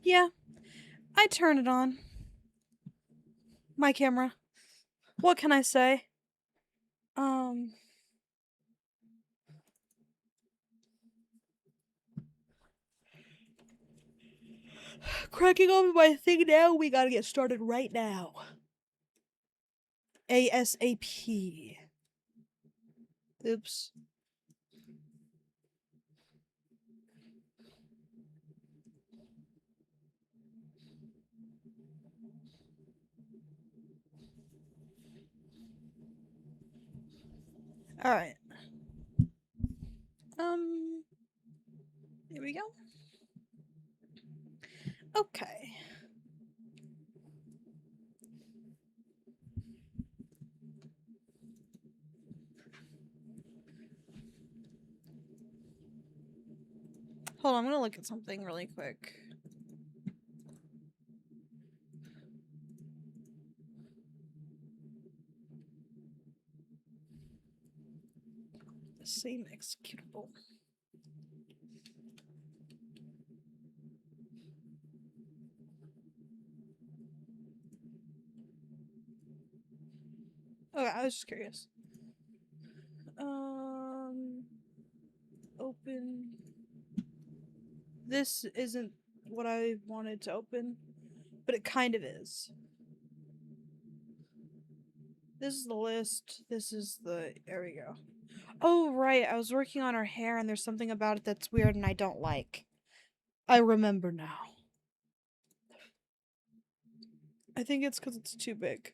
Yeah, I turn it on. My camera. What can I say? Cracking open my thing now. We gotta get started right now. ASAP. Oops. Alright. Here we go. Okay. Hold on, I'm gonna look at something really quick. The same executable. Okay, I was just curious. Open. This isn't what I wanted to open, but it kind of is. This is the list. This is the. There we go. Oh, right. I was working on her hair, and there's something about it that's weird and I don't like. I remember now. I think it's because it's too big.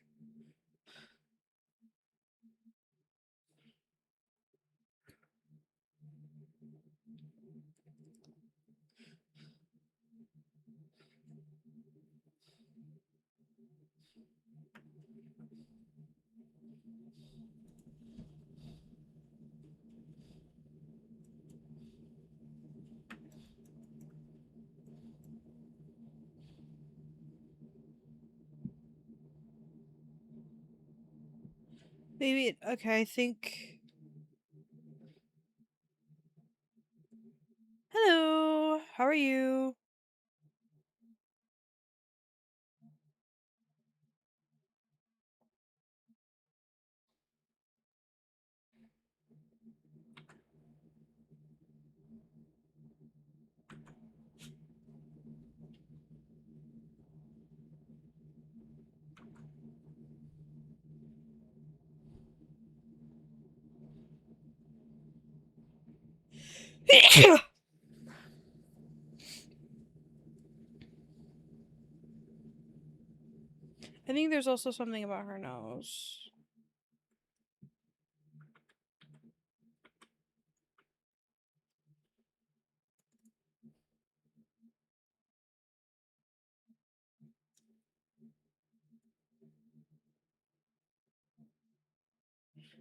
Maybe. Okay, I think. Hello. How are you? I think there's also something about her nose.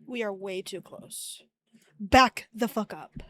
We are way too close. Back the fuck up.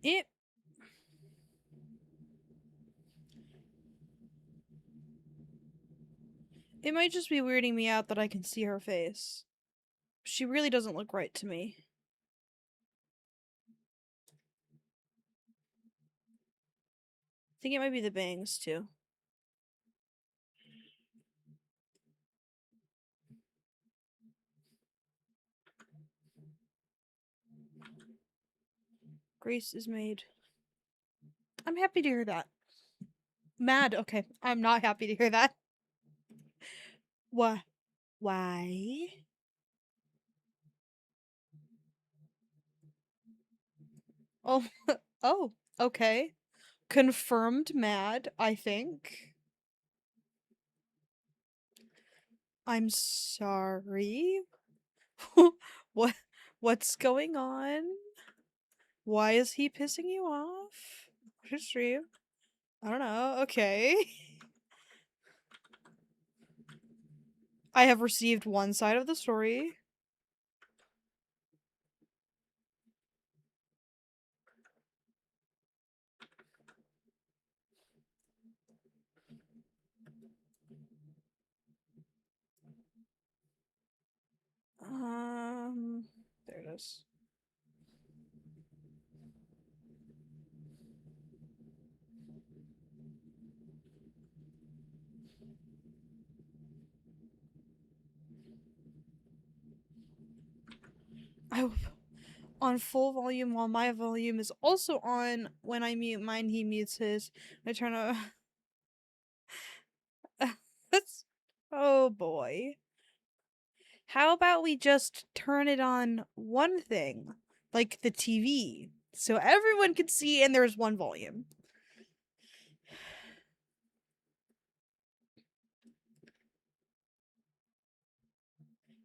It It might just be weirding me out that I can see her face. She really doesn't look right to me. I think it might be the bangs too. Grace is made. I'm happy to hear that. Mad. Okay, I'm not happy to hear that. What? Why? Oh, oh, okay. Confirmed mad, I think. I'm sorry. what what's going on? Why is he pissing you off? What is true? I don't know. Okay. I have received one side of the story. There it is. I on full volume while my volume is also on. When I mute mine, he mutes his. I turn to. That's. Oh boy. How about we just turn it on one thing, like the TV, so everyone can see and there's one volume?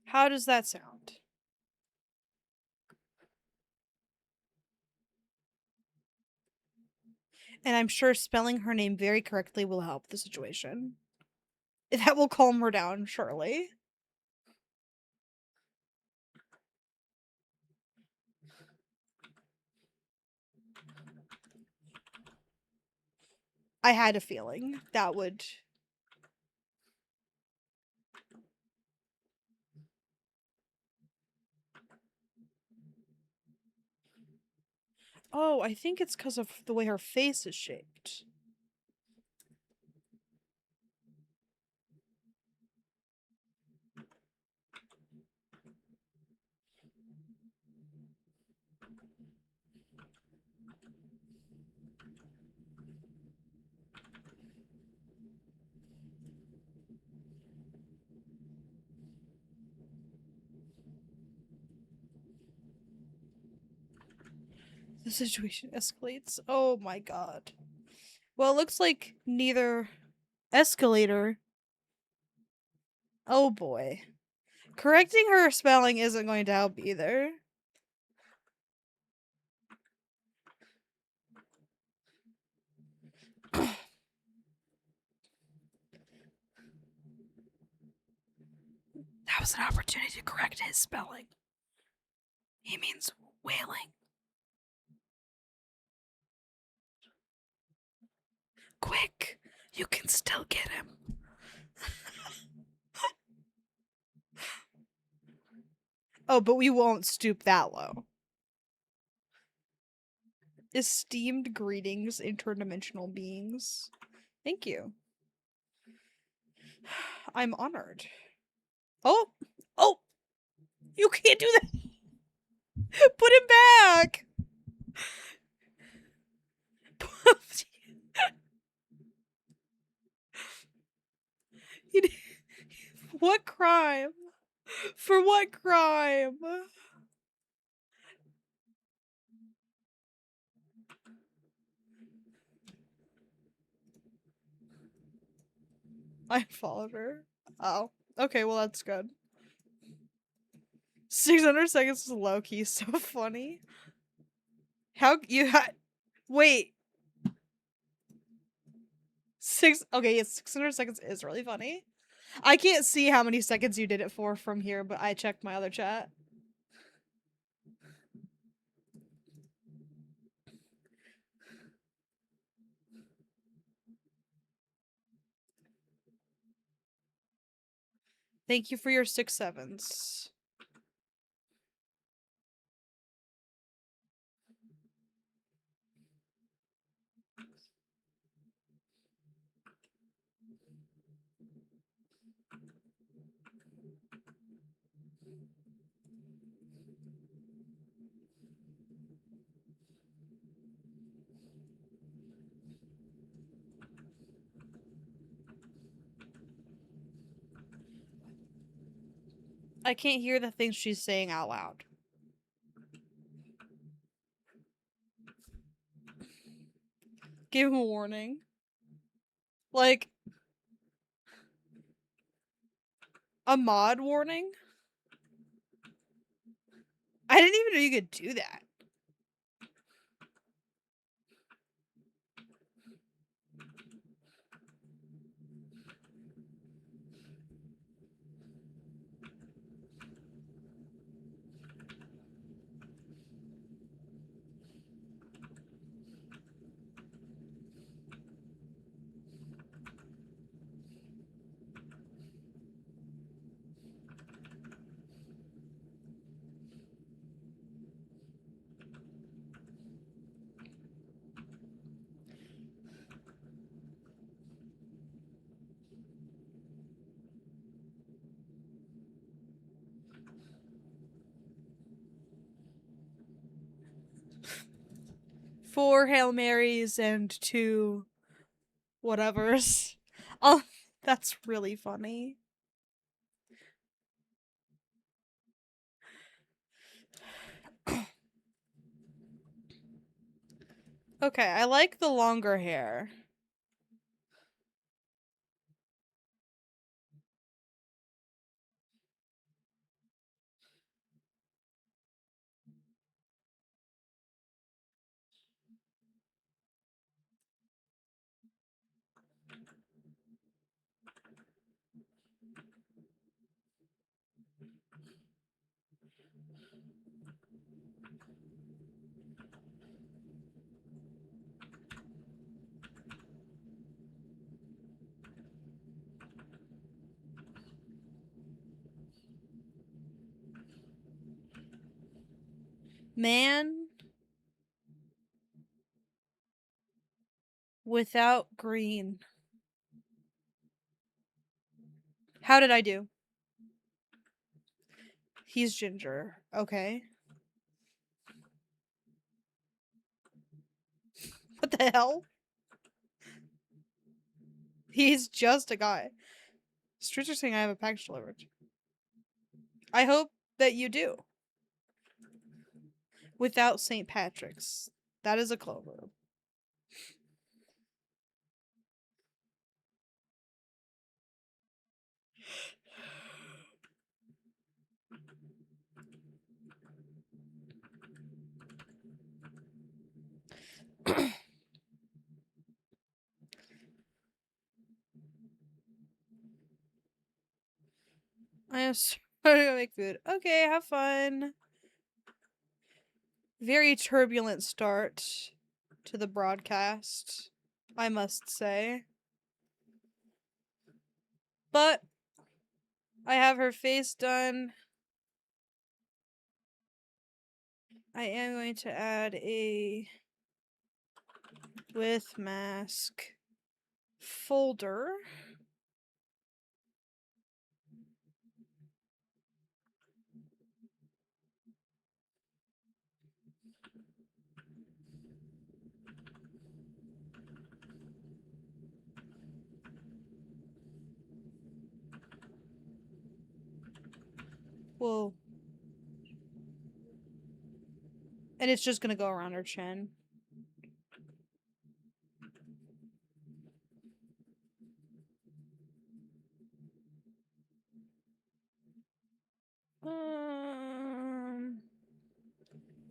How does that sound? And I'm sure spelling her name very correctly will help the situation. That will calm her down, surely. I had a feeling that would. Oh, I think it's because of the way her face is shaped. The situation escalates. Oh my god. Well, it looks like neither escalator. Oh boy. Correcting her spelling isn't going to help either. That was an opportunity to correct his spelling. He means wailing. Quick, you can still get him. Oh, but we won't stoop that low. Esteemed greetings, interdimensional beings. Thank you. I'm honored. Oh! Oh! You can't do that! Put him back! What crime? For what crime? I followed her. Oh. Okay, well that's good. 600 seconds is low key so funny. How you had wait. Okay, yes, 600 seconds is really funny. I can't see how many seconds you did it for from here, but I checked my other chat. Thank you for your 6 sevens. I can't hear the things she's saying out loud. Give him a warning. Like a mod warning? I didn't even know you could do that. 4 Hail Marys and 2 whatevers. Oh, that's really funny. Okay, I like the longer hair. Man without green. How did I do? He's ginger. Okay. What the hell? He's just a guy. Streets are saying I have a package delivered. I hope that you do. Without St. Patrick's. That is a clover. I am starting to make food. Okay, have fun. Very turbulent start to the broadcast, I must say. But I have her face done. I am going to add a with mask folder. Whoa. And it's just gonna go around her chin.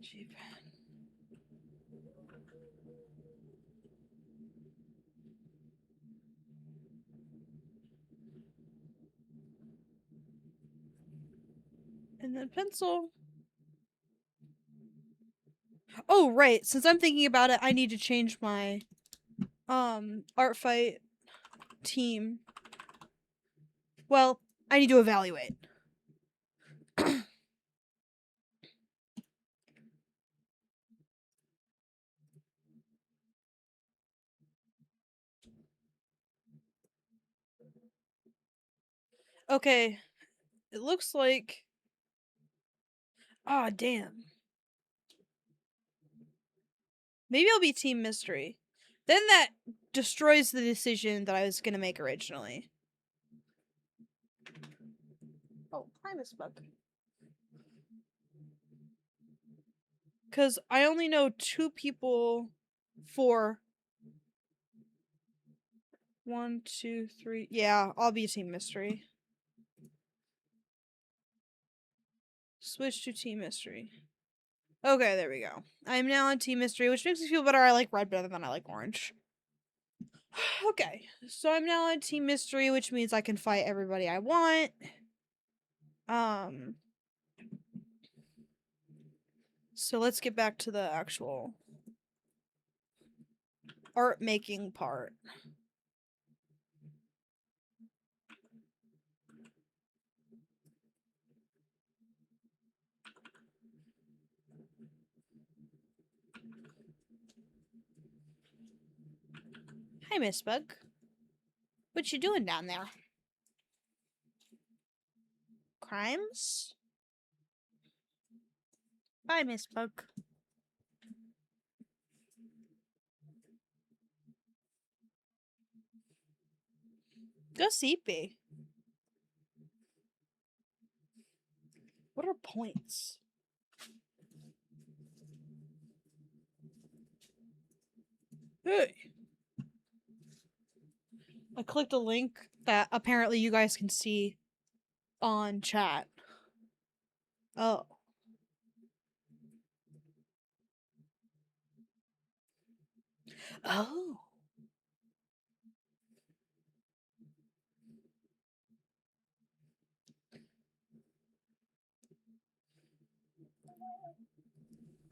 G-pen. And then pencil. Oh, right. Since I'm thinking about it, I need to change my art fight team. Well, I need to evaluate. Okay. It looks like ah, damn. Maybe I'll be Team Mystery. Then that destroys the decision that I was gonna make originally. Oh, hi, Miss Bug. Because I only know 2 people for 1, 2, 3. Yeah, I'll be Team Mystery. Switch to Team Mystery. Okay, there we go. I'm now on Team Mystery, which makes me feel better. I like red better than I like orange. Okay, so I'm now on Team Mystery, which means I can fight everybody I want. So let's get back to the actual art making part. Hi, Miss Bug. What you doing down there? Crimes? Bye, Miss Bug. Go Seepy. What are points? Hey. I clicked a link that apparently you guys can see on chat. Oh. Oh.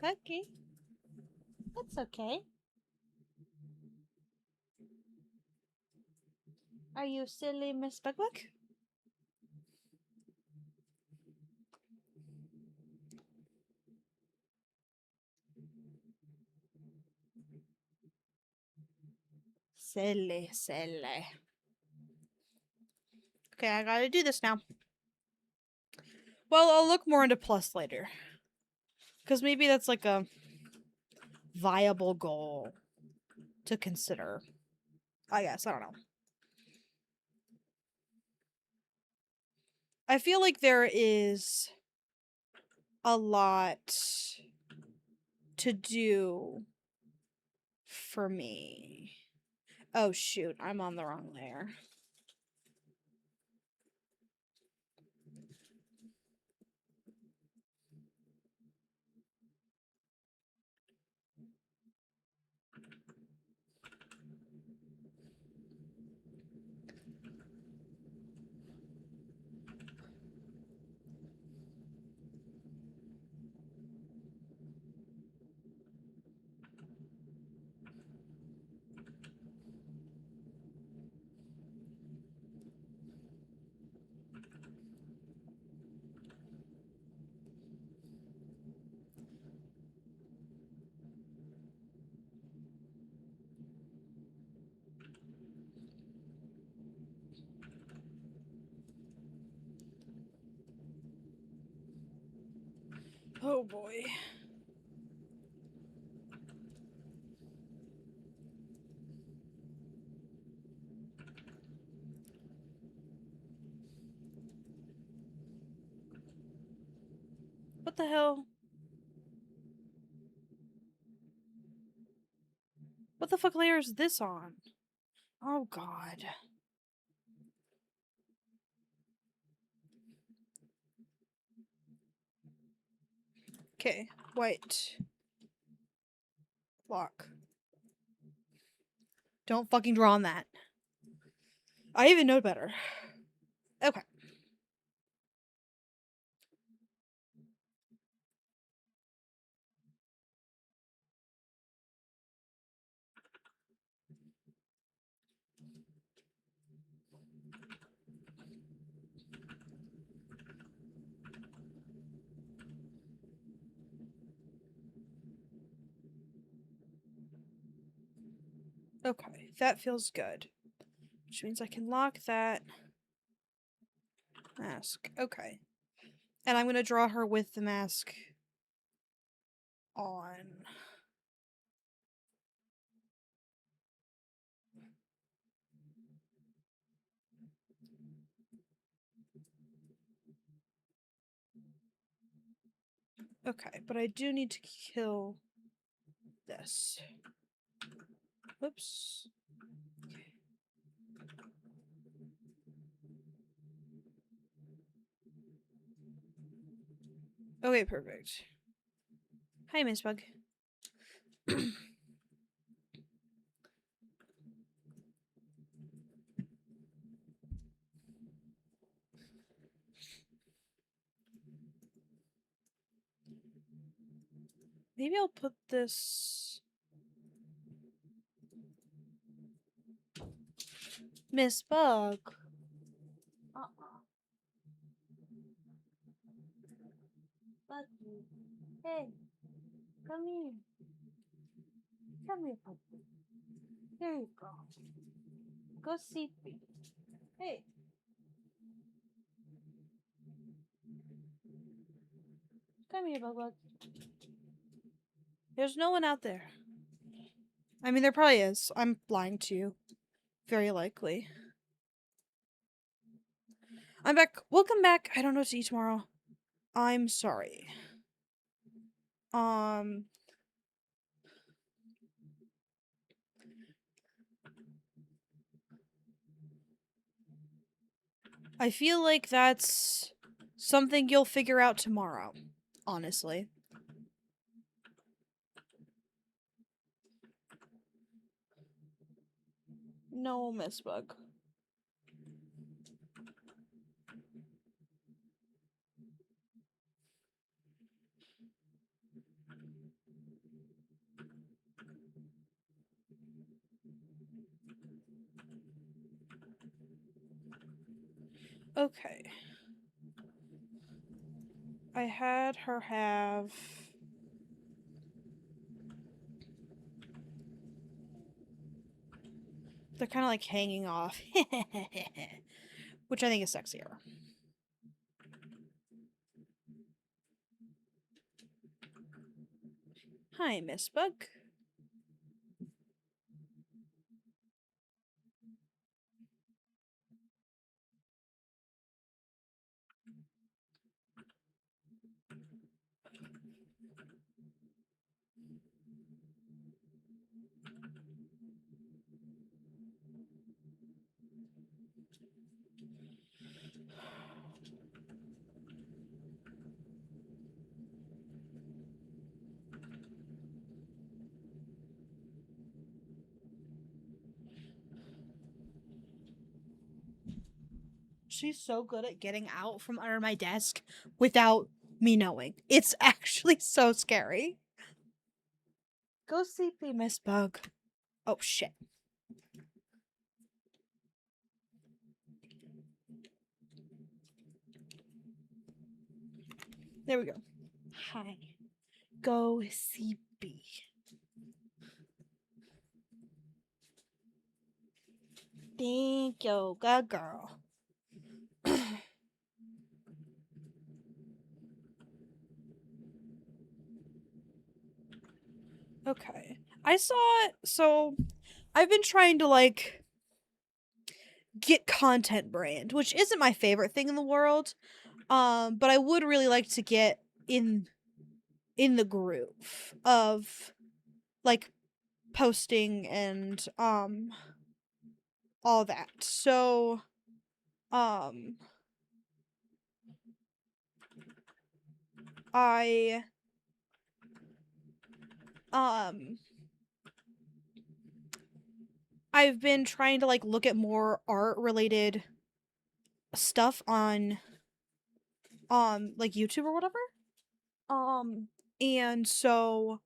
Okay. That's okay. Are you silly, Miss Bugbuck? Silly, silly. Okay, I gotta do this now. Well, I'll look more into plus later. Because maybe that's like a viable goal to consider. I guess, I don't know. I feel like there is a lot to do for me. Oh shoot, I'm on the wrong layer. Oh boy. What the hell? What the fuck layer is this on? Oh god. Okay, white. Lock. Don't fucking draw on that. I even know better. Okay. Okay, that feels good. Which means I can lock that mask. Okay. And I'm gonna draw her with the mask on. Okay, but I do need to kill this. Whoops. Okay, perfect. Hi, Miss Bug. Maybe I'll put this... Miss Bug. Buggy. Hey, come here. Come here, Buggy. There you go. Go see me. Hey. Come here, Bug. There's no one out there. I mean, there probably is. I'm lying to you. Very likely. I'm back. Welcome back. I don't know what to eat tomorrow. I'm sorry. Um, I feel like that's something you'll figure out tomorrow, honestly. No, Miss Bug. Okay. I had her have... They're kind of like hanging off. Which I think is sexier. Hi, Miss Bug. She's so good at getting out from under my desk without me knowing. It's actually so scary. Go sleepy, Miss Bug. Oh, shit. There we go. Hi. Go sleepy. Thank you, good girl. Okay. I saw it, so I've been trying to like get content brand, which isn't my favorite thing in the world. But I would really like to get in the groove of like posting and all that. So um I um I've been trying to like look at more art related stuff on like YouTube or whatever. Um and so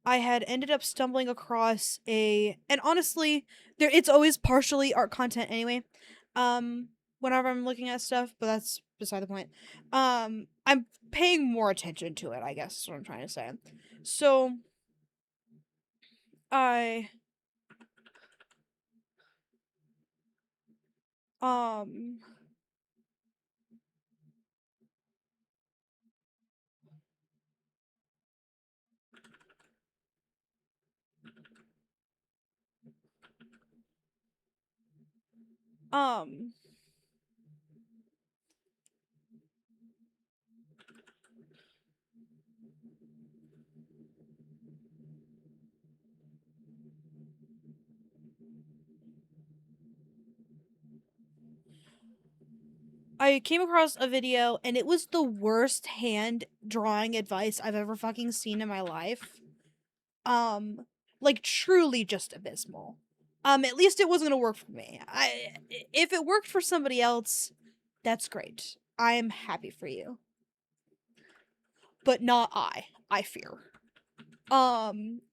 I had ended up stumbling across and honestly, it's always partially art content anyway. Um Whenever I'm looking at stuff, but that's beside the point. I'm paying more attention to it, I guess is what I'm trying to say. So I um um I came across a video and it was the worst hand drawing advice I've ever fucking seen in my life. Um like truly just abysmal. At least it wasn't gonna work for me. If it worked for somebody else, that's great. I am happy for you. But not I fear.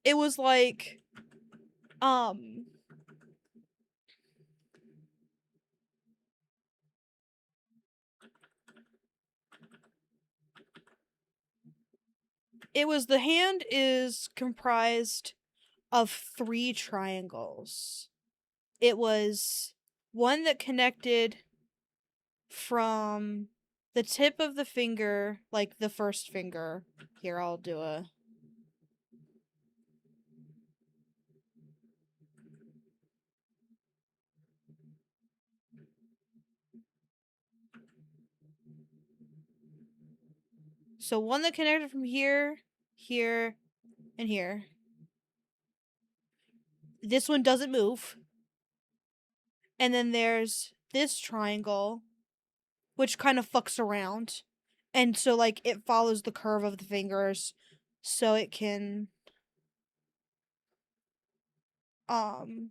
It was like um the hand is comprised of 3 triangles. It was one that connected from the tip of the finger, like the first finger. Here, I'll do a So one that connected from here, here, and here. This one doesn't move. And then there's this triangle, which kind of fucks around. And so, like, it follows the curve of the fingers so it can, um,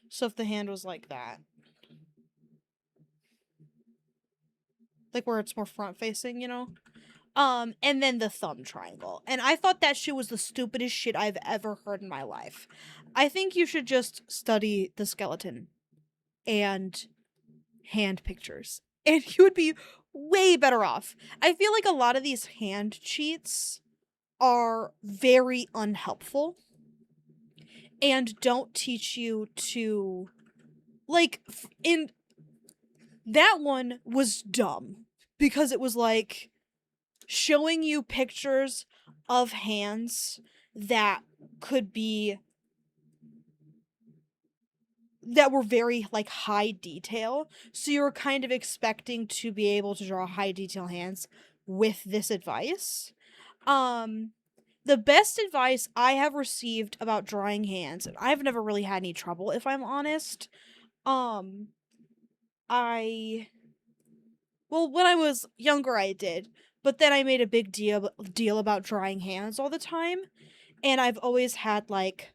so if the hand was like that, like where it's more front facing, you know? And then the thumb triangle. And I thought that shit was the stupidest shit I've ever heard in my life. I think you should just study the skeleton and hand pictures, and you would be way better off. I feel like a lot of these hand cheats are very unhelpful and don't teach you to, like, in that one was dumb because it was like showing you pictures of hands that could be that were very like high detail, so you were kind of expecting to be able to draw high detail hands with this advice. um the best advice I have received about drawing hands, and I've never really had any trouble if I'm honest. um I well, when I was younger I did, but then I made a big deal about drawing hands all the time, and I've always had like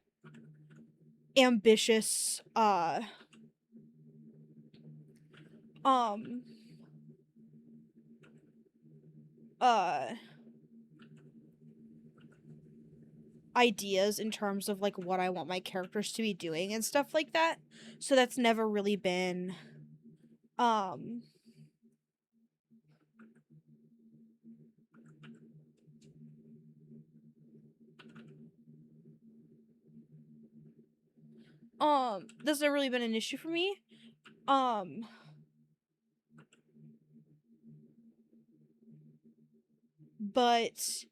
ambitious um uh ideas in terms of like what I want my characters to be doing and stuff like that. So that's never really been um that's never really been an issue for me. Um but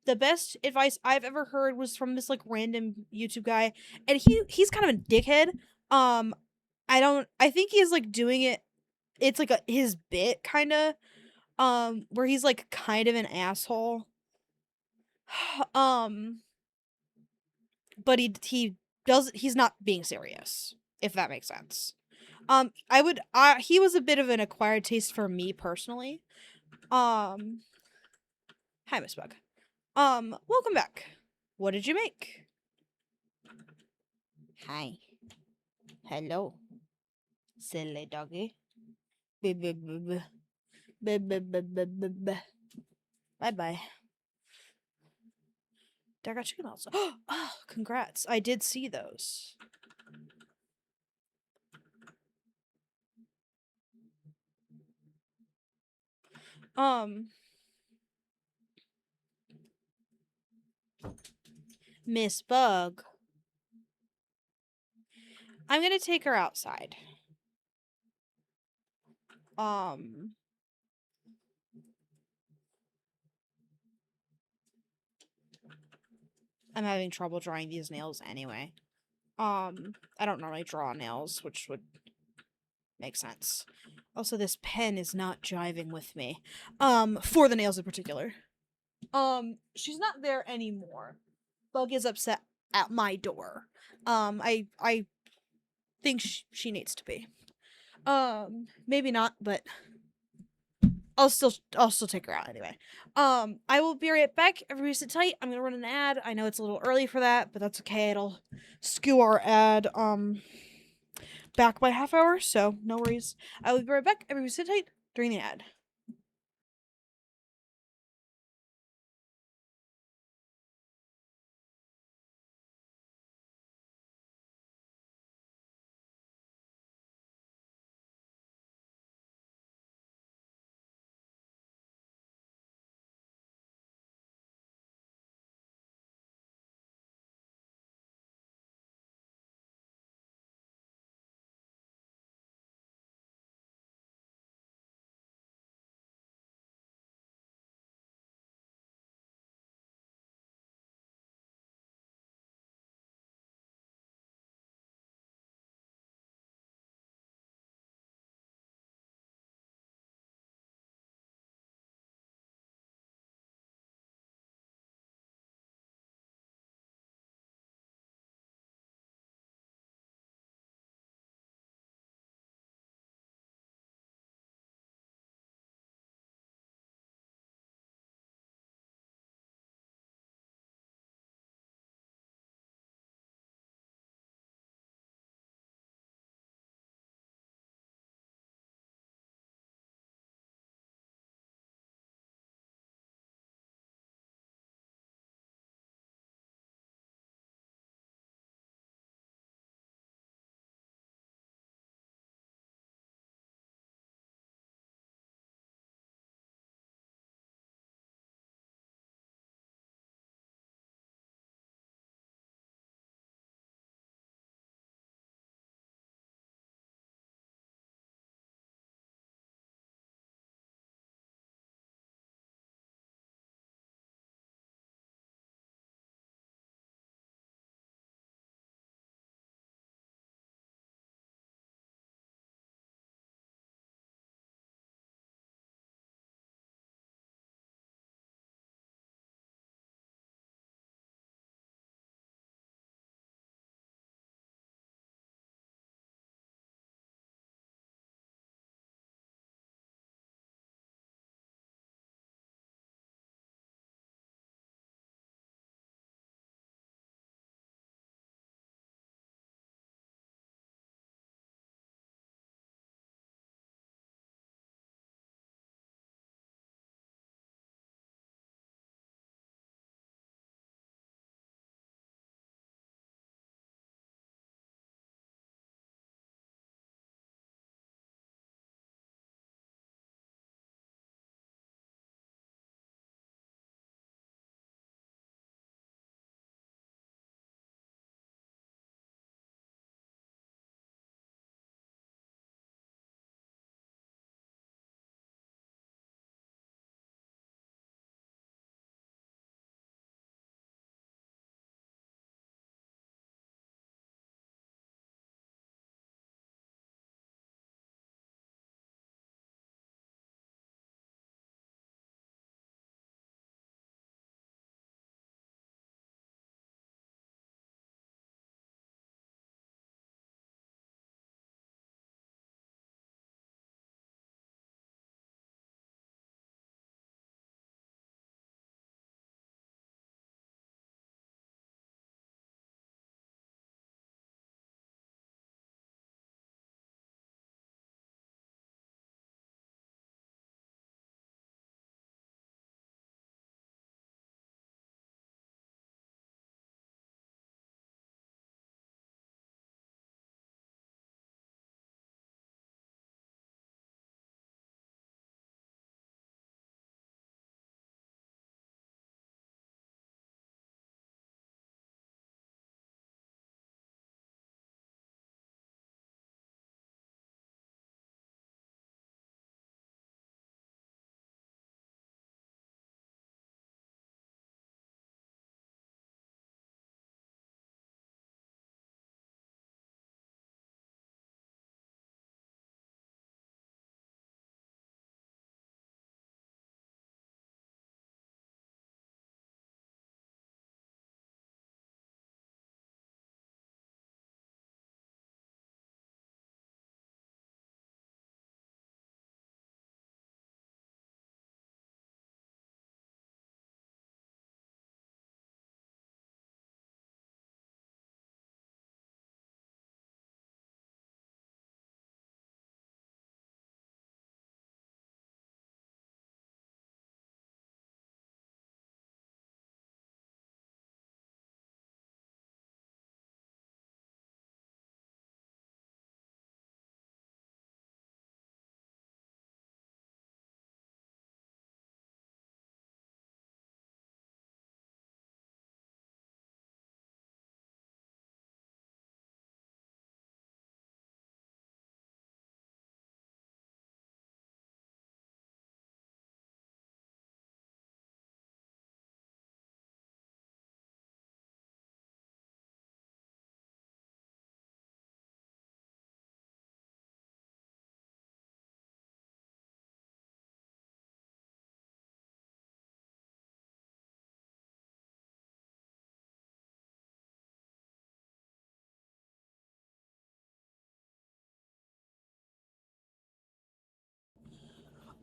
the best advice I've ever heard was from this like random YouTube guy, and he's kind of a dickhead. Um I think he's like doing it, it's like his bit kind of, where he's like kind of an asshole. um but he's not being serious, if that makes sense. I would he was a bit of an acquired taste for me personally. um Hi, Miss Bug. Welcome back. What did you make? Hi. Hello. Silly doggy. Bye bye. I got chicken also. Oh, congrats. I did see those. Um, Miss Bug. I'm gonna take her outside. Um, I'm having trouble drawing these nails anyway. I don't normally draw nails, which would make sense. Also, this pen is not jiving with me. For the nails in particular. She's not there anymore. Bug is upset at my door. I think she needs to be. Maybe not, but I'll still take her out anyway. I will be right back. Everybody sit tight. I'm gonna run an ad. I know it's a little early for that, but that's okay. It'll skew our ad back by half hour, so no worries. I will be right back. Everybody sit tight during the ad.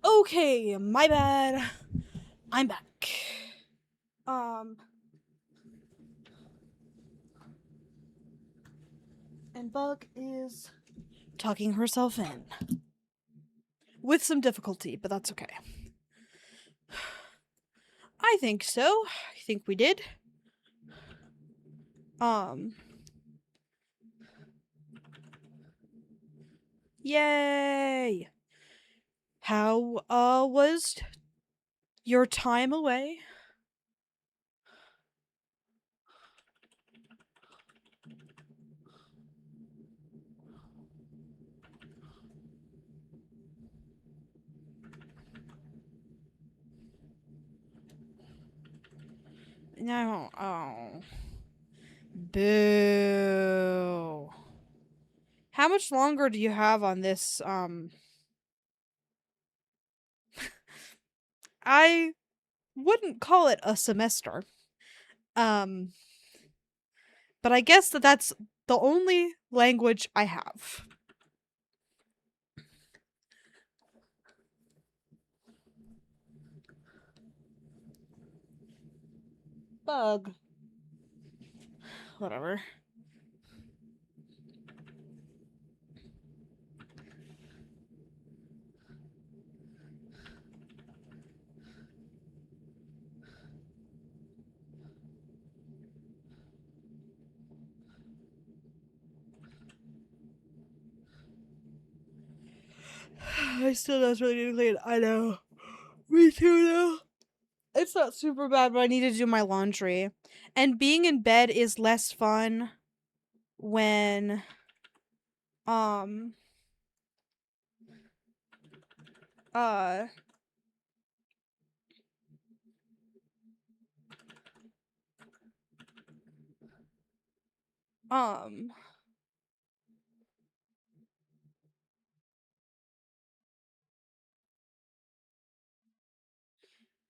Okay, my bad. I'm back. Um, and Bug is tucking herself in. With some difficulty, but that's okay. I think so. I think we did. Um, Yay! How, was your time away? No, oh. Boo. How much longer do you have on this, I wouldn't call it a semester. Um, but I guess that's the only language I have. Bug. Whatever. I still desperately need to clean. I know. Me too, though. It's not super bad, but I need to do my laundry. And being in bed is less fun when, um, uh, um,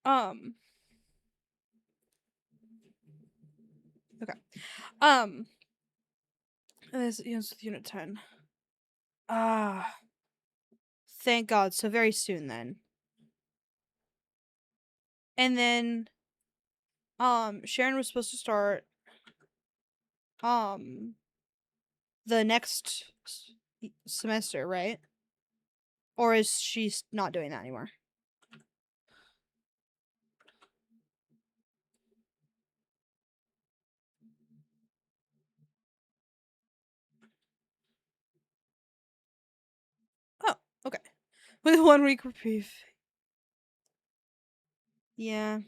um, okay. Um, and this ends with Unit 10. Ah, thank God. So very soon then. And then, Sharon was supposed to start, um, the next semester, right? Or is she not doing that anymore? Oh, okay. With 1 week reprieve. Yeah.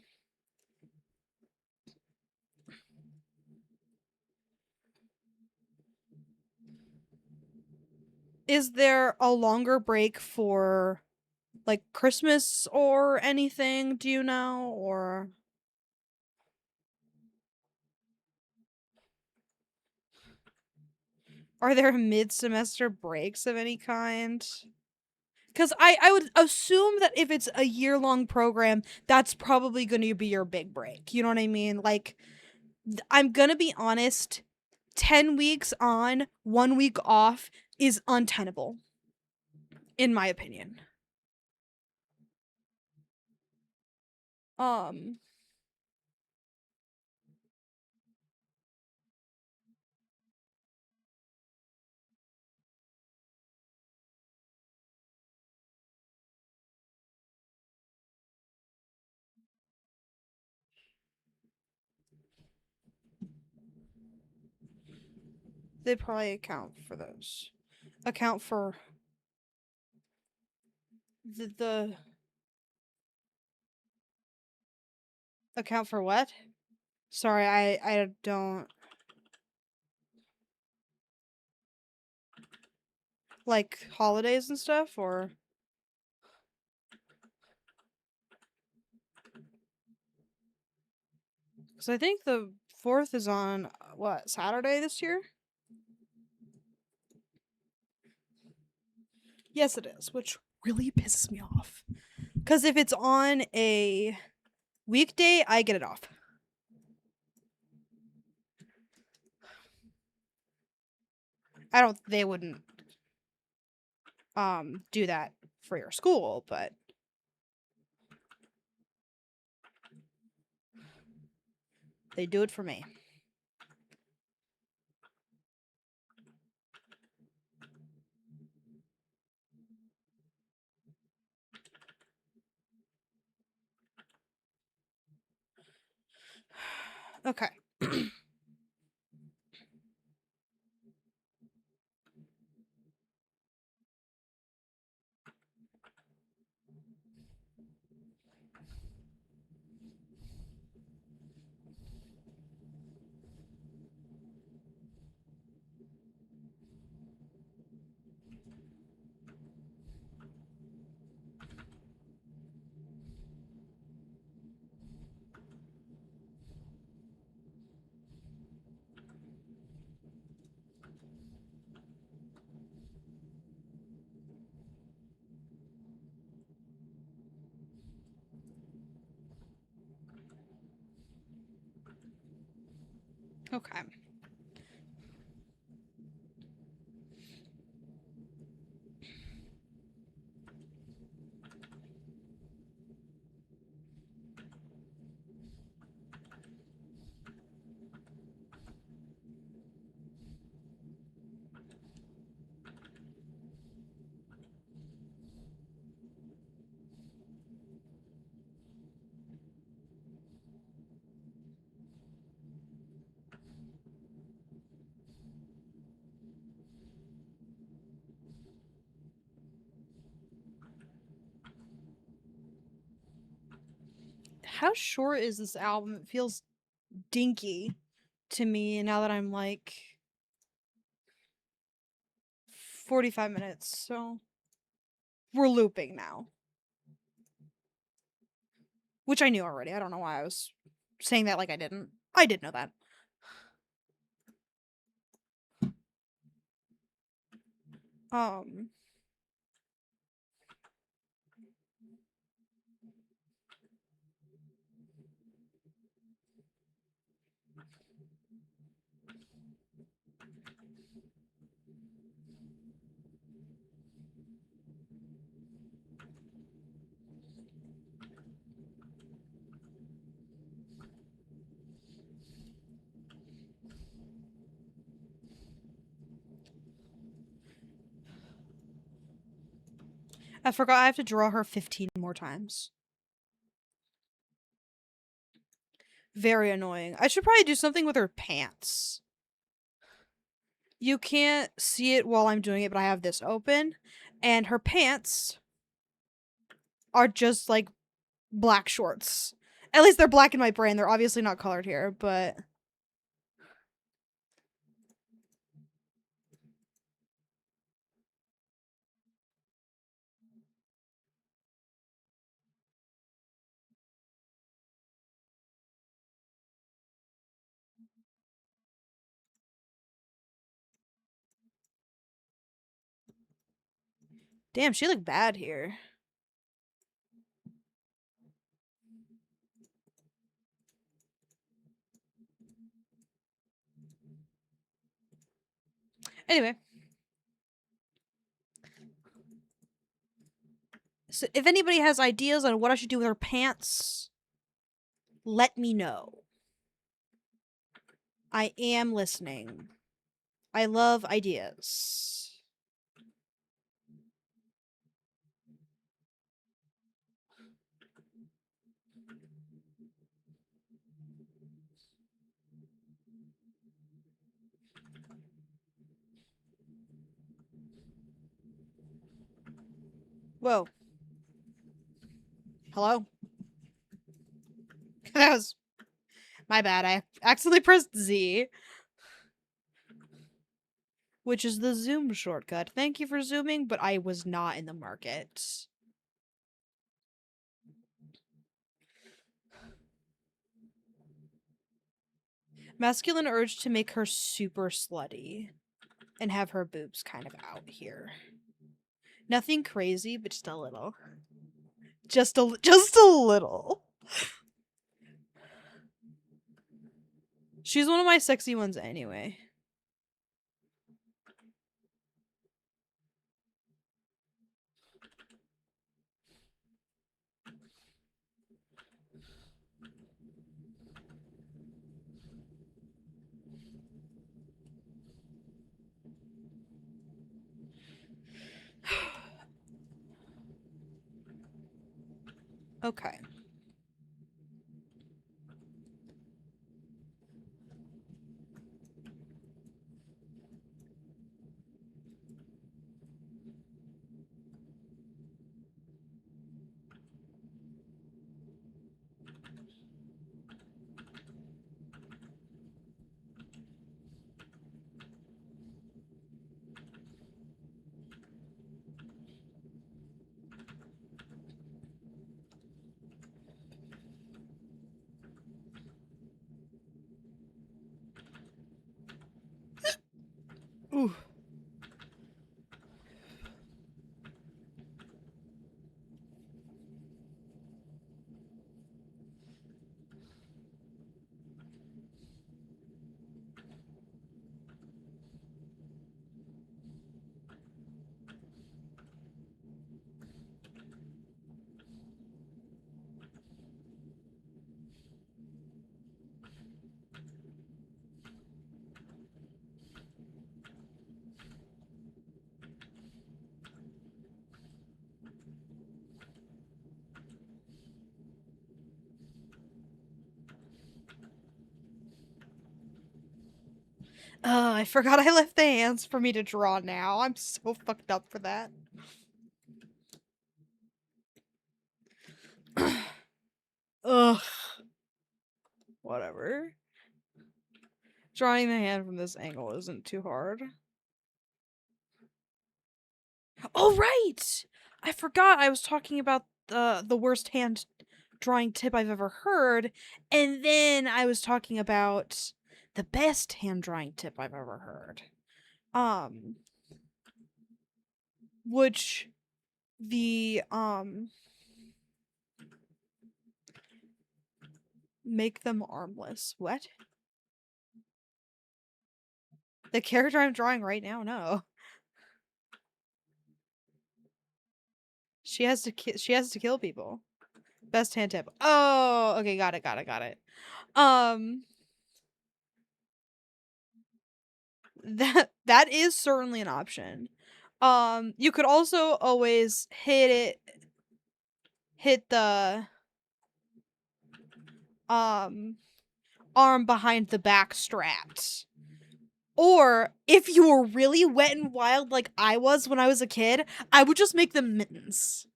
Is there a longer break for like Christmas or anything? Do you know? Or are there mid semester breaks of any kind? Because I would assume that if it's a year-long program, that's probably going to be your big break. You know what I mean? Like, I'm going to be honest, 10 weeks on, 1 week off is untenable, in my opinion. Um, they probably account for those. Account for the account for what? Sorry, I don't like holidays and stuff, or because I think the 4th is on what, Saturday this year? Yes, it is, which really pisses me off. Because if it's on a weekday, I get it off. I don't. They wouldn't do that for your school, but They do it for me. Okay. Okay. How short is this album? It feels dinky to me now that I'm like 45 minutes. So we're looping now, which I knew already. I don't know why I was saying that like I didn't. I did know that. Um I forgot I have to draw her 15 more times. Very annoying. I should probably do something with her pants. You can't see it while I'm doing it, but I have this open. And her pants are just like black shorts. At least they're black in my brain. They're obviously not colored here, but damn, she looked bad here. Anyway. So if anybody has ideas on what I should do with her pants, let me know. I am listening. I love ideas. Whoa. Hello? That was my bad. I accidentally pressed Z, which is the zoom shortcut. Thank you for zooming, but I was not in the market. Masculine urge to make her super slutty and have her boobs kind of out here. Nothing crazy, but just a little. Just a little. She's one of my sexy ones anyway. Okay. Ooh. I forgot I left the hands for me to draw now. I'm so fucked up for that. Ugh. Whatever. Drawing the hand from this angle isn't too hard. Oh, right! I forgot I was talking about the worst hand drawing tip I've ever heard, and then I was talking about the best hand drawing tip I've ever heard. Which the make them armless. What? The character I'm drawing right now? No. She has to kill people. Best hand tip. Oh, okay, got it. Um that is certainly an option. You could also always hit the arm behind the back strapped. Or if you were really wet and wild like I was when I was a kid, I would just make them mittens.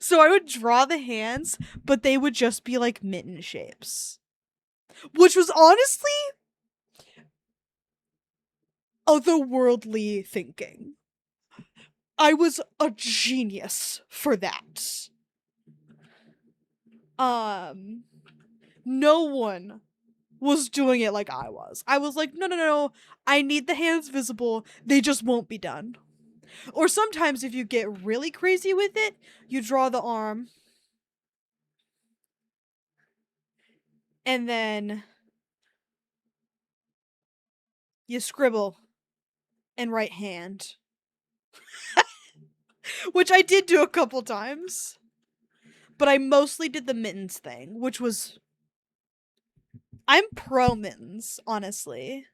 So I would draw the hands, but they would just be like mitten shapes. Which was honestly otherworldly thinking. I was a genius for that. No one was doing it like I was. I was like, no, I need the hands visible. They just won't be done. Or sometimes if you get really crazy with it, you draw the arm. And then you scribble and write hand. Which I did do a couple times. But I mostly did the mittens thing, which was... I'm pro mittens, honestly.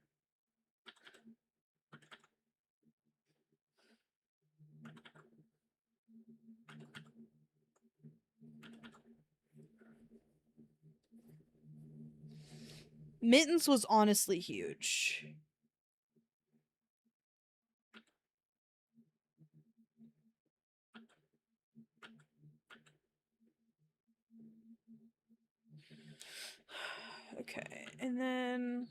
Mittens was honestly huge. Okay, and then...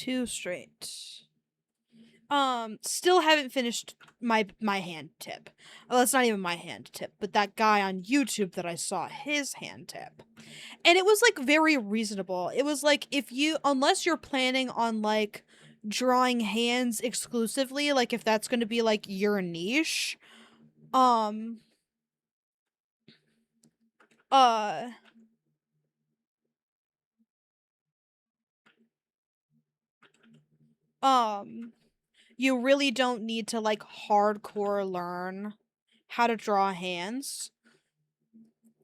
Too straight. Still haven't finished my hand tip. Well, that's not even my hand tip, but that guy on YouTube that I saw, his hand tip. And it was like very reasonable. It was like unless you're planning on like drawing hands exclusively, like if that's going to be like your niche, um uh um you really don't need to like hardcore learn how to draw hands.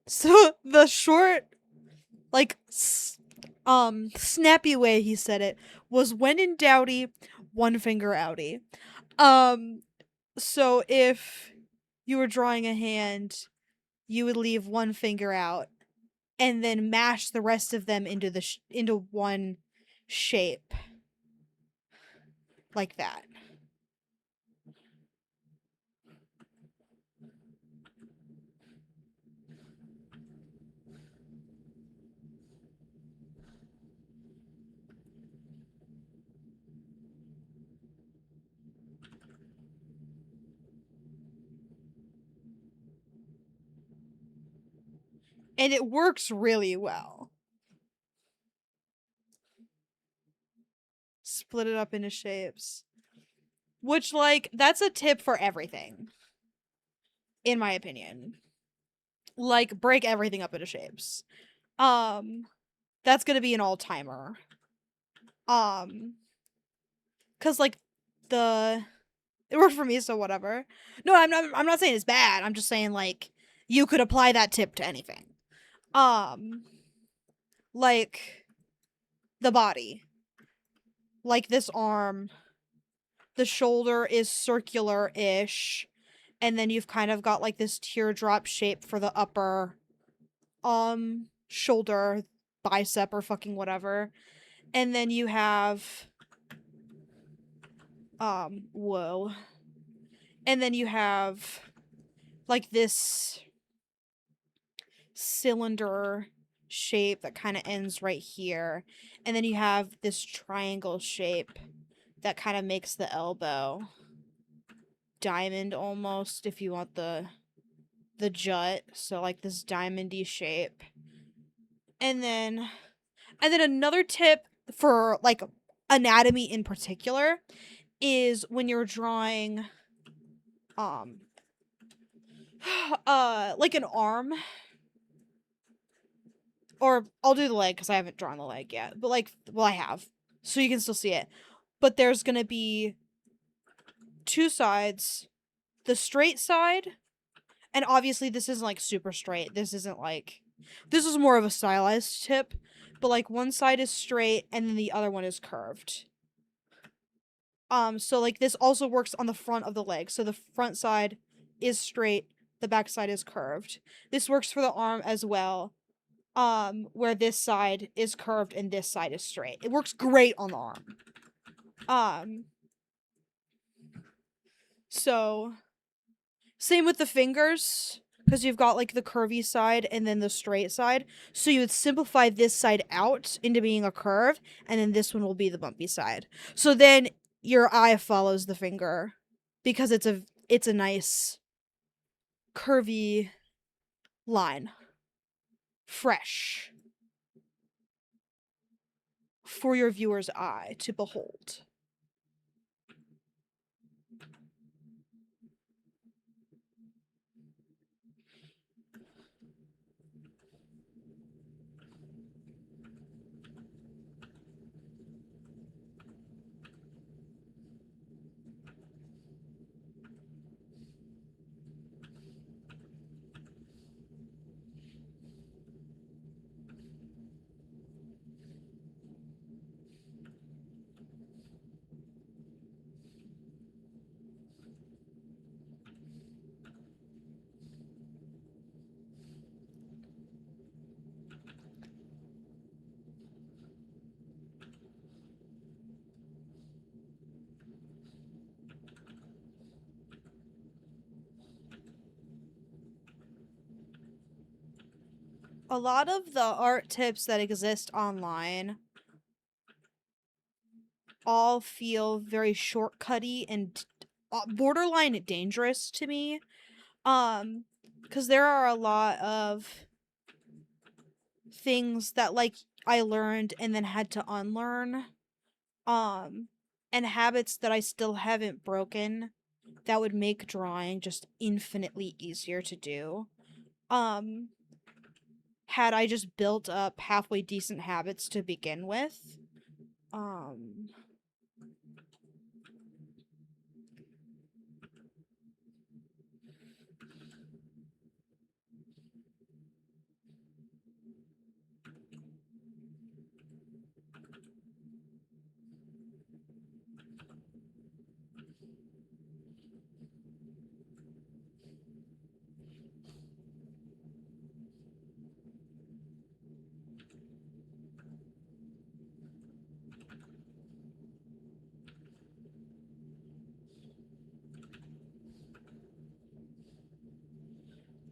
So the short, like, snappy way he said it was, when in doubty, one finger outie. Um, so if you were drawing a hand, you would leave one finger out and then mash the rest of them into into one shape like that. And it works really well. Split it up into shapes. Which, like, that's a tip for everything, in my opinion. Like, break everything up into shapes. Um, that's gonna be an all-timer. Cause like the it worked for me, so whatever. No, I'm not saying it's bad. I'm just saying like you could apply that tip to anything. Um, like the body, like this arm, the shoulder is circular-ish, and then you've kind of got like this teardrop shape for the upper shoulder, bicep, or fucking whatever. And then you have whoa. And then you have like this cylinder shape that kind of ends right here. And then you have this triangle shape that kind of makes the elbow diamond almost, if you want the jut. So like this diamondy shape. And then another tip for like anatomy in particular is when you're drawing like an arm, or I'll do the leg because I haven't drawn the leg yet, but like, well, I have, so you can still see it. But there's gonna be two sides, the straight side, and obviously this isn't like super straight. This isn't like, this is more of a stylized tip, but like one side is straight and then the other one is curved. So like this also works on the front of the leg. So the front side is straight, the back side is curved. This works for the arm as well. Where this side is curved and this side is straight. It works great on the arm. So same with the fingers, because you've got like the curvy side and then the straight side. So you would simplify this side out into being a curve, and then this one will be the bumpy side. So then your eye follows the finger because it's a nice curvy line. Fresh for your viewer's eye to behold. A lot of the art tips that exist online all feel very shortcutty and borderline dangerous to me. Because there are a lot of things that like I learned and then had to unlearn. Um, and habits that I still haven't broken that would make drawing just infinitely easier to do. Um, had I just built up halfway decent habits to begin with. Um,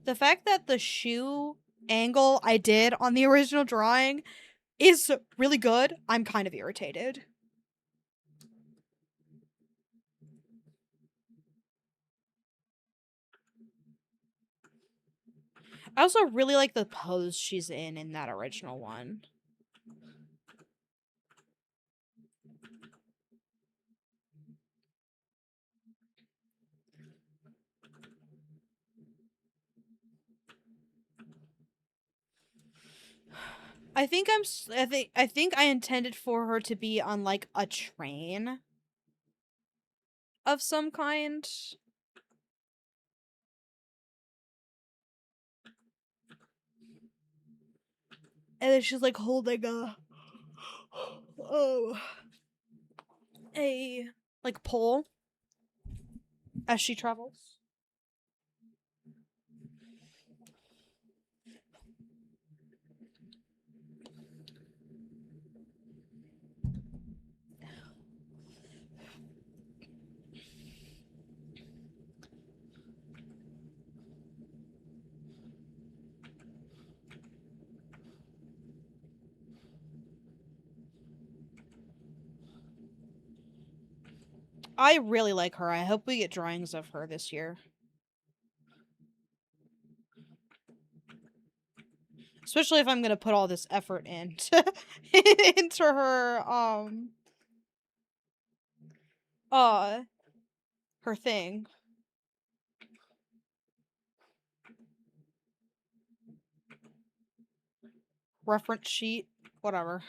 the fact that the shoe angle I did on the original drawing is really good, I'm kind of irritated. I also really like the pose she's in that original one. I think I intended for her to be on like a train of some kind. And then she's like holding oh a like pole as she travels. I really like her. I hope we get drawings of her this year. Especially if I'm gonna put all this effort into into uh her thing. Reference sheet. Whatever.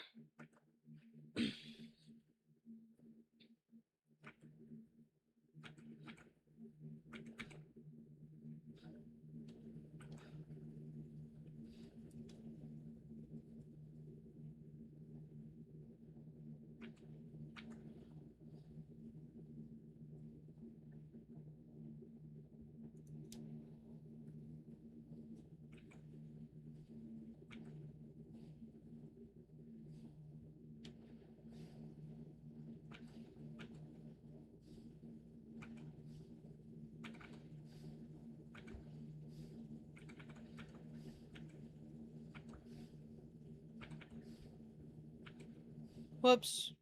Whoops.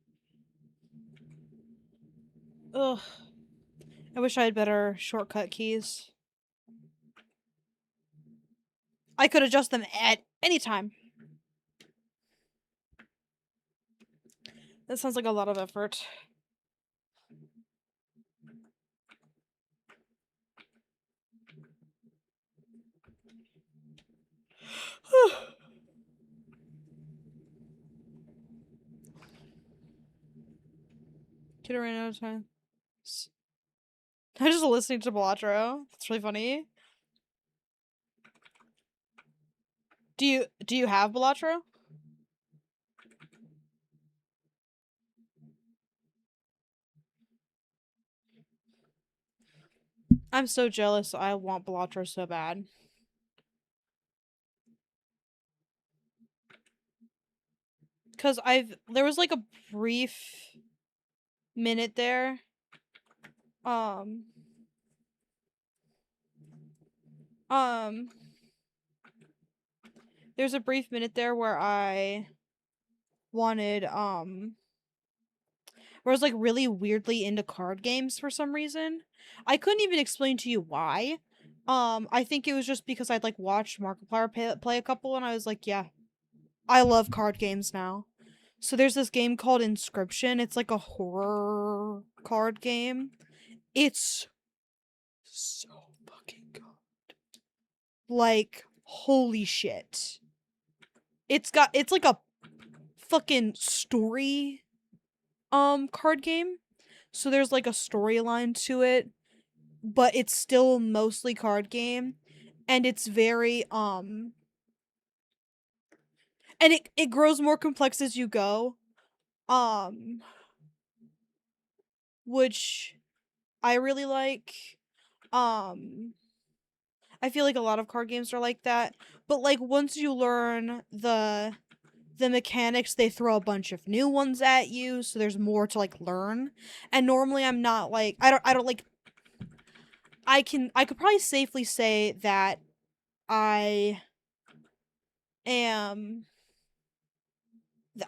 Ugh. I wish I had better shortcut keys. I could adjust them at any time. That sounds like a lot of effort. Kid ran out of time. I'm just listening to Bellatrix. It's really funny. Do you have Bellatrix? I'm so jealous. I want Bellatrix so bad. Cause there was like a brief minute there. Um um there's a brief minute there where I wanted where I was like really weirdly into card games for some reason. I couldn't even explain to you why. I think it was just because I'd like watched Markiplier play a couple and I was like, yeah, I love card games now. So there's this game called Inscription. It's like a horror card game. It's so fucking good. Like, holy shit. It's like a fucking story card game. So there's like a storyline to it, but it's still mostly card game and it's very and it grows more complex as you go. Um which I really like. Um I feel like a lot of card games are like that, but like once you learn the mechanics, they throw a bunch of new ones at you, so there's more to like learn. And normally I'm not like I don't like I could probably safely say that I am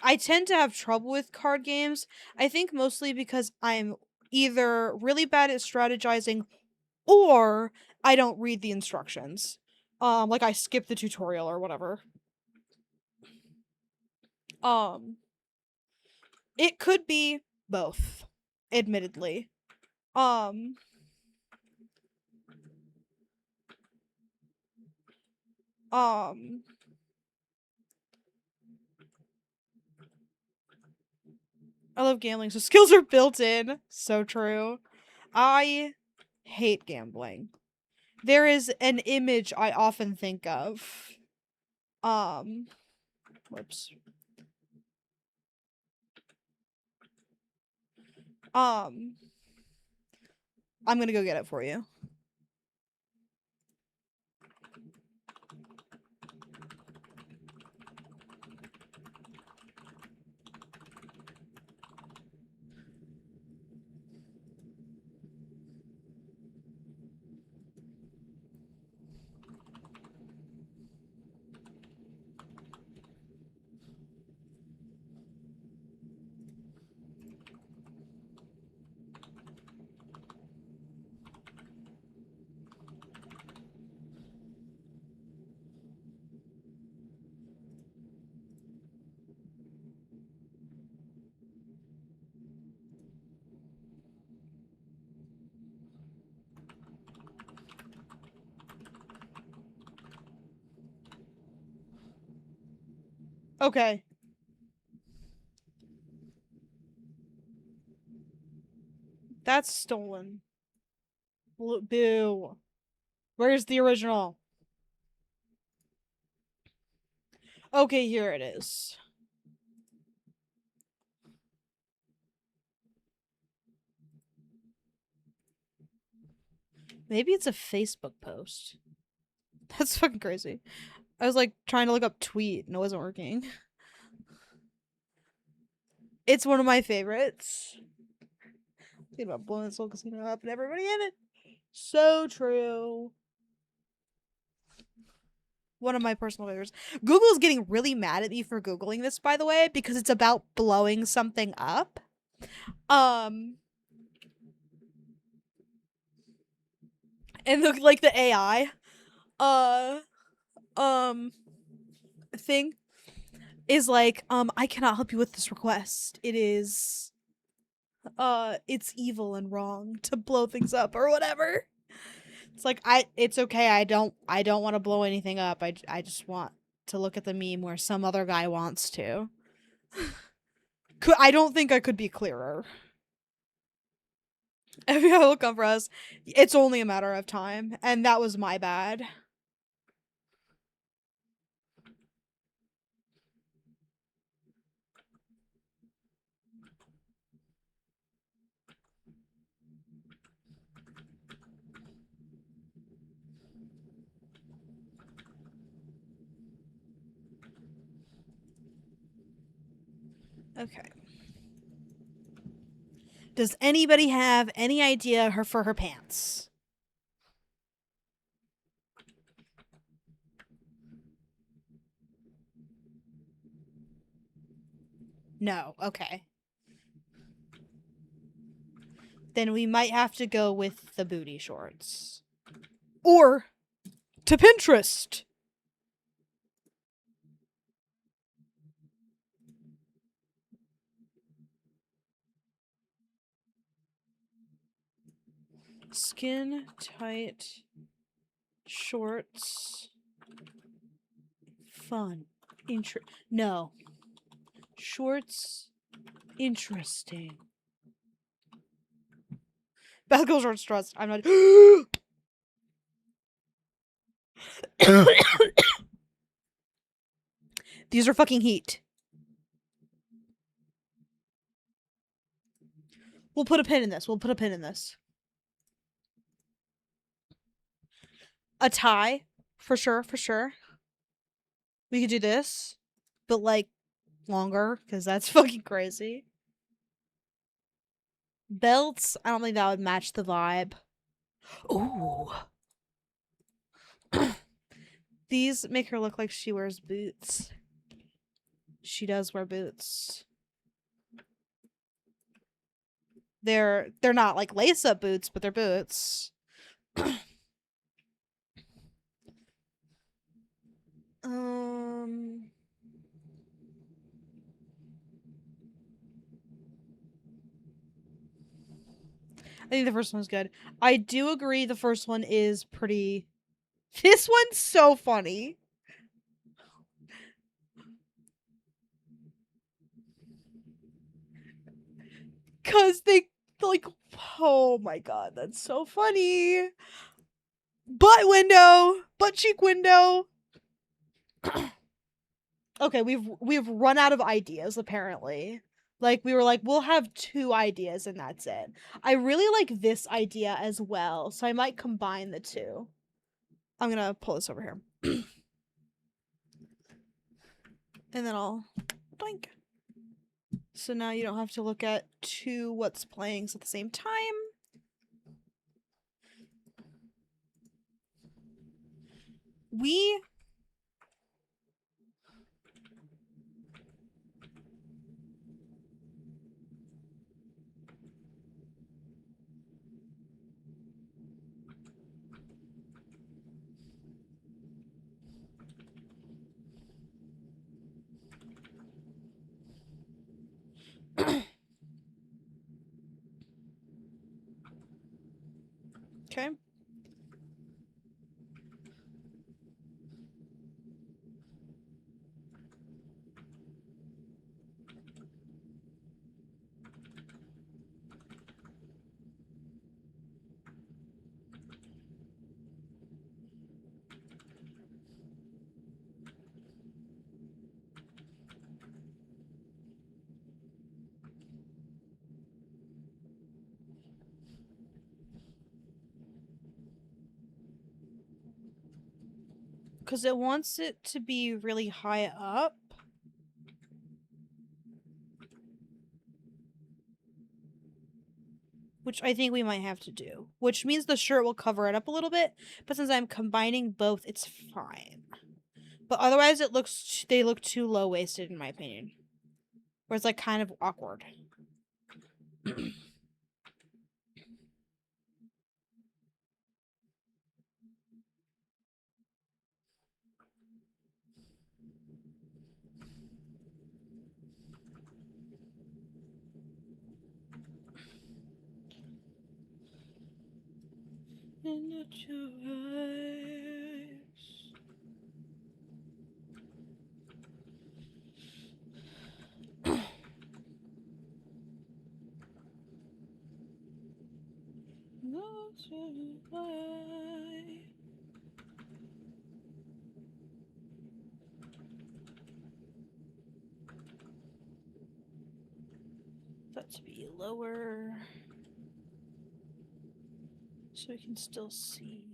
I tend to have trouble with card games. I think mostly because I'm either really bad at strategizing or I don't read the instructions. Like I skip the tutorial or whatever. Um, it could be both, admittedly. Um, um, I love gambling, so skills are built in. So true. I hate gambling. There is an image I often think of. Um, whoops. Um, I'm gonna go get it for you. Okay. That's stolen. Boo. Where's the original? Okay, here it is. Maybe it's a Facebook post. That's fucking crazy. I was like trying to look up tweet and it wasn't working. It's one of my favorites. Think about blowing Soul Casino up and everybody in it. So true. One of my personal favorites. Google's getting really mad at me for Googling this, by the way, because it's about blowing something up. Um, and like the AI, uh, um, thing is like, I cannot help you with this request. It is, it's evil and wrong to blow things up or whatever. It's like it's okay. I don't want to blow anything up. I just want to look at the meme where some other guy wants to. I don't think I could be clearer. FBI will come for us. It's only a matter of time, and that was my bad. Okay. Does anybody have any idea her for her pants? No. Okay. then we might have to go with the booty shorts. Or to Pinterest. Skin tight shorts. Fun. No. Shorts. Interesting. Basketball shorts trust. I'm not. These are fucking heat. We'll put a pin in this. We'll put a pin in this. A tie. For sure, for sure. We could do this. But, like, longer. Because that's fucking crazy. Belts. I don't think that would match the vibe. Ooh. These make her look like she wears boots. She does wear boots. They're not like lace-up boots, but they're boots. I think the first one's good. I do agree the first one is pretty... This one's so funny. Cause they, like, oh my god, that's so funny. Butt window! Butt cheek window! Okay, we've run out of ideas, apparently. Like, we were like, we'll have 2 ideas and that's it. I really like this idea as well, so I might combine the 2. I'm gonna pull this over here. And then I'll doink. So now you don't have to look at 2 what's playings at the same time. We... Okay. Because it wants it to be really high up. Which I think we might have to do. Which means the shirt will cover it up a little bit. But since I'm combining both, it's fine. But otherwise they look too low-waisted in my opinion. Where it's like kind of awkward. That to be lower. So we can still see.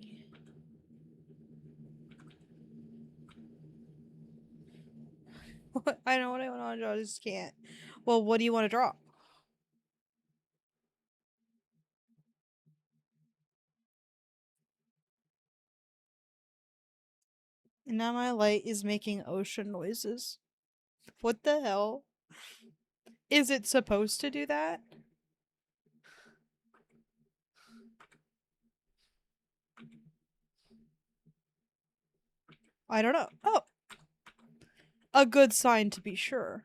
I know what I want to draw, I just can't. Well, what do you want to draw? And now my light is making ocean noises. What the hell? Is it supposed to do that? I don't know. Oh, a good sign to be sure.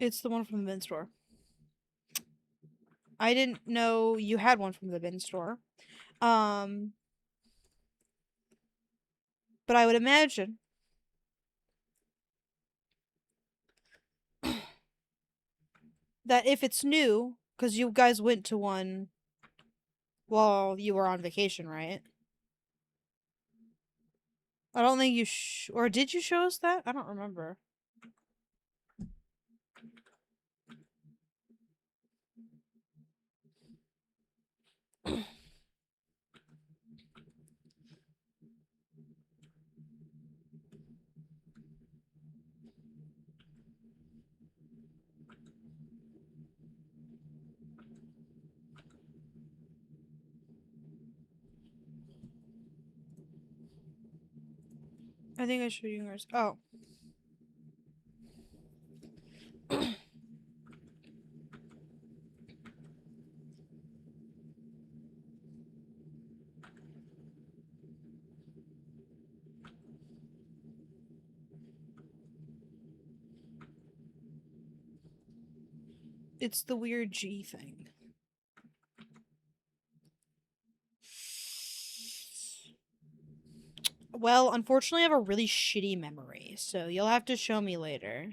It's the one from the bin store. I didn't know you had one from the bin store. Um, but I would imagine that if it's new, because you guys went to one while you were on vacation, right? I don't think you or did you show us that? I don't remember. I think I showed you yours. Oh. It's the weird G thing. Well, unfortunately, I have a really shitty memory, so you'll have to show me later.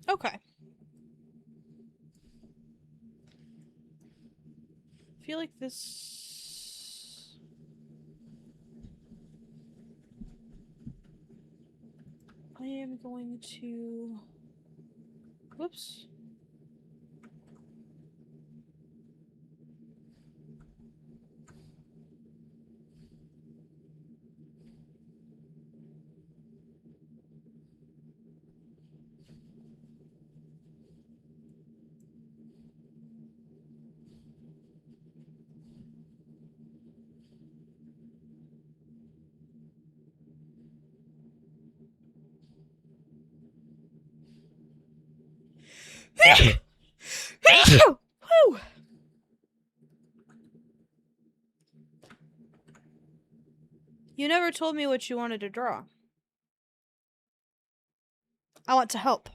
Okay. I feel like this. I am going to. Whoops. Whew. You never told me what you wanted to draw. I want to help.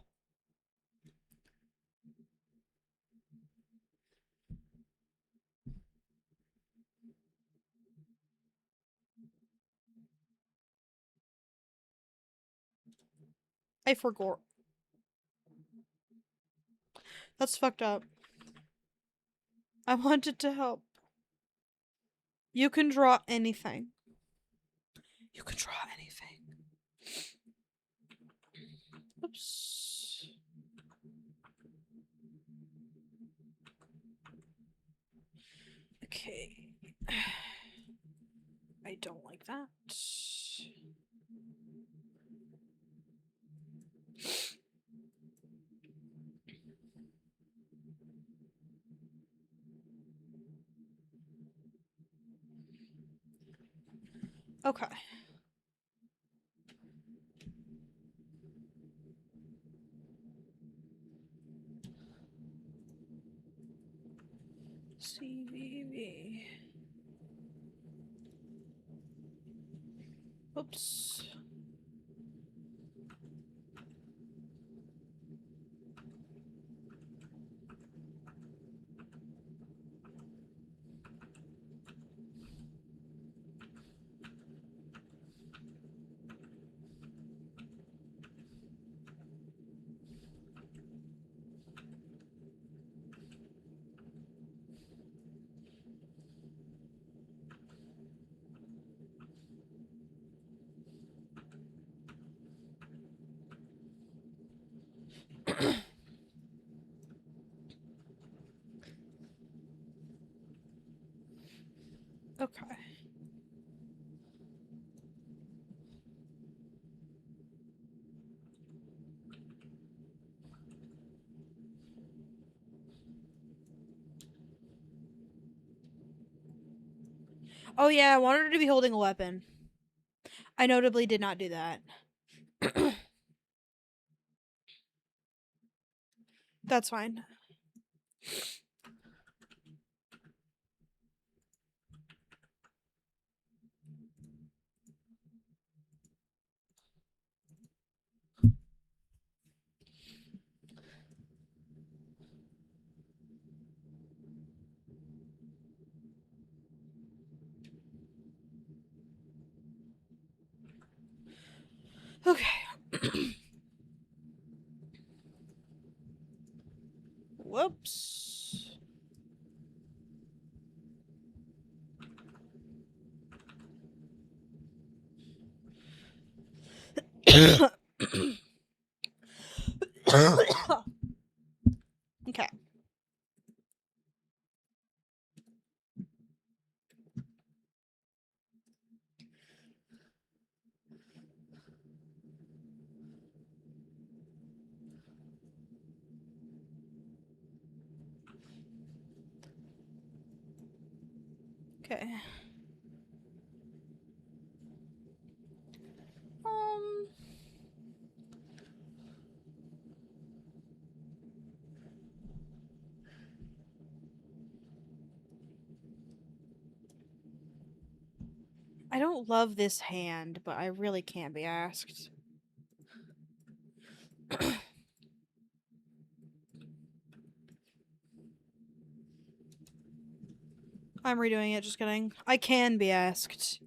I forgot. That's fucked up. I wanted to help. You can draw anything. You can draw anything. Oops. Okay. I don't like that. Okay. CVV. Oops. Okay. Oh yeah, I wanted her to be holding a weapon. I notably did not do that. That's fine. Okay. Whoops. Okay. Okay. Um. I don't love this hand, but I really can't be asked. I'm redoing it, just kidding. I can be asked.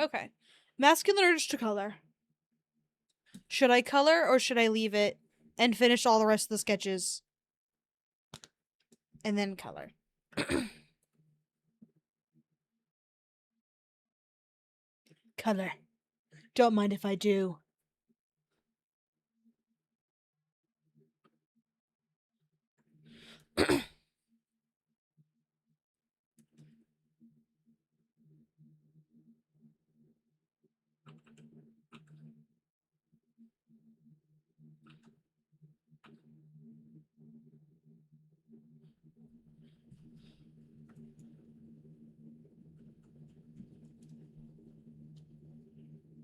Okay. Masculine urge to color. Should I color or should I leave it and finish all the rest of the sketches and then color? Color. Don't mind if I do.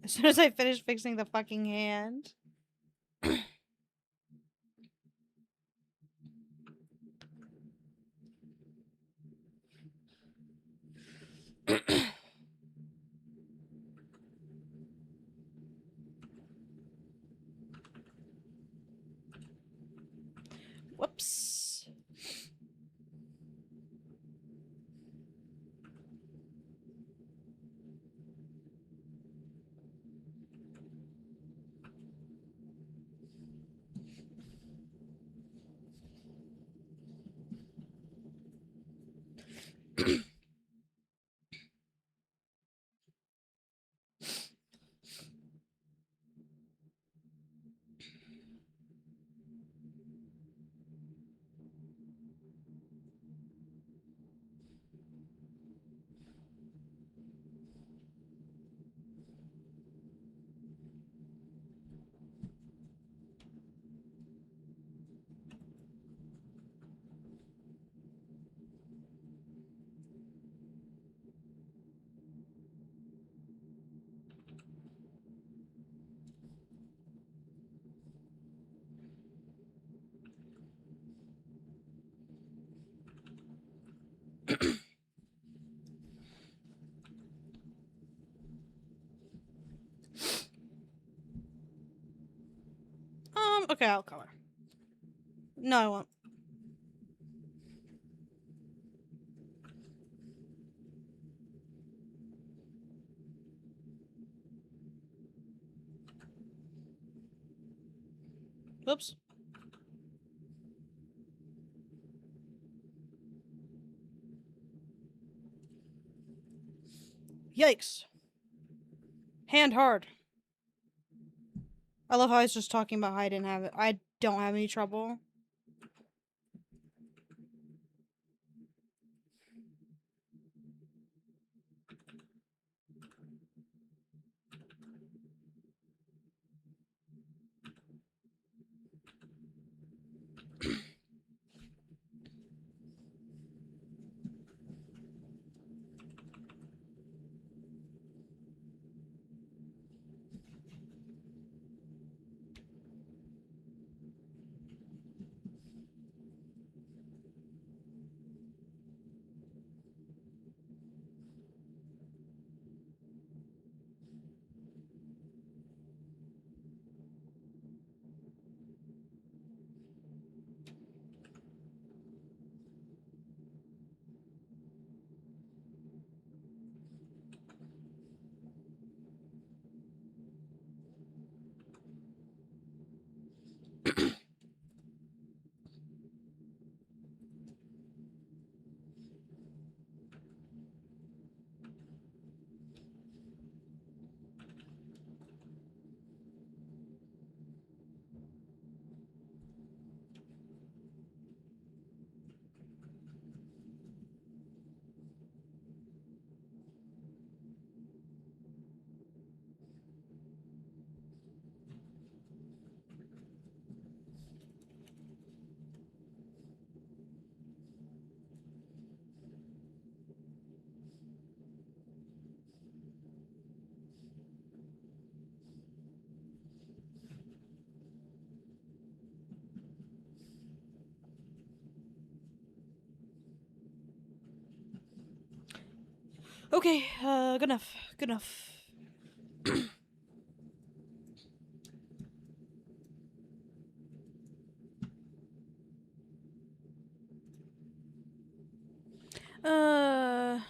As soon as I finish fixing the fucking hand. Whoops. Okay, I'll color. No, I won't. Whoops. Yikes. Hand hard. I love how I was just talking about how I didn't have it. I don't have any trouble. Okay, good enough. Good enough. uh...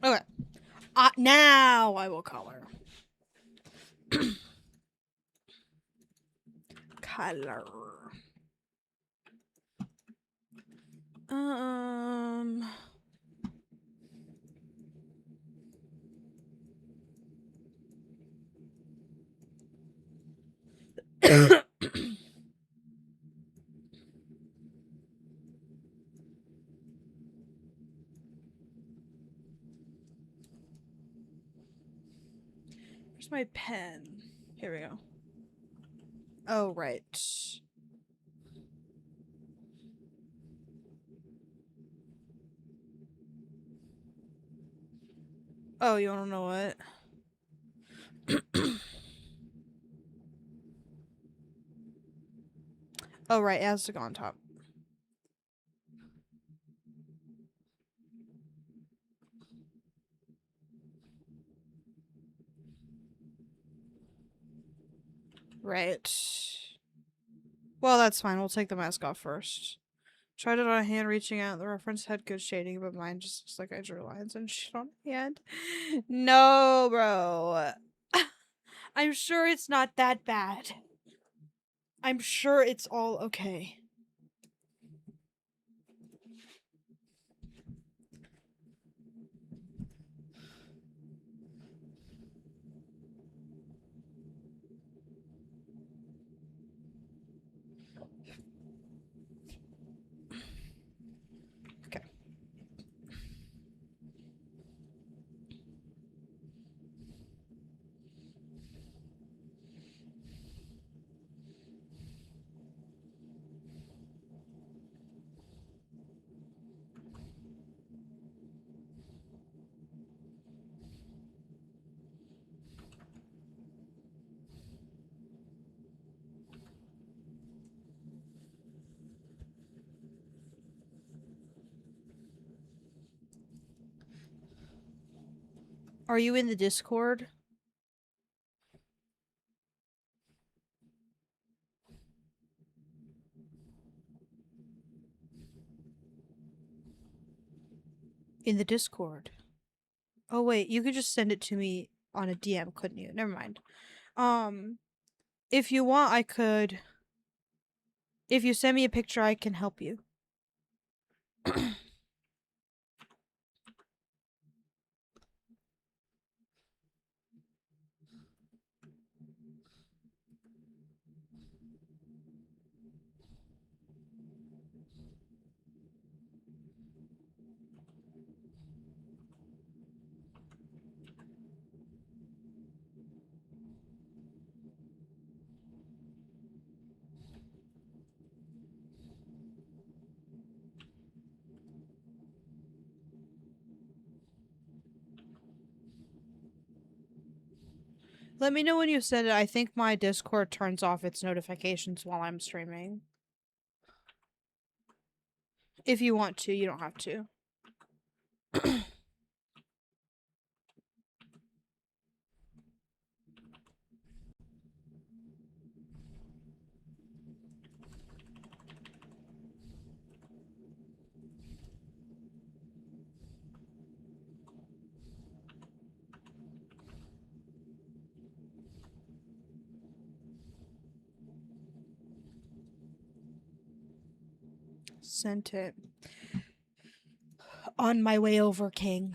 Okay. Now I will color. Color. Um. Where's my pen? Here we go. Oh, right. Oh, you wanna know what? Oh, right, it has to go on top. Right. Well, that's fine. We'll take the mask off first. Tried it on a hand reaching out. The reference had good shading, but mine just looks like I drew lines and shit on my hand. No, bro. I'm sure it's not that bad. I'm sure it's all okay. Okay. Are you in the Discord? In the Discord. Oh wait, you could just send it to me on a DM, couldn't you? Never mind. Um, if you want, I could. If you send me a picture, I can help you. Let me know when you send it. I think my Discord turns off its notifications while I'm streaming. If you want to, you don't have to. Sent it. On my way over, King.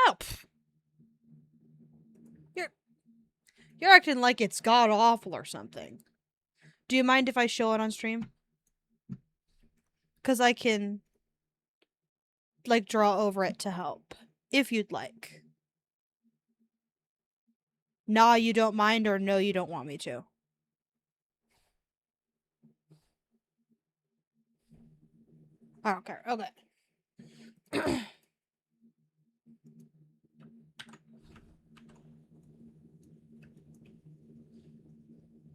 Oh, you're acting like it's god awful or something. Do you mind if I show it on stream? Because I can, like, draw over it to help. If you'd like. Nah, you don't mind, or no, you don't want me to. I don't care. Okay.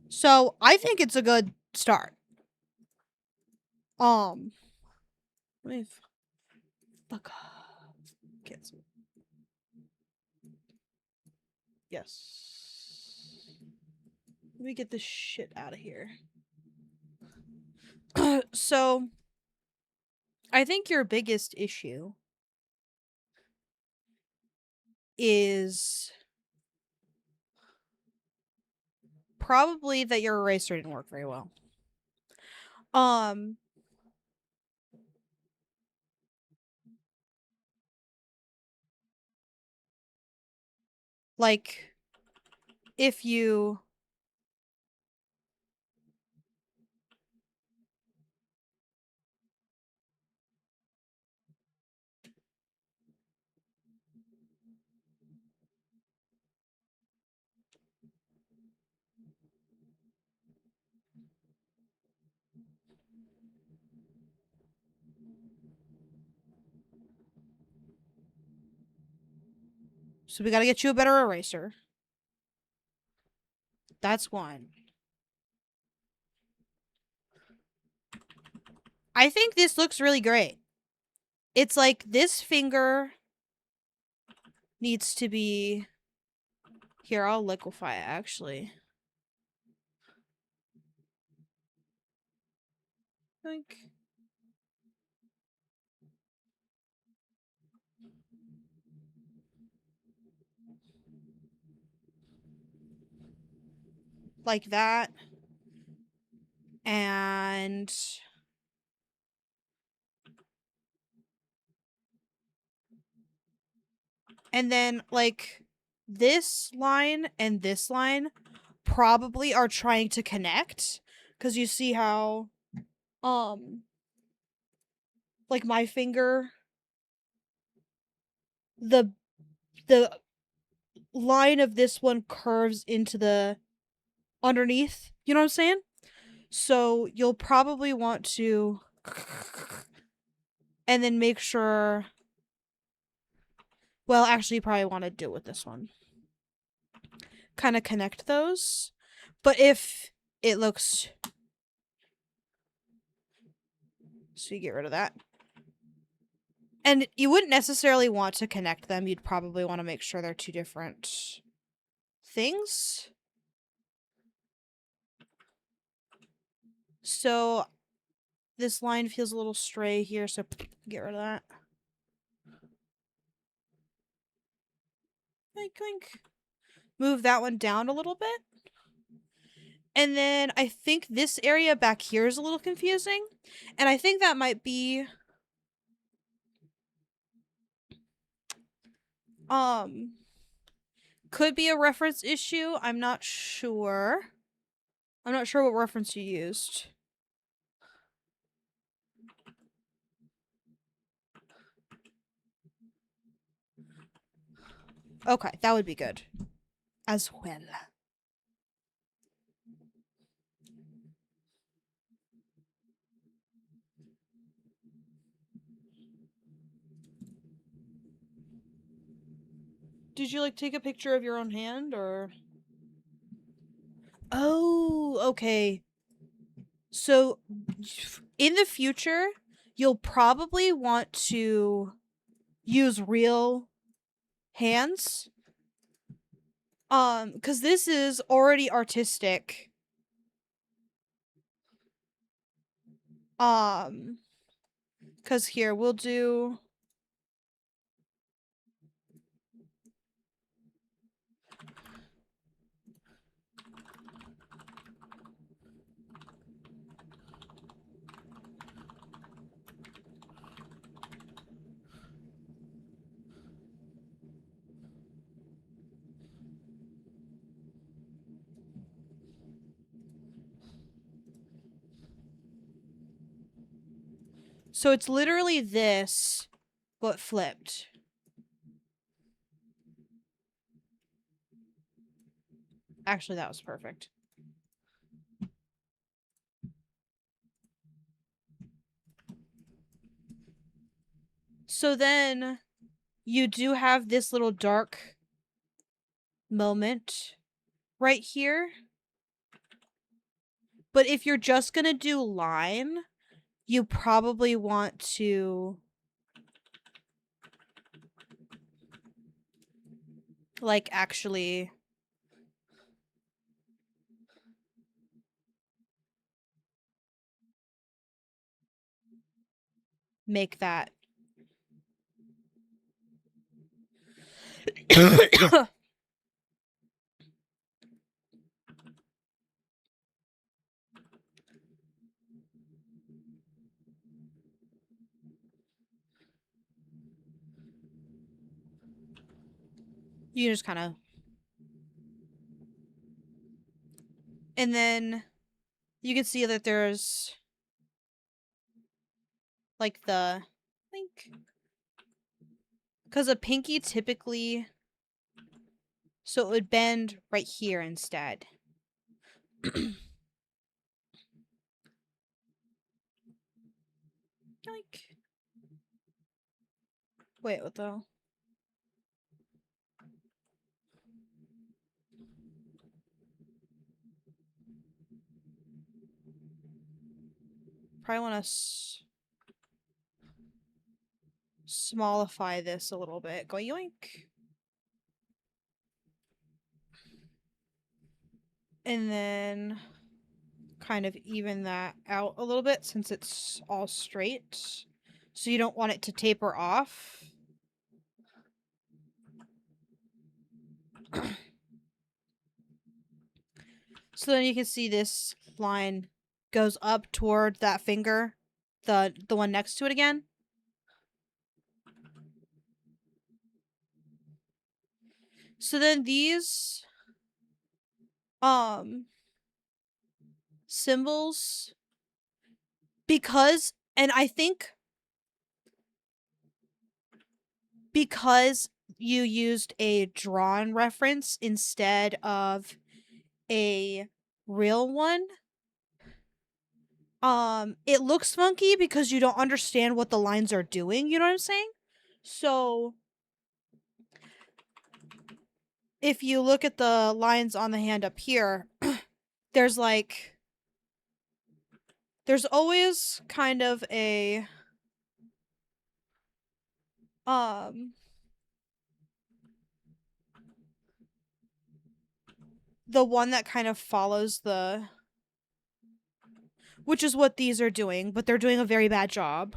So, I think it's a good start. Let me fuck off. Cancel. Yes. Let me get this shit out of here. So, I think your biggest issue is probably that your eraser didn't work very well. Like, if you so we gotta get you a better eraser. That's one. I think this looks really great. It's like this finger needs to be... Here, I'll liquefy it, actually. Like... Like that. And... And then, like, this line and this line probably are trying to connect. Because you see how, like, my finger, the line of this one curves into the underneath. You know what I'm saying? So you'll probably want to... And then make sure... Well, actually, you probably want to do it with this one. Kind of connect those. But if it looks... So you get rid of that. And you wouldn't necessarily want to connect them. You'd probably want to make sure they're two different things. So this line feels a little stray here, so get rid of that. Clink. Move that one down a little bit. And then I think this area back here is a little confusing. And I think that might be... Could be a reference issue. I'm not sure. I'm not sure what reference you used. Okay, that would be good. As well. Did you, like, take a picture of your own hand, or... Oh, okay. So, in the future, you'll probably want to use real hands. Because this is already artistic. Because here, we'll do... So it's literally this, but flipped. Actually, that was perfect. So then you do have this little dark moment right here. But if you're just going to do line, you probably want to like actually make that. You just kind of. And then you can see that there's like the, I think, because a pinky typically, so it would bend right here instead. Like, wait, what the? Probably want to smallify this a little bit. Go yoink. And then kind of even that out a little bit since it's all straight. So you don't want it to taper off. So then you can see this line goes up toward that finger, the one next to it again. So then these symbols, because, and I think because you used a drawn reference instead of a real one, it looks funky because you don't understand what the lines are doing, you know what I'm saying? So if you look at the lines on the hand up here, there's like, there's always kind of a the one that kind of follows the, which is what these are doing, but they're doing a very bad job.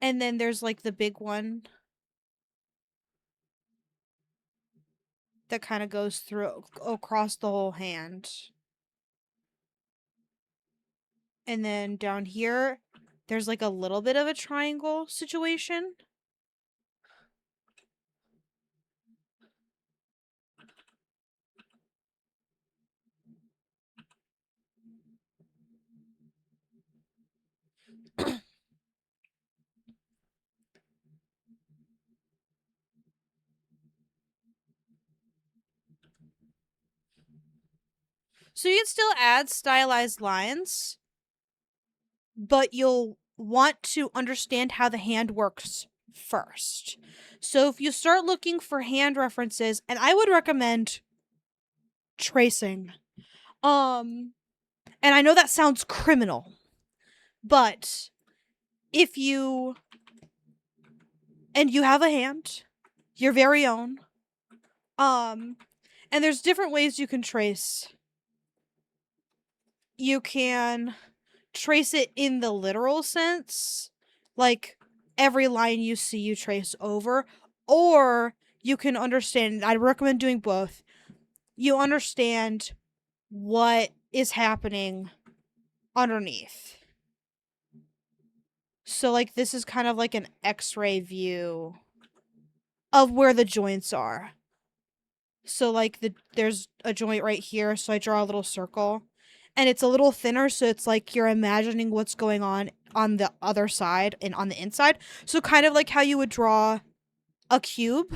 And then there's like the big one that kind of goes through across the whole hand. And then down here, there's like a little bit of a triangle situation. So you can still add stylized lines, but you'll want to understand how the hand works first. So if you start looking for hand references, and I would recommend tracing. And I know that sounds criminal, but if you and you have a hand, your very own, and there's different ways you can trace. You can trace it in the literal sense, like every line you see you trace over, or you can understand, I recommend doing both. You understand what is happening underneath. So like this is kind of like an x-ray view of where the joints are. So like there's a joint right here, so I draw a little circle. And it's a little thinner, so it's like you're imagining what's going on on the other side and on the inside. So kind of like how you would draw a cube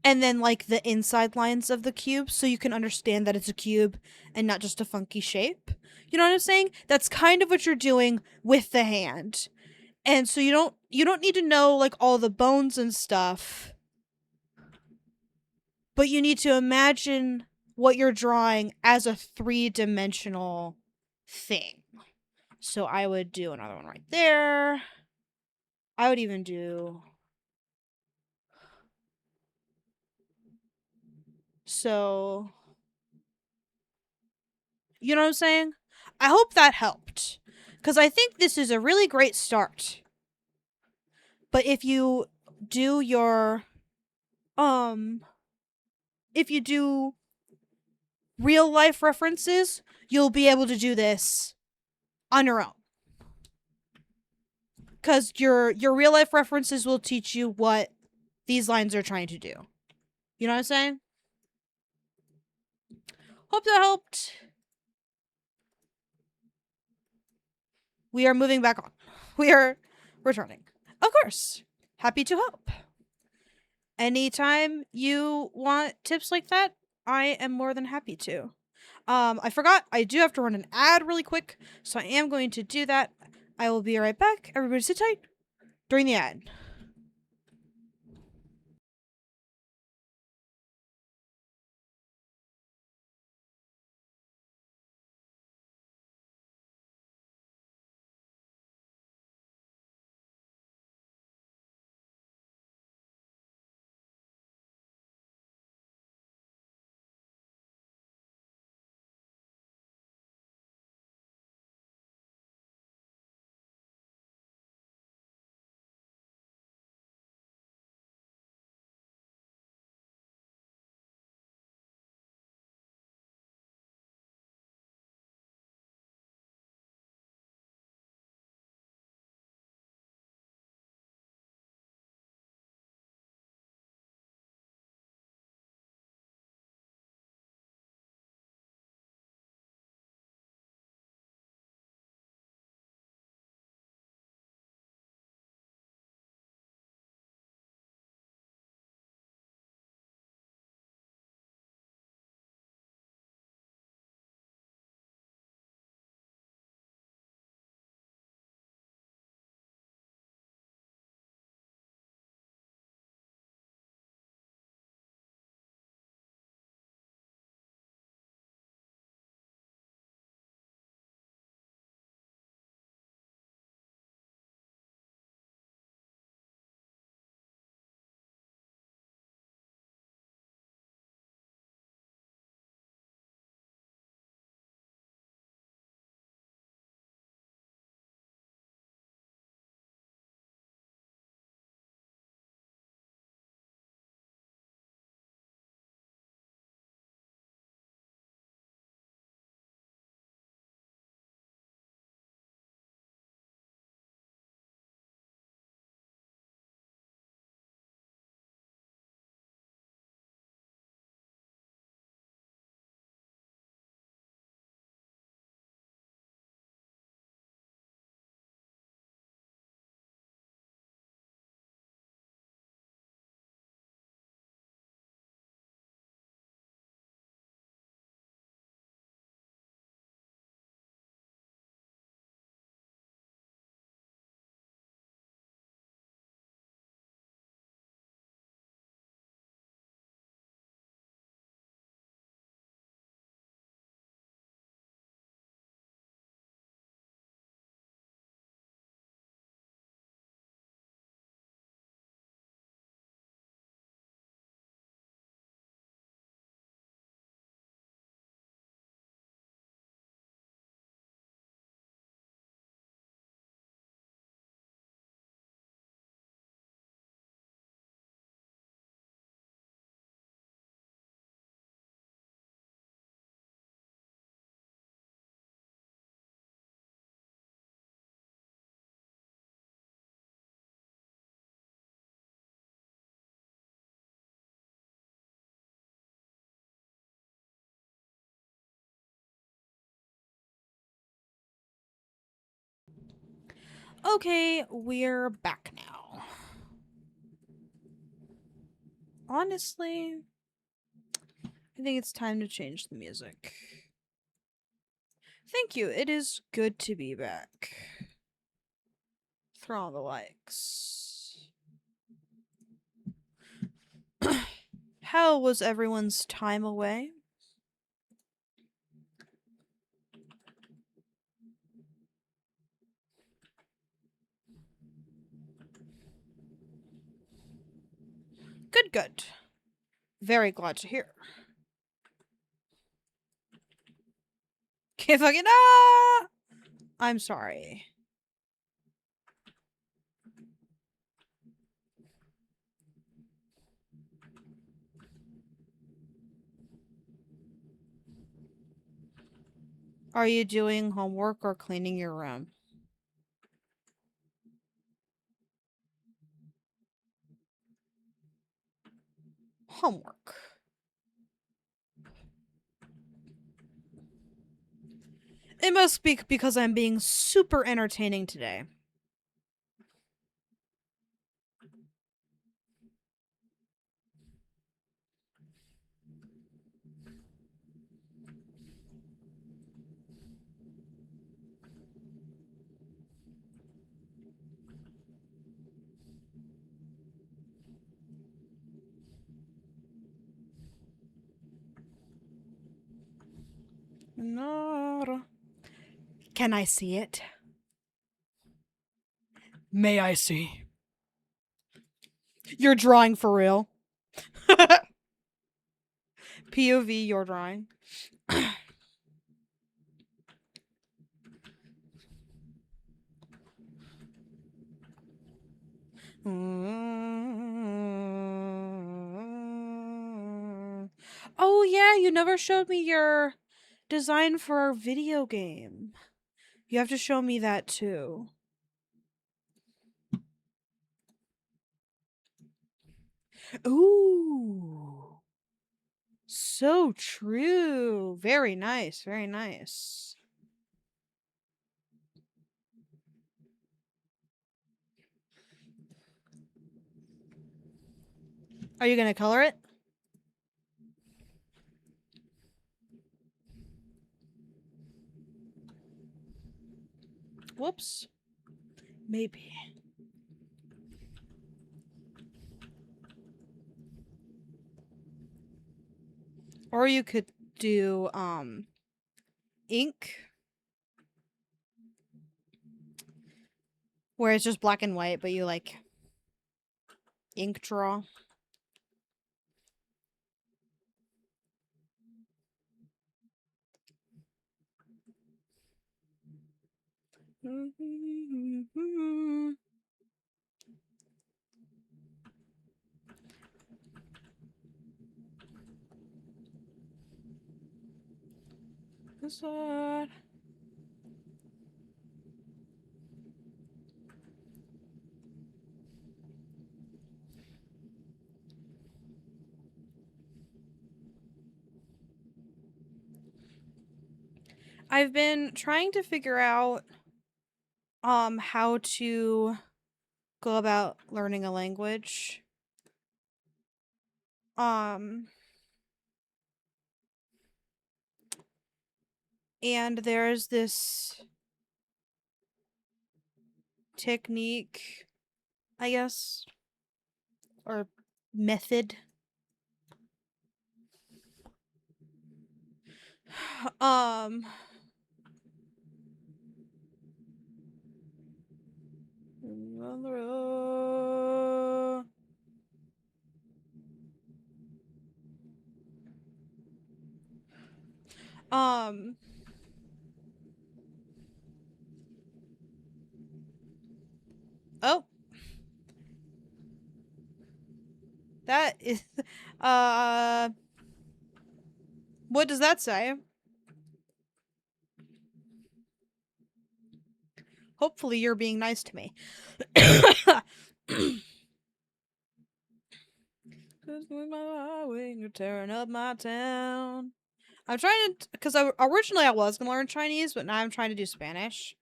and then like the inside lines of the cube so you can understand that it's a cube and not just a funky shape. You know what I'm saying? That's kind of what you're doing with the hand. And so you don't need to know like all the bones and stuff, but you need to imagine what you're drawing as a three-dimensional thing. So I would do another one right there. I would even do so you know what I'm saying? I hope that helped. Cuz I think this is a really great start. But do your um if you do real life references, you'll be able to do this on your own. Cuz your real life references will teach you what these lines are trying to do. You know what I'm saying? Hope that helped. We are moving back on. We are returning. Of course. Happy to help. Anytime you want tips like that, I am more than happy to. I forgot I do have to run an ad really quick, so I am going to do that. I will be right back. Everybody sit tight during the ad. Okay, we're back now. Honestly, I think it's time to change the music. Thank you. It is good to be back. Throw on the likes. How was everyone's time away? Good, good. Very glad to hear. Can't fucking I'm sorry. Are you doing homework or cleaning your room? Homework. It must be because I'm being super entertaining today. No. Can I see it? May I see? You're drawing for real. POV, you're drawing. Oh yeah, you never showed me your design for our video game. You have to show me that too. Ooh. So true. Very nice. Very nice. Are you going to color it? Whoops. Maybe. Or you could do ink, where it's just black and white, but you like ink draw. What's that? I've been trying to figure out how to go about learning a language. And there's this technique, I guess, or method. um um oh, that is uh what does that say? Hopefully you're being nice to me. You're tearing up my town. I'm trying to, because originally I was gonna learn Chinese, but now I'm trying to do Spanish,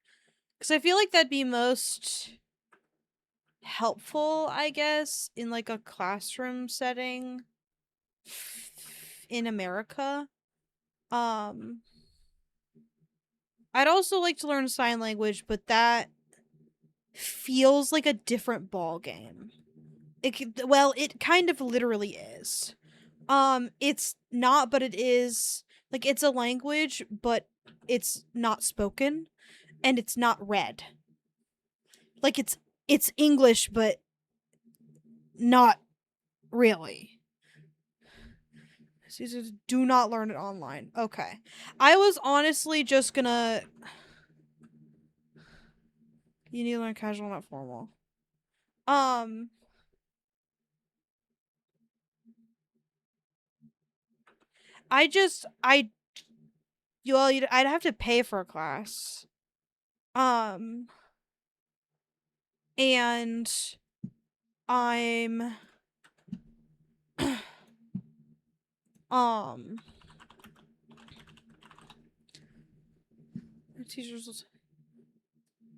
Because I feel like that'd be most helpful, I guess, in like a classroom setting in America. Um, I'd also like to learn sign language, but that feels like a different ball game. It kind of literally is. It's not, but it is. Like, it's a language, but it's not spoken and it's not read. Like, it's English, but not really. Caesars, do not learn it online. Okay. I was honestly just gonna. You need to learn casual, not formal. Um. I just. I. Well, I'd have to pay for a class. Um. And. I'm. um. Teachers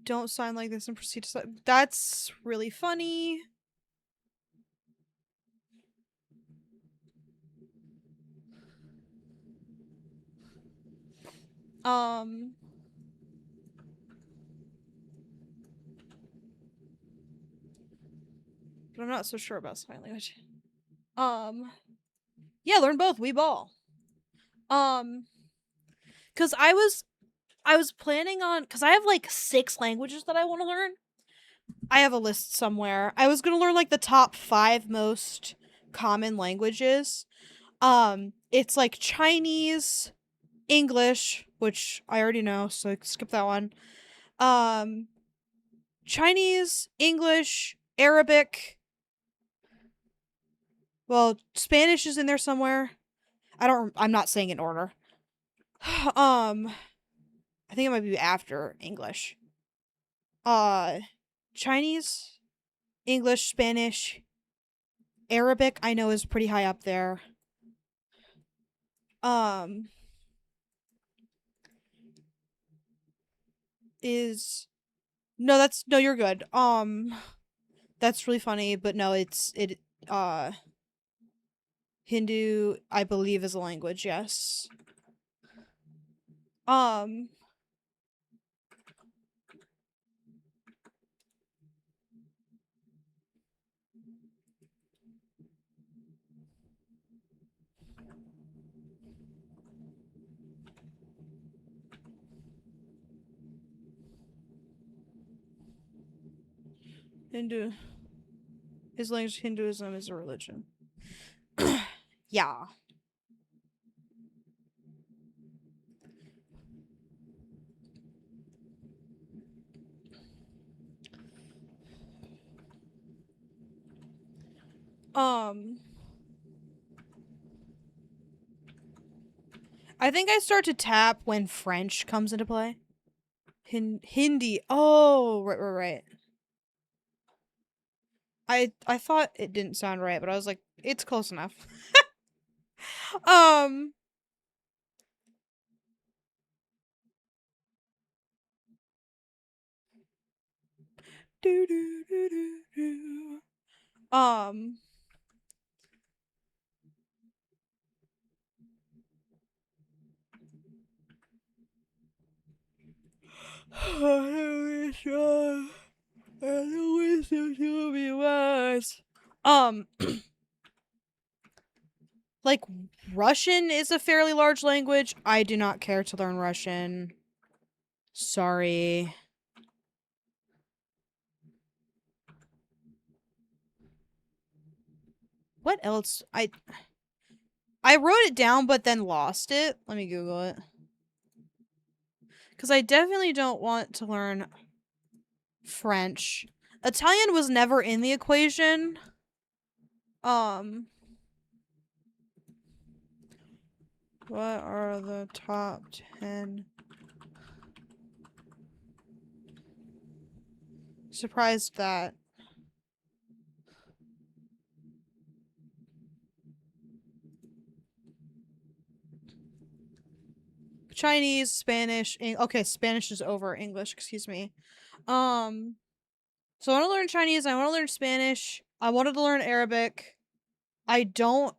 don't sign like this and proceed to sign. That's really funny. Um. But I'm not so sure about sign language. Yeah, learn both. We ball. Um. Cause I was planning on because I have like 6 languages that I want to learn. I have a list somewhere. I was gonna learn like the top 5 most common languages. It's like Chinese, English, which I already know, so skip that one. Um, Chinese, English, Arabic. Well, Spanish is in there somewhere. I'm not saying in order. I think it might be after English. Uh, Chinese, English, Spanish, Arabic I know is pretty high up there. Um is no that's no you're good. That's really funny, but no it uh Hindu I believe is a language, yes. Um Hindu his language Hinduism is a religion. Yeah. Um I think I start to tap when French comes into play. Hindi. Oh, right. I thought it didn't sound right, but I was like, it's close enough. um, do do do do do. Um, I wish it to be worse. Um, like Russian is a fairly large language. I do not care to learn Russian. Sorry. What else? I wrote it down but then lost it. Let me Google it. Cuz I definitely don't want to learn French. Italian was never in the equation. Um, what are the top 10? Surprised that. Chinese, Spanish, okay, Spanish is over English, excuse me. So I want to learn Chinese, I want to learn Spanish, I wanted to learn Arabic. I don't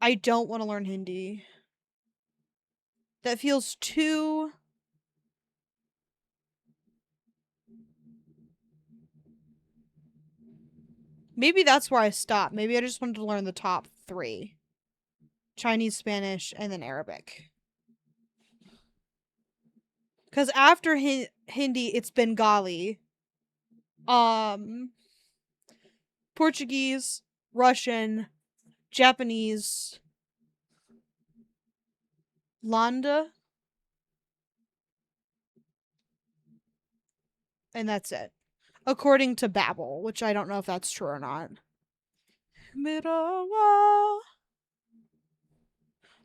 want to learn Hindi. That feels too maybe that's where I stopped. Maybe I just wanted to learn the top 3. Chinese, Spanish, and then Arabic. Because after Hindi, it's Bengali. Portuguese, Russian, Japanese, Landa, and that's it. According to Babbel, which I don't know if that's true or not.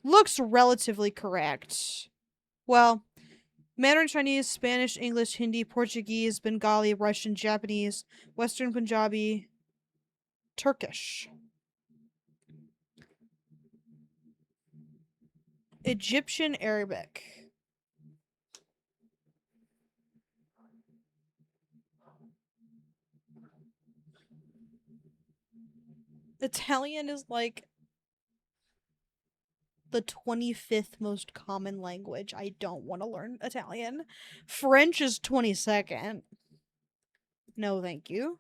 Looks relatively correct. Well, Mandarin Chinese, Spanish, English, Hindi, Portuguese, Bengali, Russian, Japanese, Western Punjabi, Turkish. Egyptian Arabic. Italian is like the 25th most common language. I don't want to learn Italian. French is 22nd. No, thank you.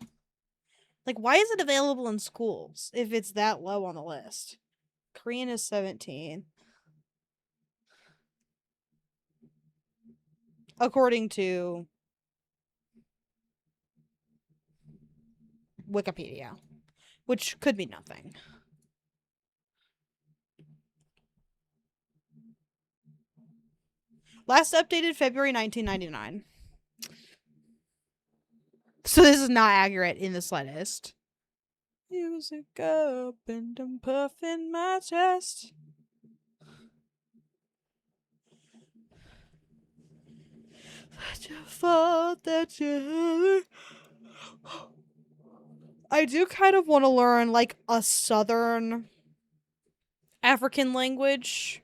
Like, why is it available in schools if it's that low on the list? Korean is 17. According to Wikipedia, which could be nothing. Last updated February 1999. So this is not accurate in the slightest. Music up and I'm puffing my chest. Such a fault that you. I do kind of want to learn like a southern African language.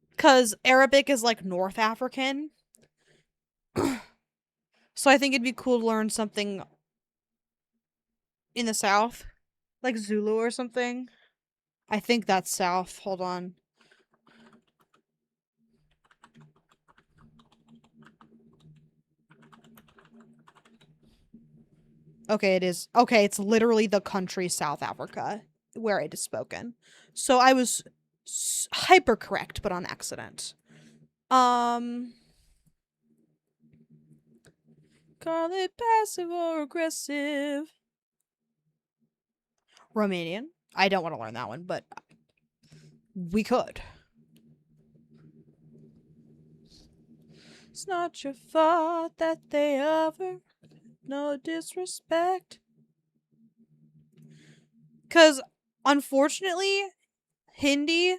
Because Arabic is like North African. So I think it'd be cool to learn something in the South. Like Zulu or something. I think that's South. Hold on. Okay, it is. Okay, it's literally the country South Africa where it is spoken. So I was hyper correct, but on accident. Call it passive or aggressive. Romanian. I don't want to learn that one, but we could. It's not your fault that they offer no disrespect. Because, unfortunately, Hindi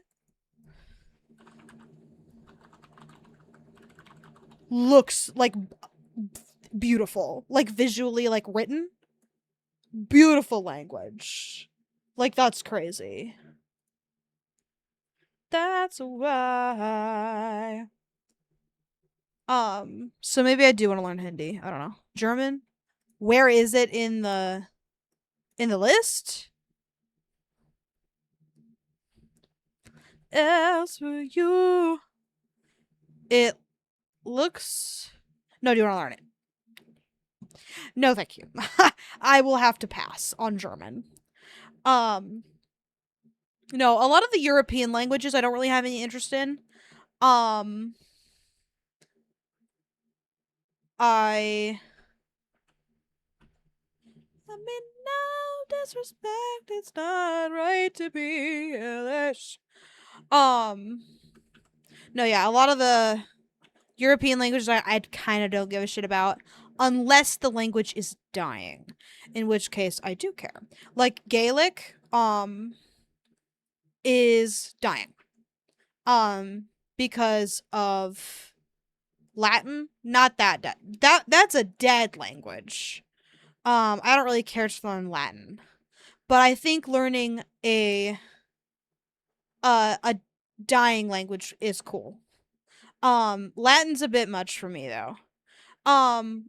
looks like beautiful. Like visually, like written. Beautiful language. Like, that's crazy. That's why. So maybe I do want to learn Hindi. I don't know. German? Where is it in the list? As for you. It looks. No, do you want to learn it? No, thank you. I will have to pass on German. No, a lot of the European languages I don't really have any interest in. I mean, no disrespect, it's not right to be hellish. No, yeah, a lot of the European languages I kind of don't give a shit about, unless the language is dying, in which case I do care. Like Gaelic, is dying, because of Latin. Not that dead. That's a dead language. I don't really care to learn Latin, but I think learning a a dying language is cool. Latin's a bit much for me though. Um,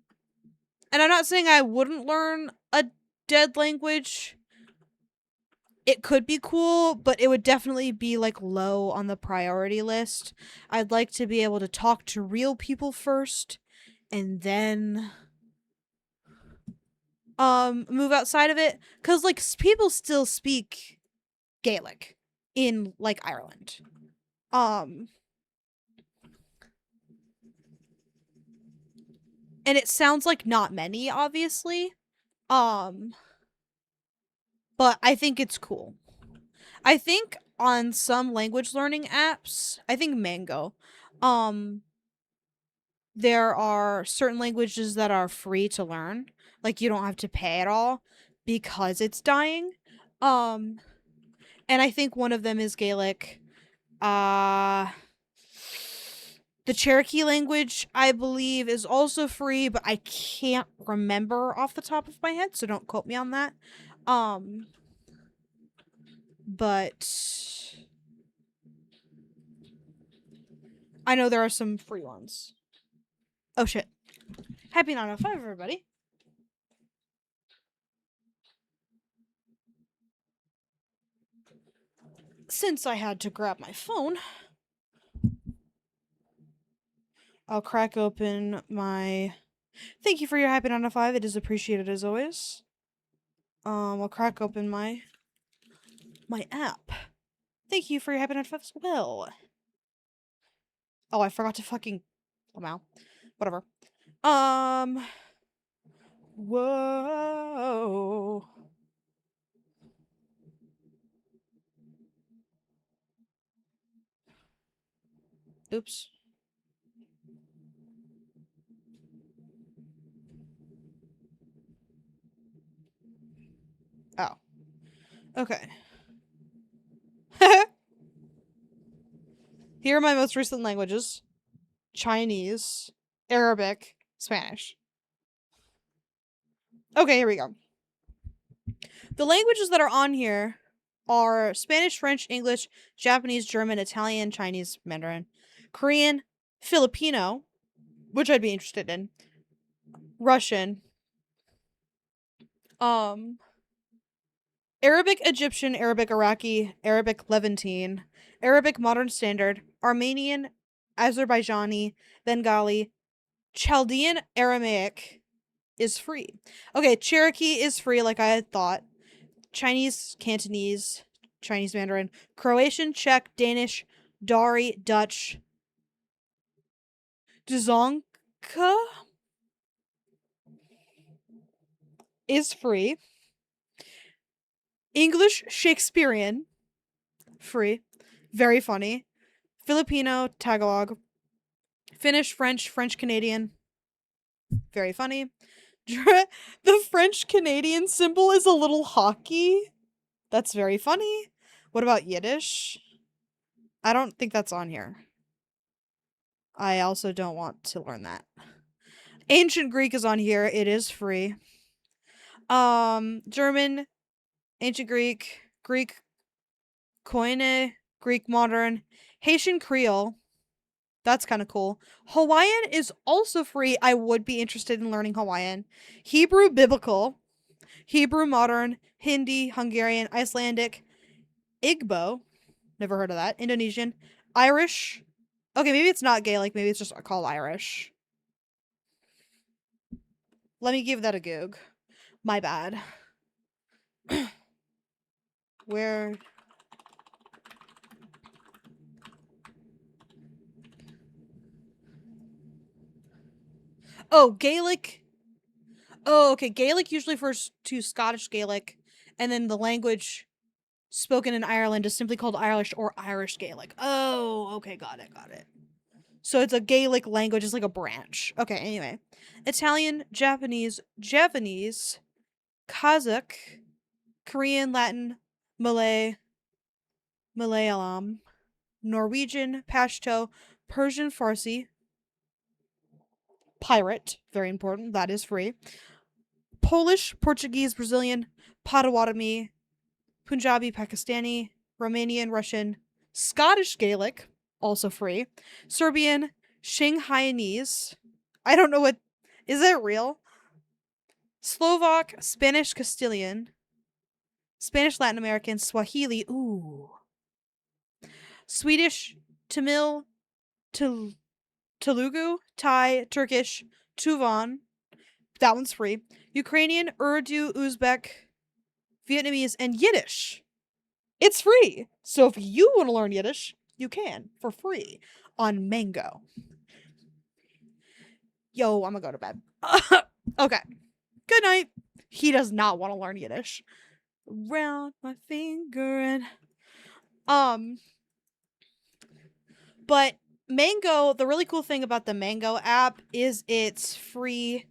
and I'm not saying I wouldn't learn a dead language. It could be cool, but it would definitely be like low on the priority list. I'd like to be able to talk to real people first and then move outside of it, cuz like people still speak Gaelic in like Ireland. Um and it sounds like not many, obviously. Um but I think it's cool. I think on some language learning apps, I think Mango, um there are certain languages that are free to learn. Like you don't have to pay at all because it's dying. Um and I think one of them is Gaelic. Uh the Cherokee language, I believe, is also free, but I can't remember off the top of my head, so don't quote me on that. Um but I know there are some free ones. Oh shit. Happy 905, everybody. Since I had to grab my phone, I'll crack open my. Thank you for your Happy 905. It is appreciated as always. I'll crack open my app. Thank you for your Happy 905 as well. Oh, I forgot to fucking. Oh, wow. Whatever. Whoa. Oops. Oh. Okay. Here are my most recent languages: Chinese, Arabic, Spanish. Okay, here we go. The languages that are on here are Spanish, French, English, Japanese, German, Italian, Chinese, Mandarin, Korean, Filipino, which I'd be interested in, Russian, um, Arabic, Egyptian, Arabic, Iraqi, Arabic, Levantine, Arabic, Modern Standard, Armenian, Azerbaijani, Bengali, Chaldean, Aramaic is free. Okay, Cherokee is free, like I had thought. Chinese, Cantonese, Chinese Mandarin, Croatian, Czech, Danish, Dari, Dutch, Dzongkha is free. English, Shakespearean, free. Very funny. Filipino, Tagalog. Finnish, French, French Canadian, very funny. The French Canadian symbol is a little hockey. That's very funny. What about Yiddish? I don't think that's on here. I also don't want to learn that. Ancient Greek is on here. It is free. German, Ancient Greek, Greek Koine, Greek Modern, Haitian Creole. That's kind of cool. Hawaiian is also free. I would be interested in learning Hawaiian. Hebrew Biblical, Hebrew Modern, Hindi, Hungarian, Icelandic, Igbo. Never heard of that. Indonesian, Irish. Okay, maybe it's not Gaelic. Maybe it's just called Irish. Let me give that a goog. My bad. Where? Oh, Gaelic. Oh, okay. Gaelic usually refers to Scottish Gaelic, and then the language spoken in Ireland is simply called Irish or Irish Gaelic. Oh, okay. Got it. Got it. So it's a Gaelic language. It's like a branch. Okay, anyway. Italian, Japanese, Javanese, Kazakh, Korean, Latin, Malay, Malayalam, Norwegian, Pashto, Persian, Farsi, Pirate, very important, that is free. Polish, Portuguese, Brazilian, Potawatomi, Punjabi, Pakistani, Romanian, Russian, Scottish Gaelic, also free. Serbian, Shanghainese. I don't know what. Is that real? Slovak, Spanish Castilian, Spanish Latin American, Swahili. Ooh. Swedish, Tamil, Telugu, Thai, Turkish, Tuvan. That one's free. Ukrainian, Urdu, Uzbek, Vietnamese, and Yiddish. It's free. So if you want to learn Yiddish, you can for free on Mango. Yo, I'm gonna go to bed. Okay. Good night. He does not want to learn Yiddish. Round my finger and um but Mango, the really cool thing about the Mango app is it's free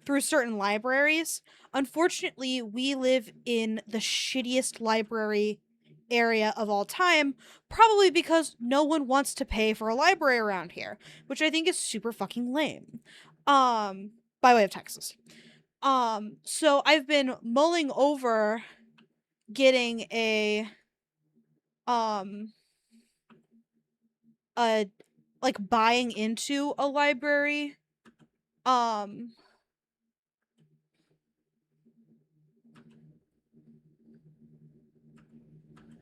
through certain libraries. Unfortunately, we live in the shittiest library area of all time, probably because no one wants to pay for a library around here, which I think is super fucking lame. By way of Texas. So I've been mulling over getting um a like buying into a library. Um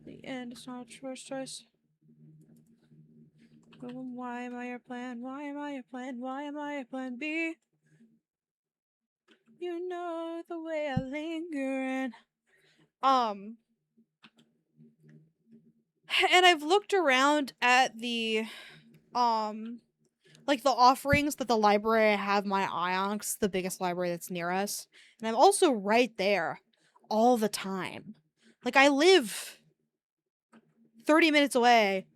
the end is not a first choice. Why am I your plan? Why am I your plan? Why am I your plan B? You know the way I linger um and I've looked around at the like the offerings that the library I have my eye on, 'cause it's the biggest library that's near us. And I'm also right there all the time. Like I live 30 minutes away,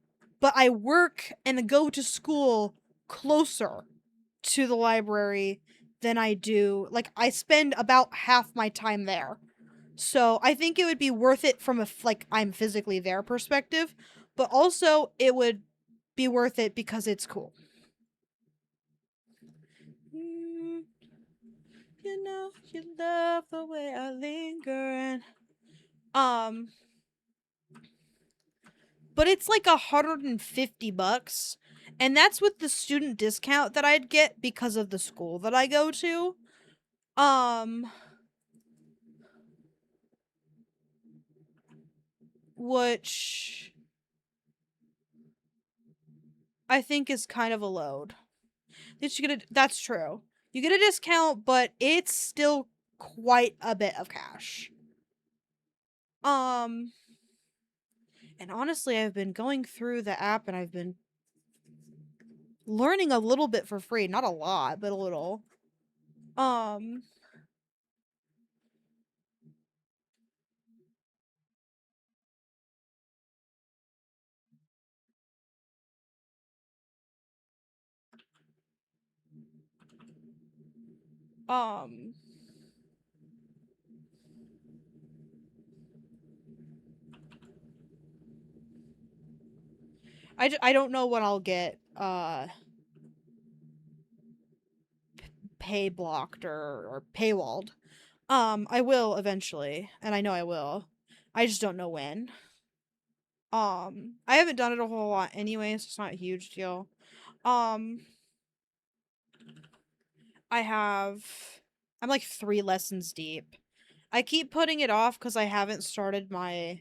but I work and go to school closer to the library than I do. Like I spend about half my time there. So I think it would be worth it from a like I'm physically there perspective, but also it would be worth it because it's cool. Mm, you know you love the way I linger and um but it's like $150, and that's with the student discount that I'd get because of the school that I go to. Um, which I think is kind of a load. That's true. You get a discount, but it's still quite a bit of cash. Um, and honestly, I've been going through the app and I've been learning a little bit for free, not a lot, but a little. Um, um, I don't know what I'll get pay blocked or paywalled. I will eventually, and I know I will. I just don't know when. I haven't done it a whole lot anyway, so it's not a huge deal. Um, I have I'm like 3 lessons deep. I keep putting it off cuz I haven't started my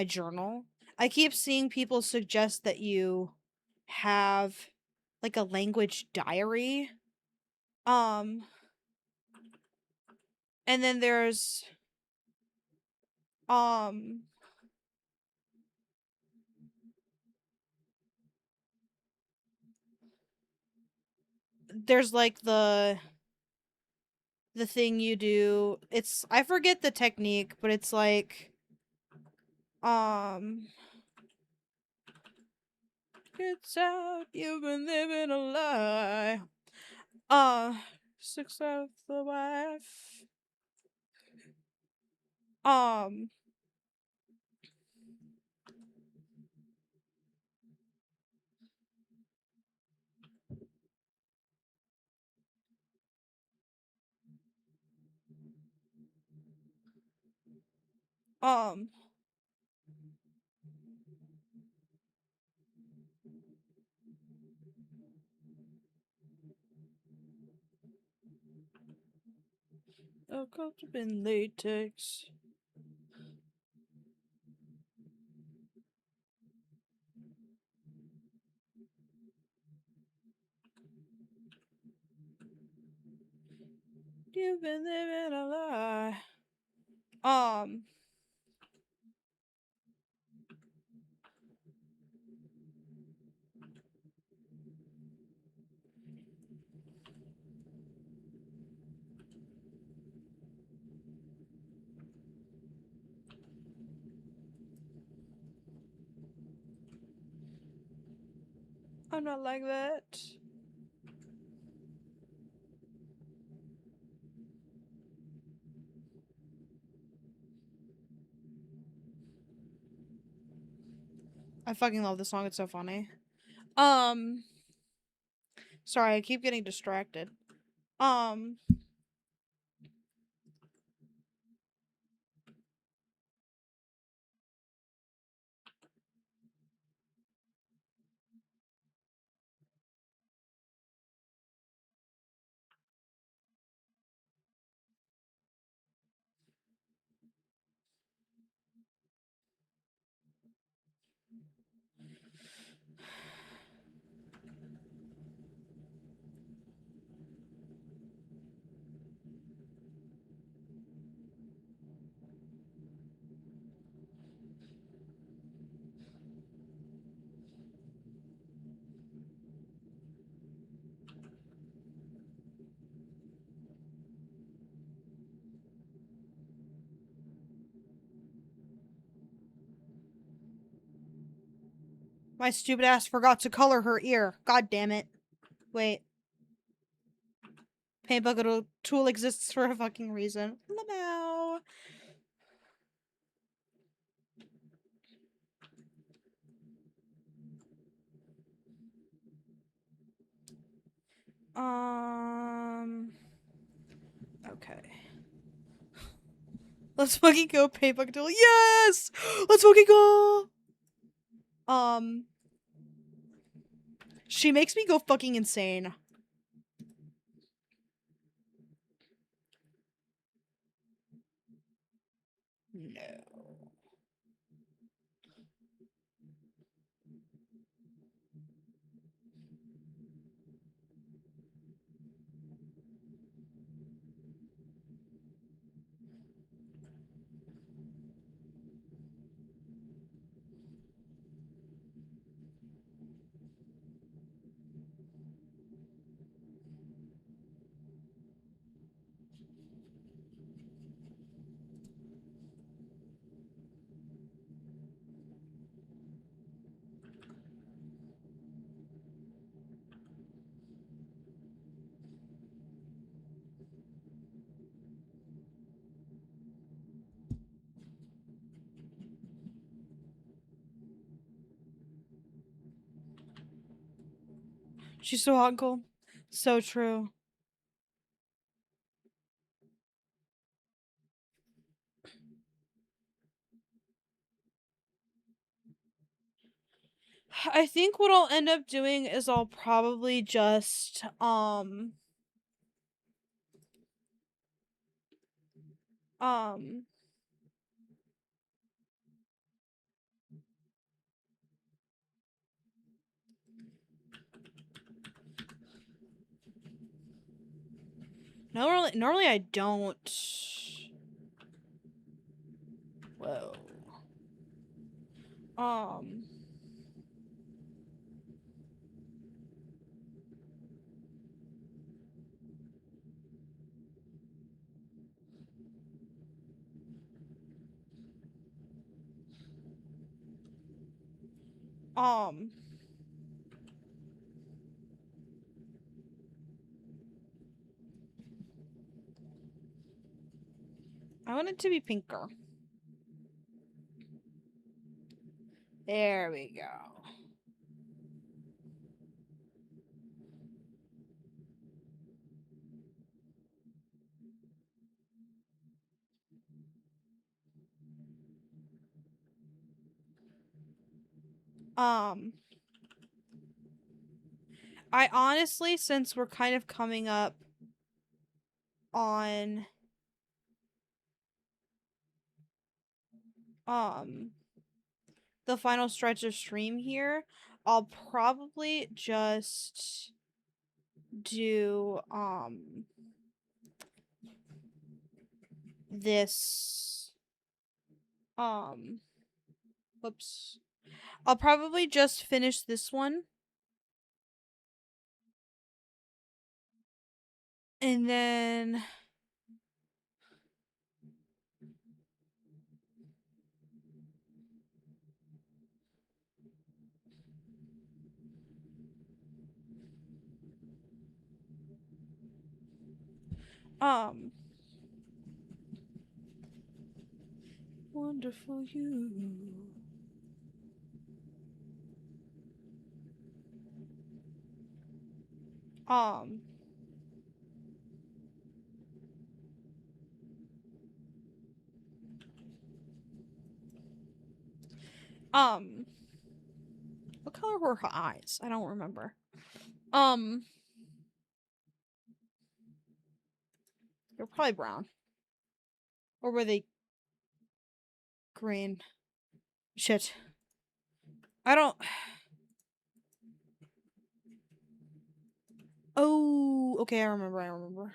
journal. I keep seeing people suggest that you have like a language diary. Um, and then um there's like the thing you do. It's I forget the technique, but it's like um it's out, you've been living a lie. Uh Six of the wife. Um um Oh, coat in latex. You've been living a lie. I'm not like that. I fucking love this song. It's so funny. Um, sorry, I keep getting distracted. Um, my stupid ass forgot to color her ear. God damn it. Wait. Paint bucket tool exists for a fucking reason. Lamau. Okay. Let's fucking go, paint bucket tool. Yes! Let's fucking go! She makes me go fucking insane. No. She's so hot and cold. So true. I think what I'll end up doing is I'll probably just um normally I don't. Whoa. Um um I want it to be pinker. There we go. Um I honestly, since we're kind of coming up on the final stretch of stream here, I'll probably just do this whoops. I'll probably just finish this one. And then wonderful you. Um um what color were her eyes? I don't remember. They're probably brown. Or were they green? Shit. I don't. Oh, okay, I remember.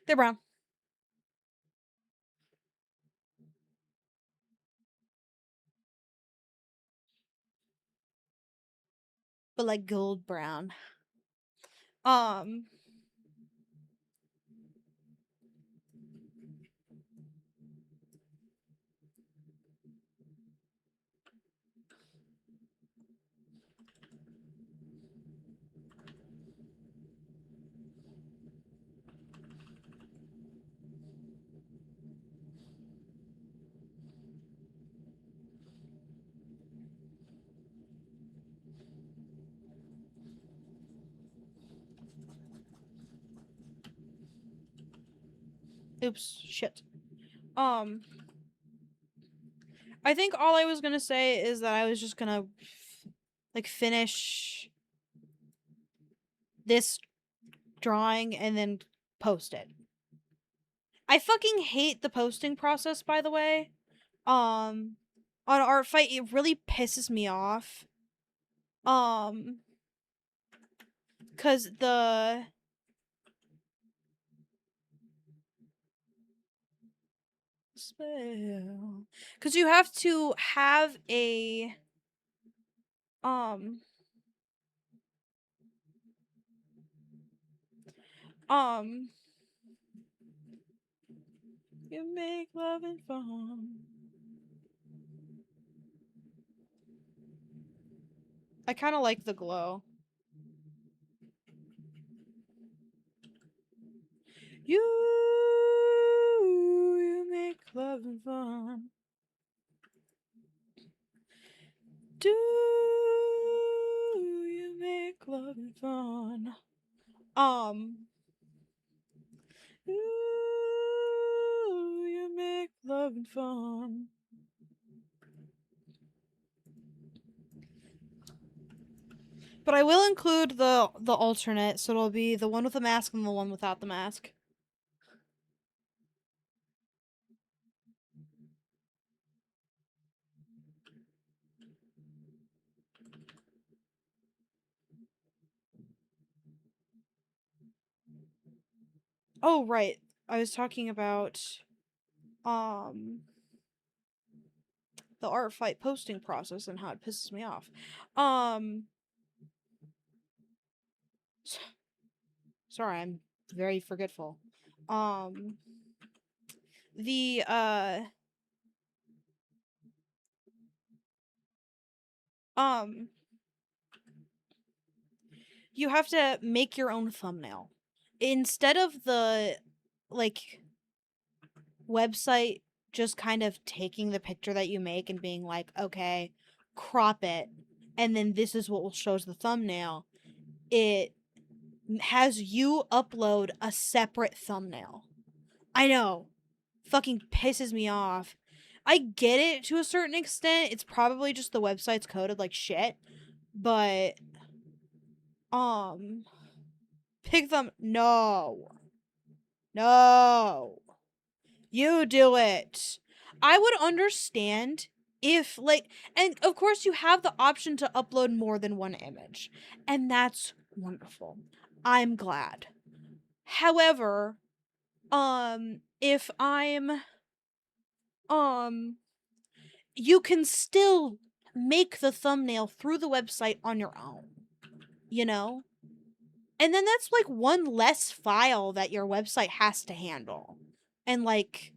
They're brown. But like gold brown. Um oops, shit. I think all I was gonna say is that I was just gonna like finish this drawing and then post it. I fucking hate the posting process, by the way. On Artfight, it really pisses me off. Cause cause you have to have a um um you make love and fun. I kind of like the glow. You make love and fun. Do you make love and fun? Ooh, you make love and fun. But I will include the alternate, so it'll be the one with the mask and the one without the mask. Oh, right. I was talking about um the Artfight posting process and how it pisses me off. Sorry, I'm very forgetful. The um you have to make your own thumbnail. Instead of the like website just kind of taking the picture that you make and being like, okay, crop it, and then this is what will show as the thumbnail. It has you upload a separate thumbnail. I know. Fucking pisses me off. I get it to a certain extent. It's probably just the website's coded like shit. But pig thumb no. No. You do it. I would understand if, like, and of course you have the option to upload more than one image, and that's wonderful. I'm glad. However, if um, you can still make the thumbnail through the website on your own, you know? And then that's like one less file that your website has to handle and like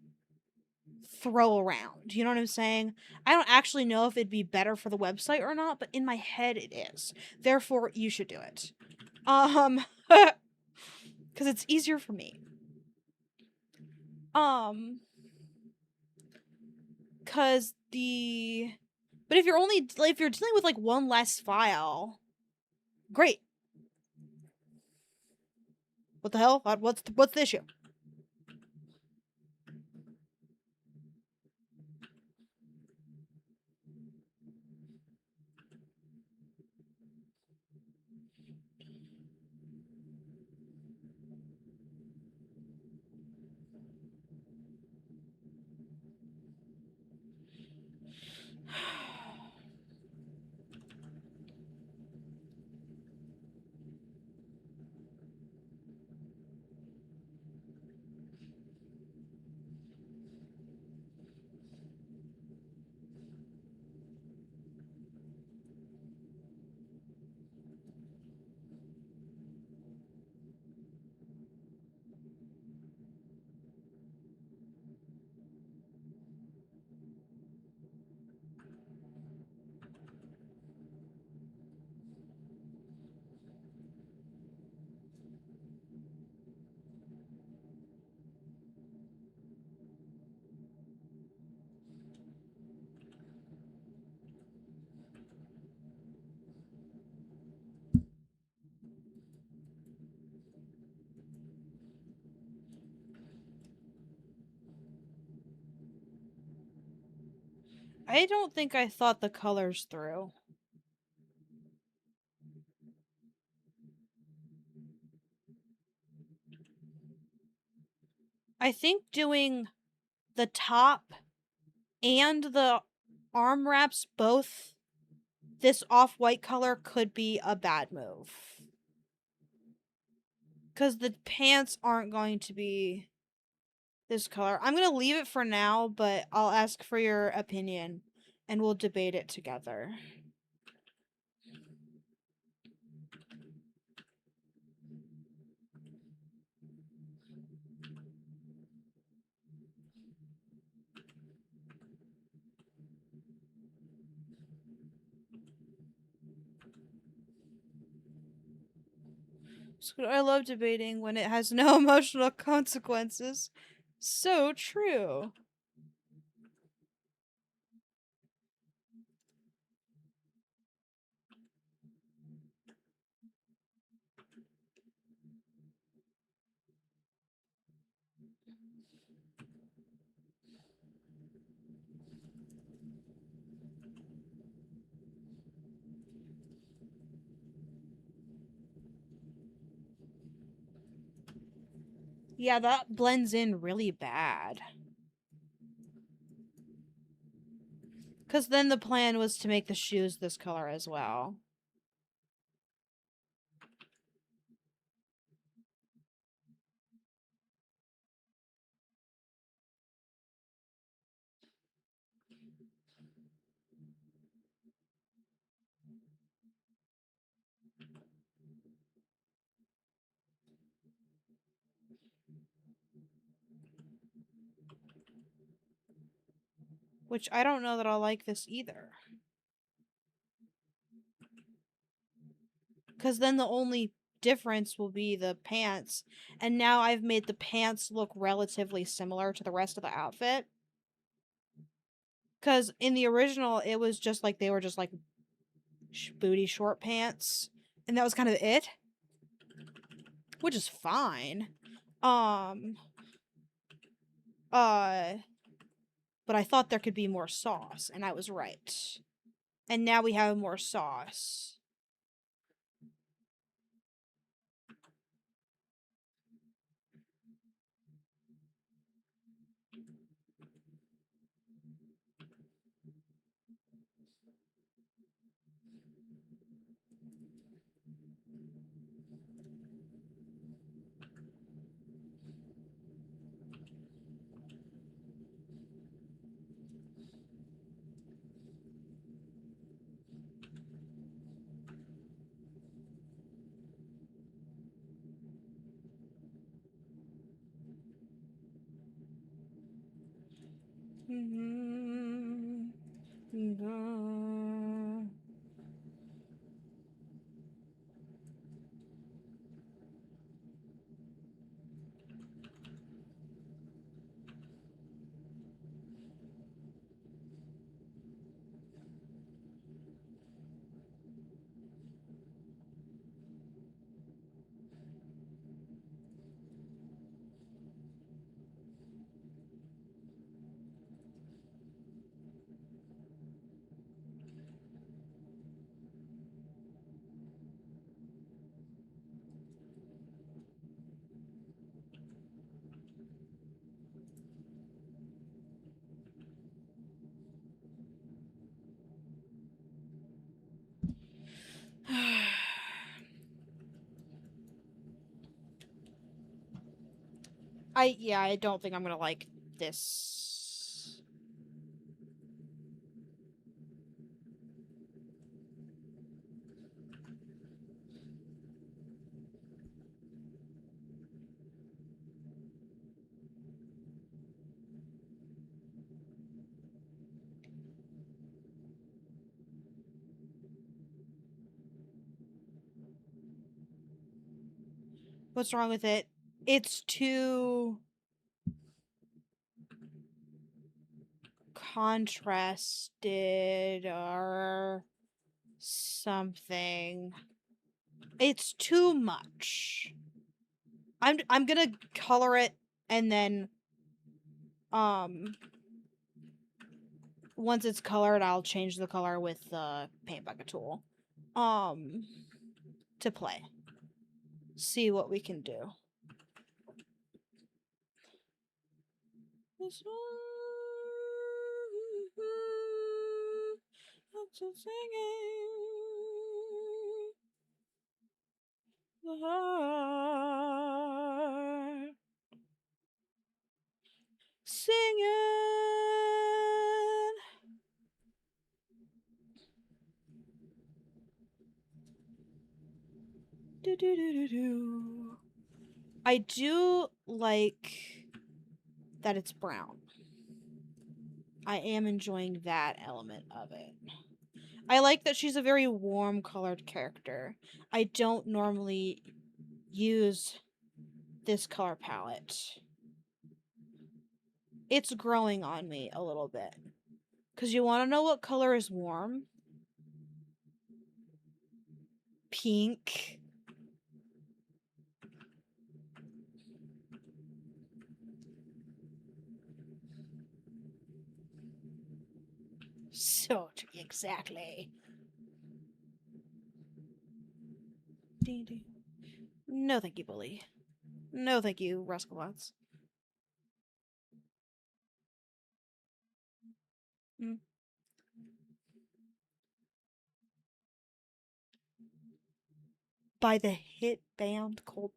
throw around. You know what I'm saying? I don't actually know if it'd be better for the website or not, but in my head it is. Therefore, you should do it. Cuz it's easier for me. Cuz but if you're only like, if you're dealing with like one less file, great. What the hell? What's the issue? I don't think I thought the colors through. I think doing the top and the arm wraps both this off-white color could be a bad move. Because the pants aren't going to be this color. I'm going to leave it for now, but I'll ask for your opinion and we'll debate it together. I love debating when it has no emotional consequences. So true. Yeah, that blends in really bad. Because then the plan was to make the shoes this color as well. Which I don't know that I'll like this either. Because then the only difference will be the pants. And now I've made the pants look relatively similar to the rest of the outfit. Because in the original, it was just like they were just like booty short pants. And that was kind of it. Which is fine. But I thought there could be more sauce, and I was right. And now we have more sauce. I don't think I'm gonna like this. What's wrong with it? It's too contrasted or something. It's too much. I'm gonna color it and then once it's colored I'll change the color with the paint bucket tool. To play. See what we can do. This one singing the heart singing. Do do do do do. I do like that it's brown. I am enjoying that element of it. I like that she's a very warm colored character. I don't normally use this color palette. It's growing on me a little bit. Because you want to know what color is warm? Pink. So, exactly. No, thank you, Bully. No, thank you, Rascalots. Mm. By the hit band Cold.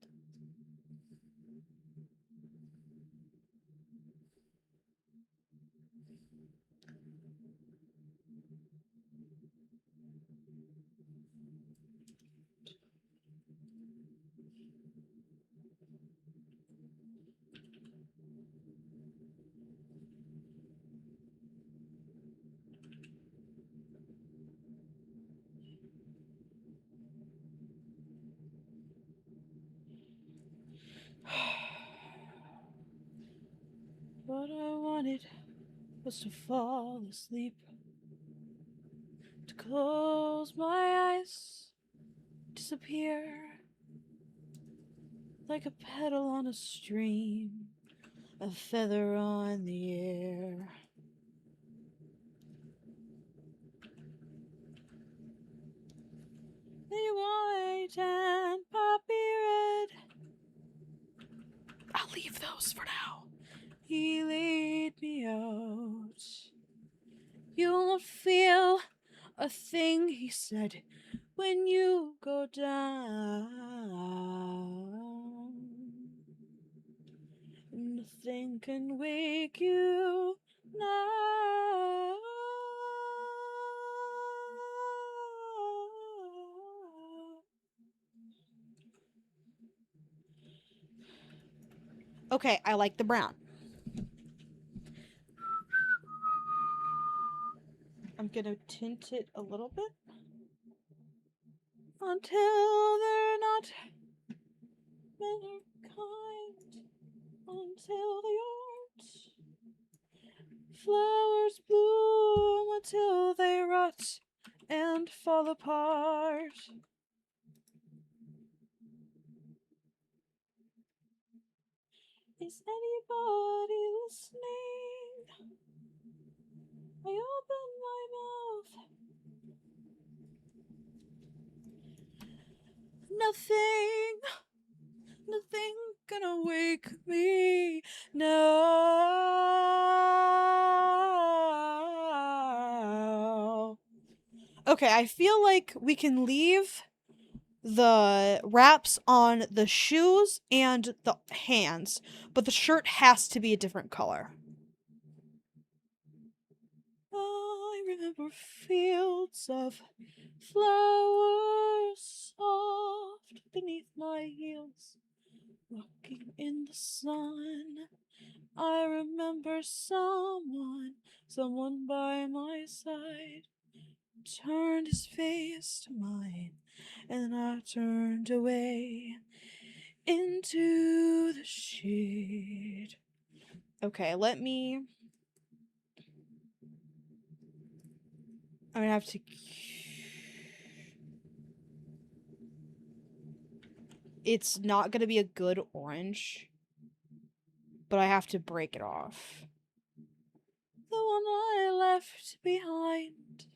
What I wanted was to fall asleep, to close my eyes, disappear like a petal on a stream, a feather on the air. The white and poppy red. I'll leave those for now. He laid me out. You won't feel a thing, he said, when you go down. Nothing can wake you now. Okay, I like the brown. I'm gonna tint it a little bit. Until they're not mankind, until they aren't. Flowers bloom until they rot and fall apart. Is anybody listening? I open my mouth. Nothing gonna wake me now. Okay, I feel like we can leave the wraps on the shoes and the hands, but the shirt has to be a different color. I remember fields of flowers soft beneath my heels, walking in the sun. I remember someone by my side turned his face to mine, and I turned away into the shade. Okay, I'm gonna have to... It's not gonna be a good orange, but I have to break it off. The one I left behind.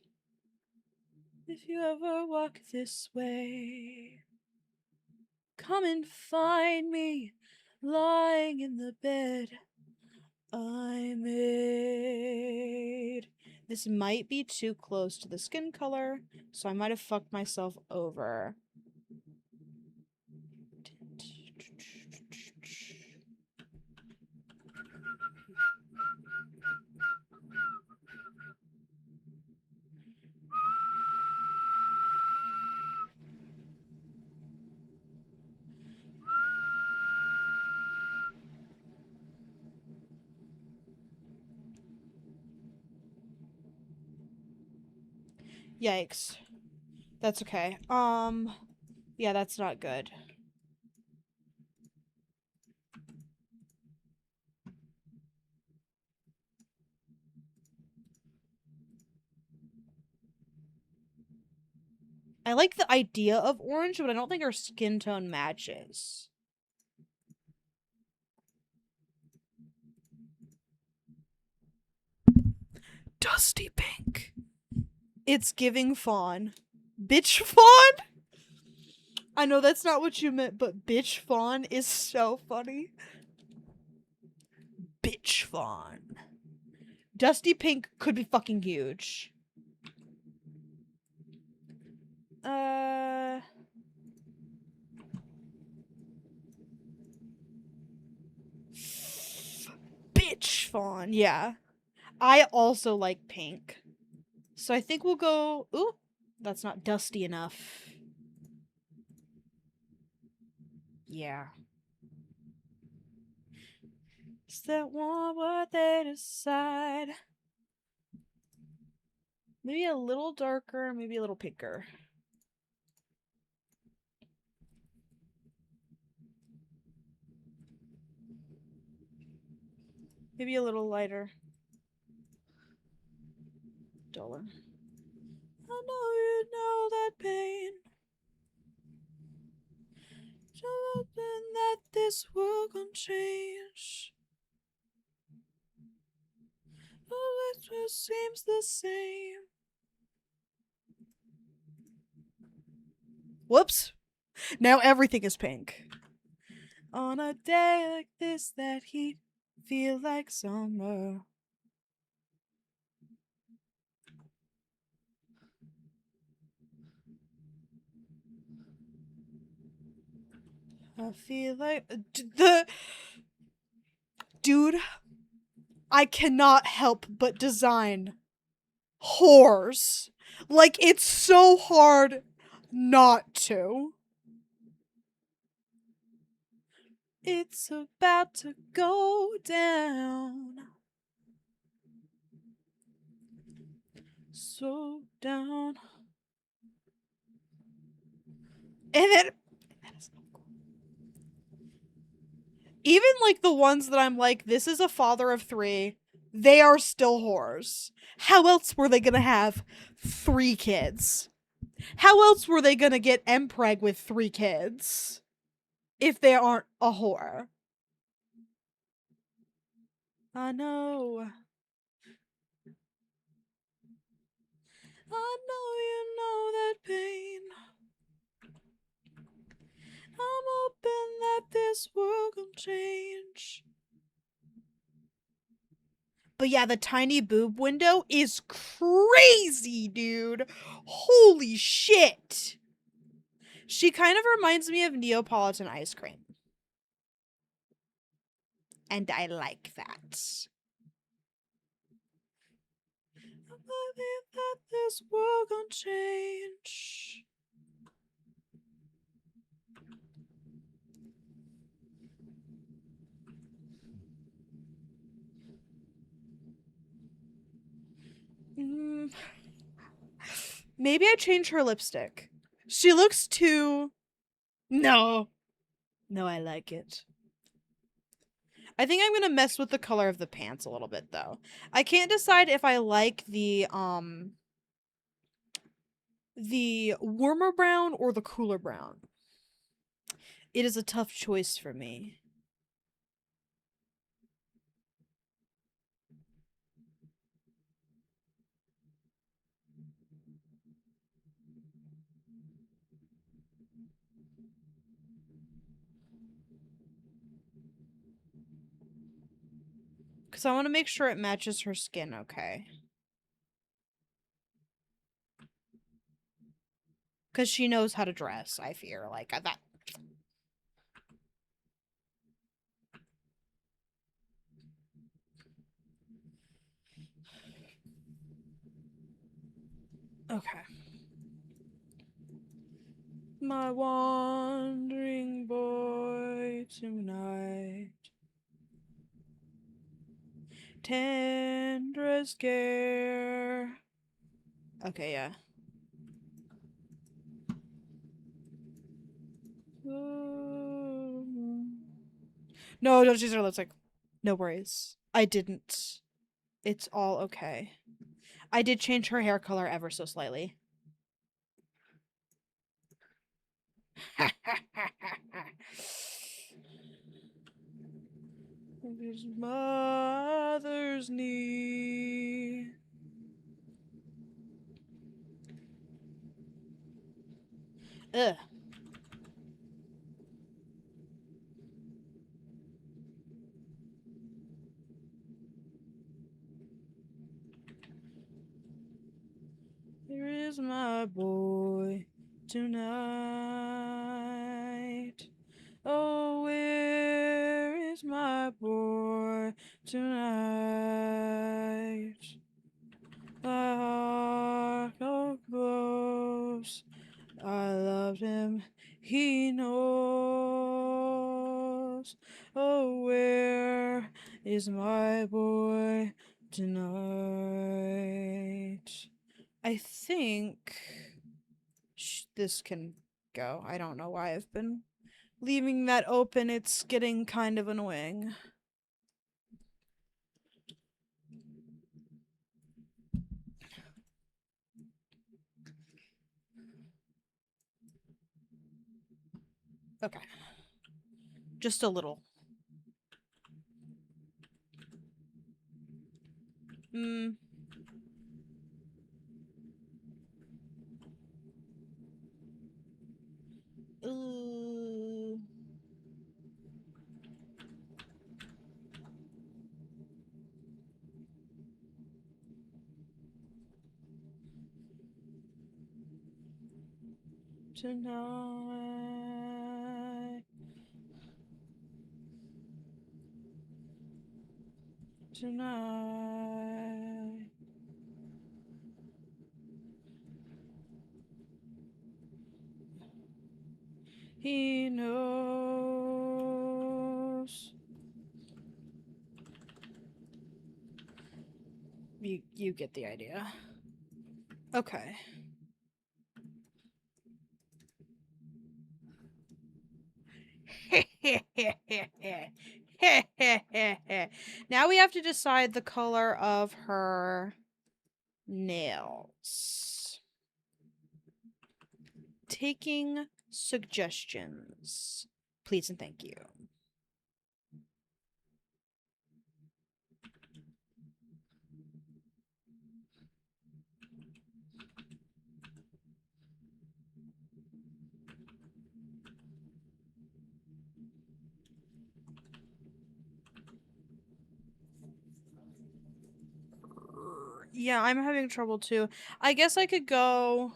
If you ever walk this way, come and find me lying in the bed I made. This might be too close to the skin color, so I might have fucked myself over. Yikes. That's okay. Yeah, that's not good. I like the idea of orange, but I don't think our skin tone matches. Dusty pink. It's giving fawn. Bitch fawn? I know that's not what you meant, but bitch fawn is so funny. Bitch fawn. Dusty pink could be fucking huge. Bitch fawn, yeah. I also like pink. So I think we'll go... Ooh, that's not dusty enough. Yeah. Is that one what they decide? Maybe a little darker, maybe a little pinker. Maybe a little lighter. Duller. I know you know that pain. Something that this world can change. But it just seems the same. Whoops. Now everything is pink. On a day like this, that heat feel like summer. I feel like dude, I cannot help but design whores. Like, it's so hard not to. It's about to go down. so down. And then even like the ones that I'm like, this is a father of 3, they are still whores. How else were they gonna have 3 kids? How else were they gonna get Mpreg with 3 kids if they aren't a whore? I know. I know you know that pain. I'm hoping that this world can change. But yeah, the tiny boob window is crazy, dude. Holy shit. She kind of reminds me of Neapolitan ice cream. And I like that. I believe that this world can change. Maybe I change her lipstick. She looks too... No. No, I like it. I think I'm gonna mess with the color of the pants a little bit, though. I can't decide if I like the warmer brown or the cooler brown. It is a tough choice for me. Because I want to make sure it matches her skin okay. Because she knows how to dress, I fear. Like, that. Okay. My wandering boy tonight, tenderest care. Okay, yeah. No, don't choose her lipstick. No worries. I didn't. It's all okay. I did change her hair color ever so slightly. His mother's knee. Ugh. Here is my boy tonight. Oh, where is my boy tonight? My heart so close. I loved him. He knows. Oh, where is my boy tonight? I think this can go. I don't know why I've been leaving that open. It's getting kind of annoying. Okay. Just a little. Hmm. Ooh. Tonight. Tonight. He knows. You get the idea. Okay. Now we have to decide the color of her nails. Taking suggestions. Please and thank you. Yeah, I'm having trouble too. I guess I could go...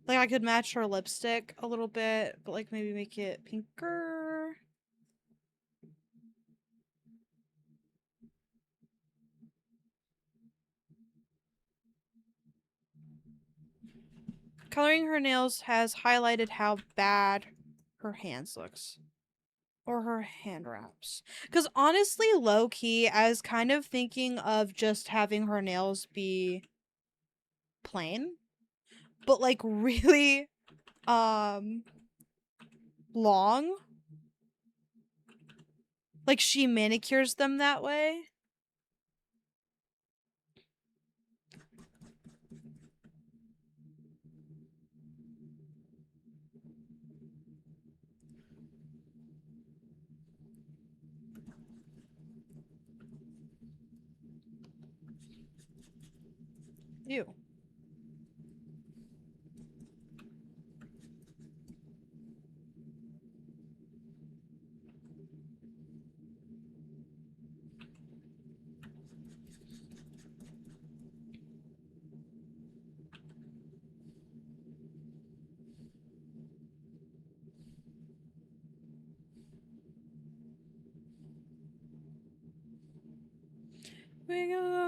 Like, I could match her lipstick a little bit, but, like, maybe make it pinker. Coloring her nails has highlighted how bad her hands looks. Or her hand wraps. Because honestly, low-key, I was kind of thinking of just having her nails be plain. But, like, really, long. Like, she manicures them that way. Ew. We go.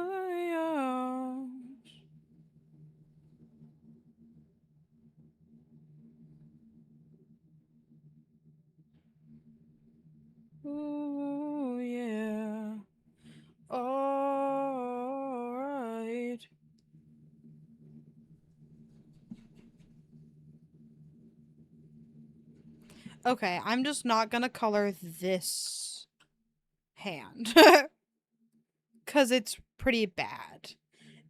Ooh, yeah. Alright. Okay, I'm just not gonna color this hand. Because it's pretty bad.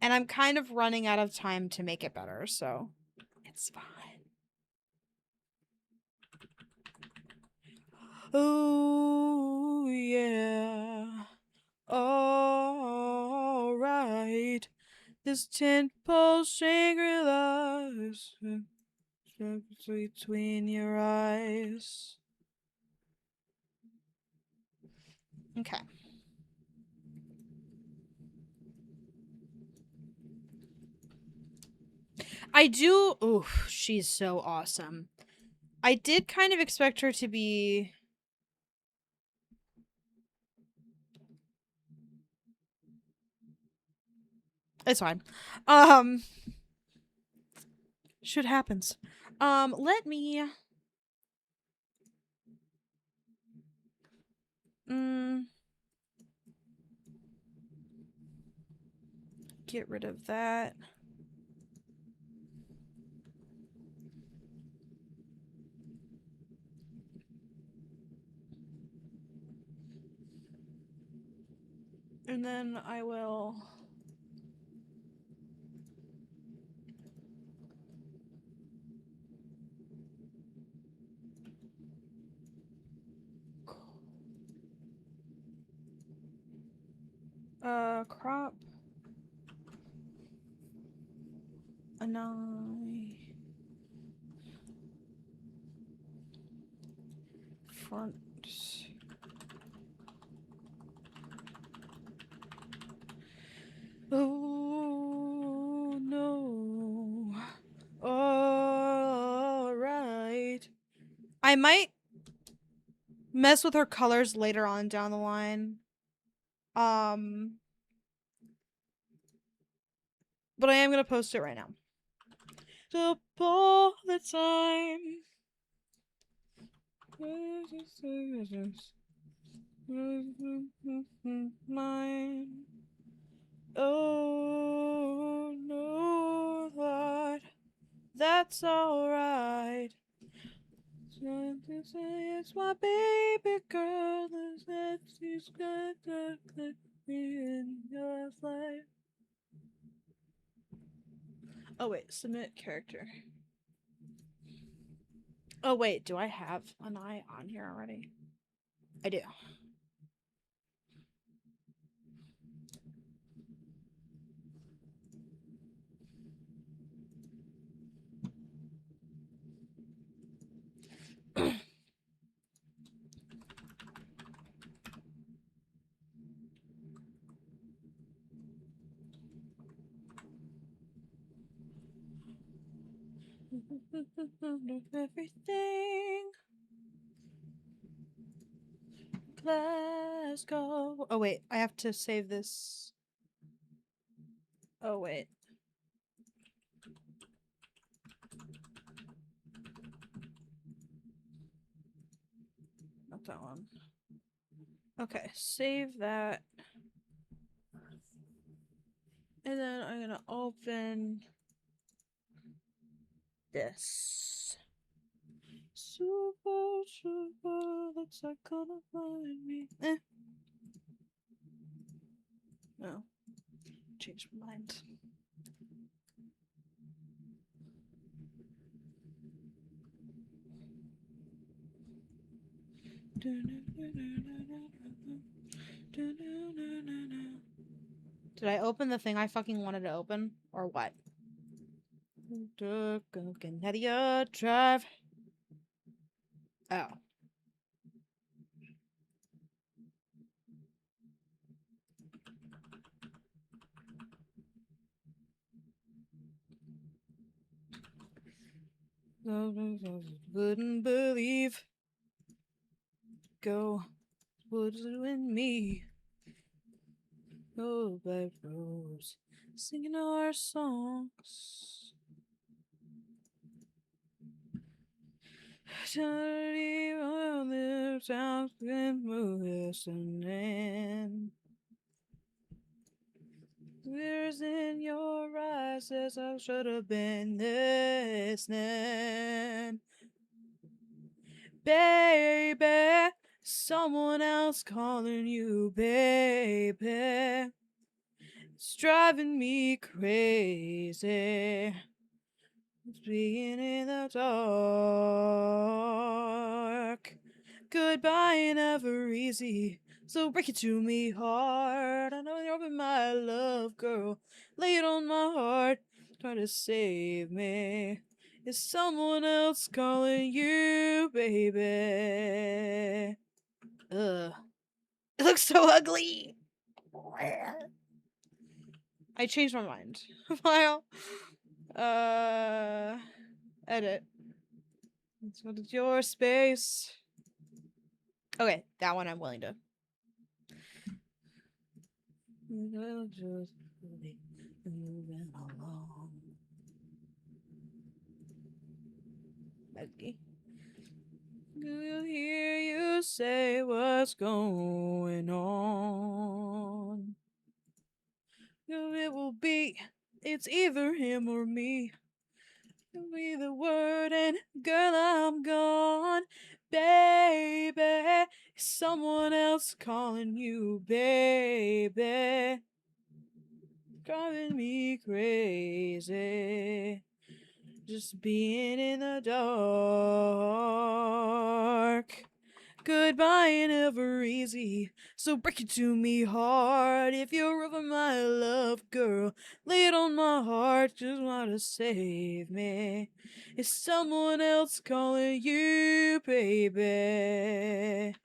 And I'm kind of running out of time to make it better, so it's fine. Oh, yeah. Alright. This tent pole Shangri-La is between your eyes. Okay. I do. Ooh, she's so awesome. I did kind of expect her to be. It's fine. Um, shit happens. Let me. Get rid of that. And then I will. Crop. An eye. Front. Oh, no. Alright. I might mess with her colors later on down the line. But I am gonna post it right now. Up all the time. Mine. Oh. that's alright. It's my baby girl. She's got me in your life. Oh wait, submit character. Oh wait, do I have an eye on here already? I do. Everything. Glasgow. Oh wait, I have to save this. Oh wait. Not that one. Okay, save that. And then I'm gonna open this. Super, looks like gonna find me. No. Changed my mind. Did I open the thing I fucking wanted to open? Or what? Connecticut Drive. Oh. Wouldn't believe. Go. Woods and me. Oh, by Rose. Singing our songs. Charity on the sounds and listening. Tears in your eyes as I should have been listening. Baby, someone else calling you, baby. It's driving me crazy. It's being in the dark. Goodbye ain't never easy, so break it to me hard. I know you're my love, girl. Lay it on my heart, try to save me. Is someone else calling you, baby? Ugh. It looks so ugly. I changed my mind. File. Edit. Let's go to your space. Okay, that one I'm willing to. Just moving along. Becky. I'll hear you say what's going on. It will be, it's either him or me. It'll be the word, and girl, I'm gone. Baby, someone else calling you, baby. Driving me crazy. Just being in the dark. Goodbye ain't ever easy, so break it to me hard. If you're over my love, girl, lay it on my heart. Just wanna save me. Is someone else calling you, baby?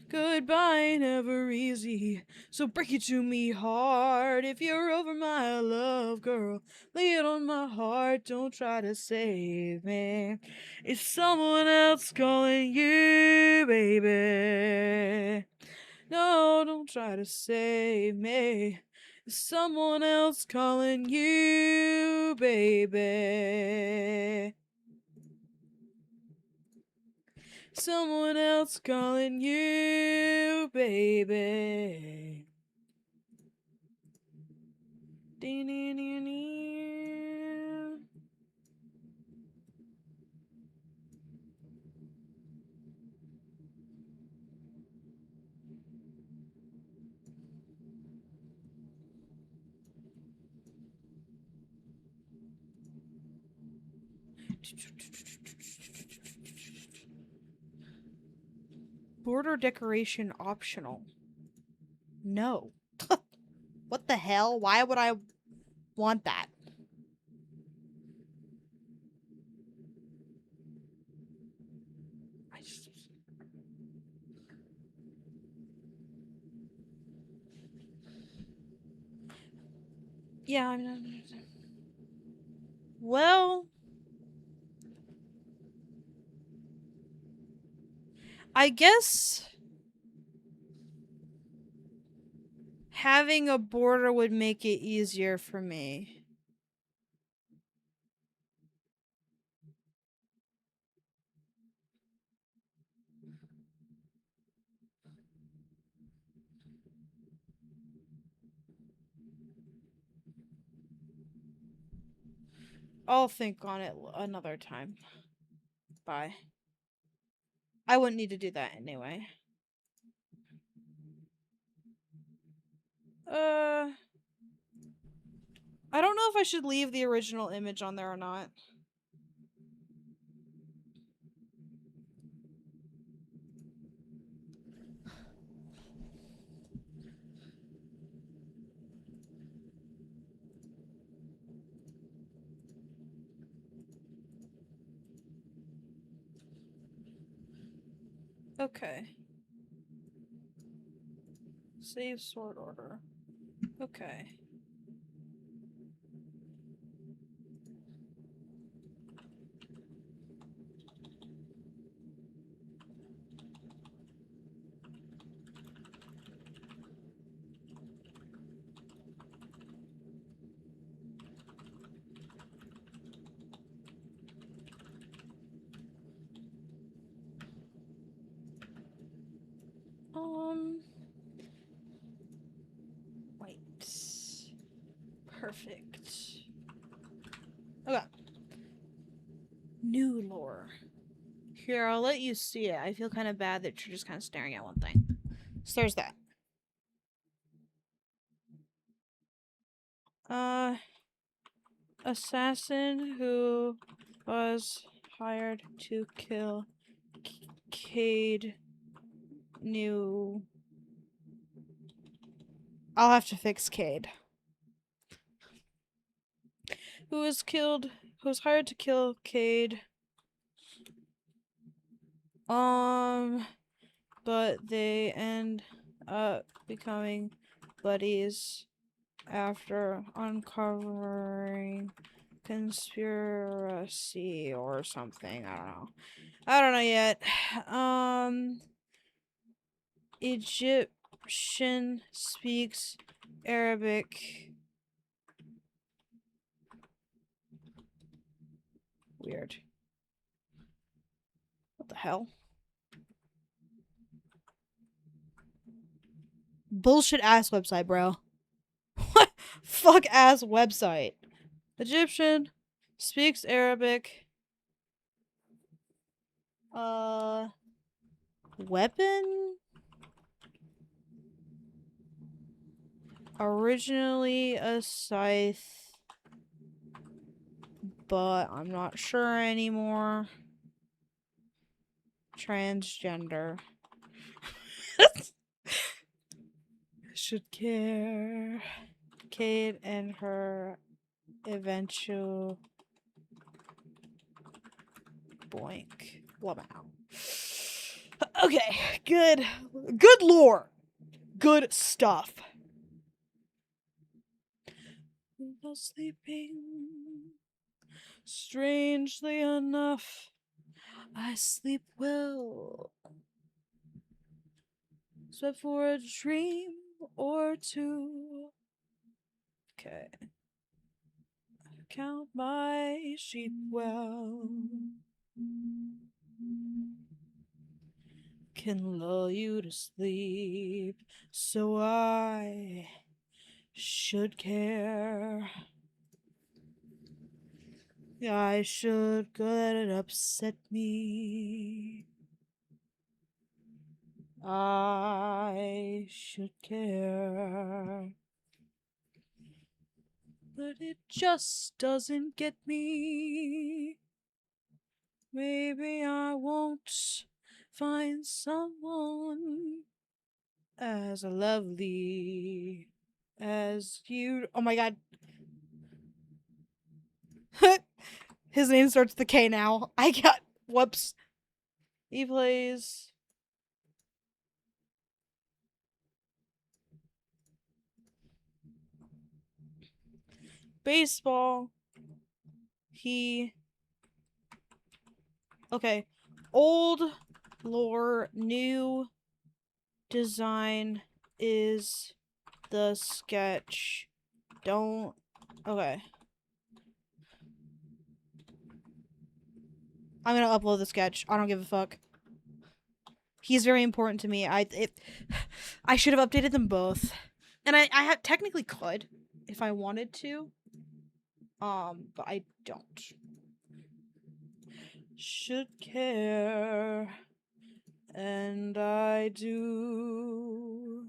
Goodbye ain't never easy, so break it to me hard. If you're over my love, girl, lay it on my heart. Don't try to save me. It's someone else calling you, baby. No, don't try to save me. It's someone else calling you, baby. Someone else calling you, baby. Border decoration optional. No. What the hell? Why would I want that? I just... Yeah, I mean... Well... I guess... having a border would make it easier for me. I'll think on it another time. Bye. I wouldn't need to do that anyway. I don't know if I should leave the original image on there or not. Okay. Save sort order. Okay. Wait. Perfect. Okay. New lore. Here, I'll let you see it. I feel kind of bad that you're just kind of staring at one thing. So there's that. Assassin who was hired to kill Cade knew... I'll have to fix Cade. Who was hired to kill Cade. But they end up becoming buddies after uncovering conspiracy or something. I don't know yet. Egyptian speaks Arabic. Weird. What the hell? Bullshit ass website, bro. What? Fuck ass website. Egyptian speaks Arabic. Weapon? Originally a scythe, but I'm not sure anymore. Transgender. Should care. Cade and her eventual boink. Wow. Okay, good lore. Good stuff. While sleeping, strangely enough, I sleep well. Slept for a dream or two. Okay. Count my sheep well. can lull you to sleep, so I should care. I should let it upset me. I should care. But it just doesn't get me. Maybe I won't find someone as lovely as you. Oh my god. His name starts with the K now. I got. Whoops. He plays. Baseball. He. Okay. Old lore, new design is the sketch. Don't. Okay. I'm gonna upload the sketch. I don't give a fuck. He's very important to me. I should have updated them both, and I technically could if I wanted to. But I don't. Should care, and I do,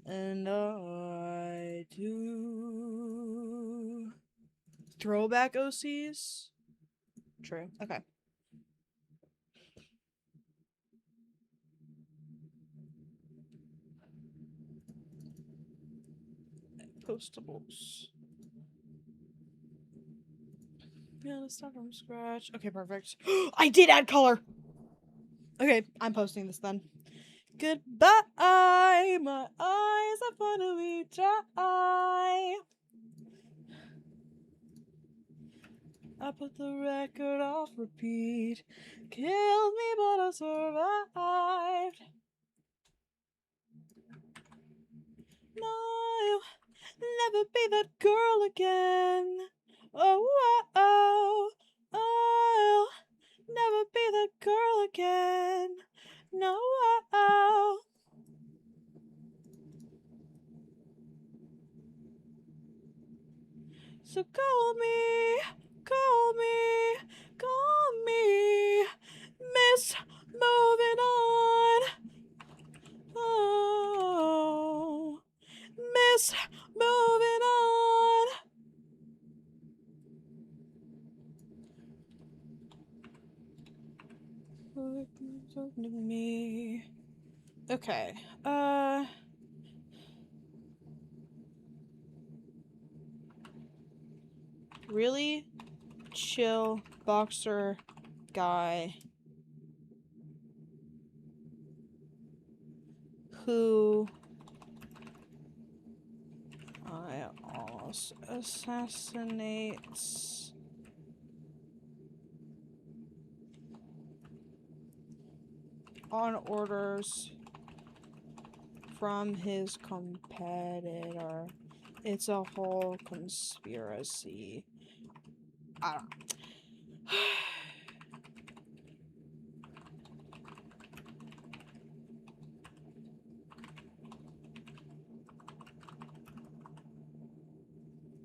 and I do. Throwback OCs? True. Okay. Postables. Yeah, let's start from scratch. Okay, perfect. I did add color! Okay, I'm posting this then. Goodbye, my eyes are finally dry. I put the record off repeat. Killed me, but I survived. No, never be that girl again. Oh, oh, oh, oh, never be that girl again. No, oh, oh. So call me, call me, call me, Miss Moving On. Oh, Miss Moving On. Me. Okay. Really chill boxer guy who assassinates on orders from his competitor. It's a whole conspiracy. I don't know.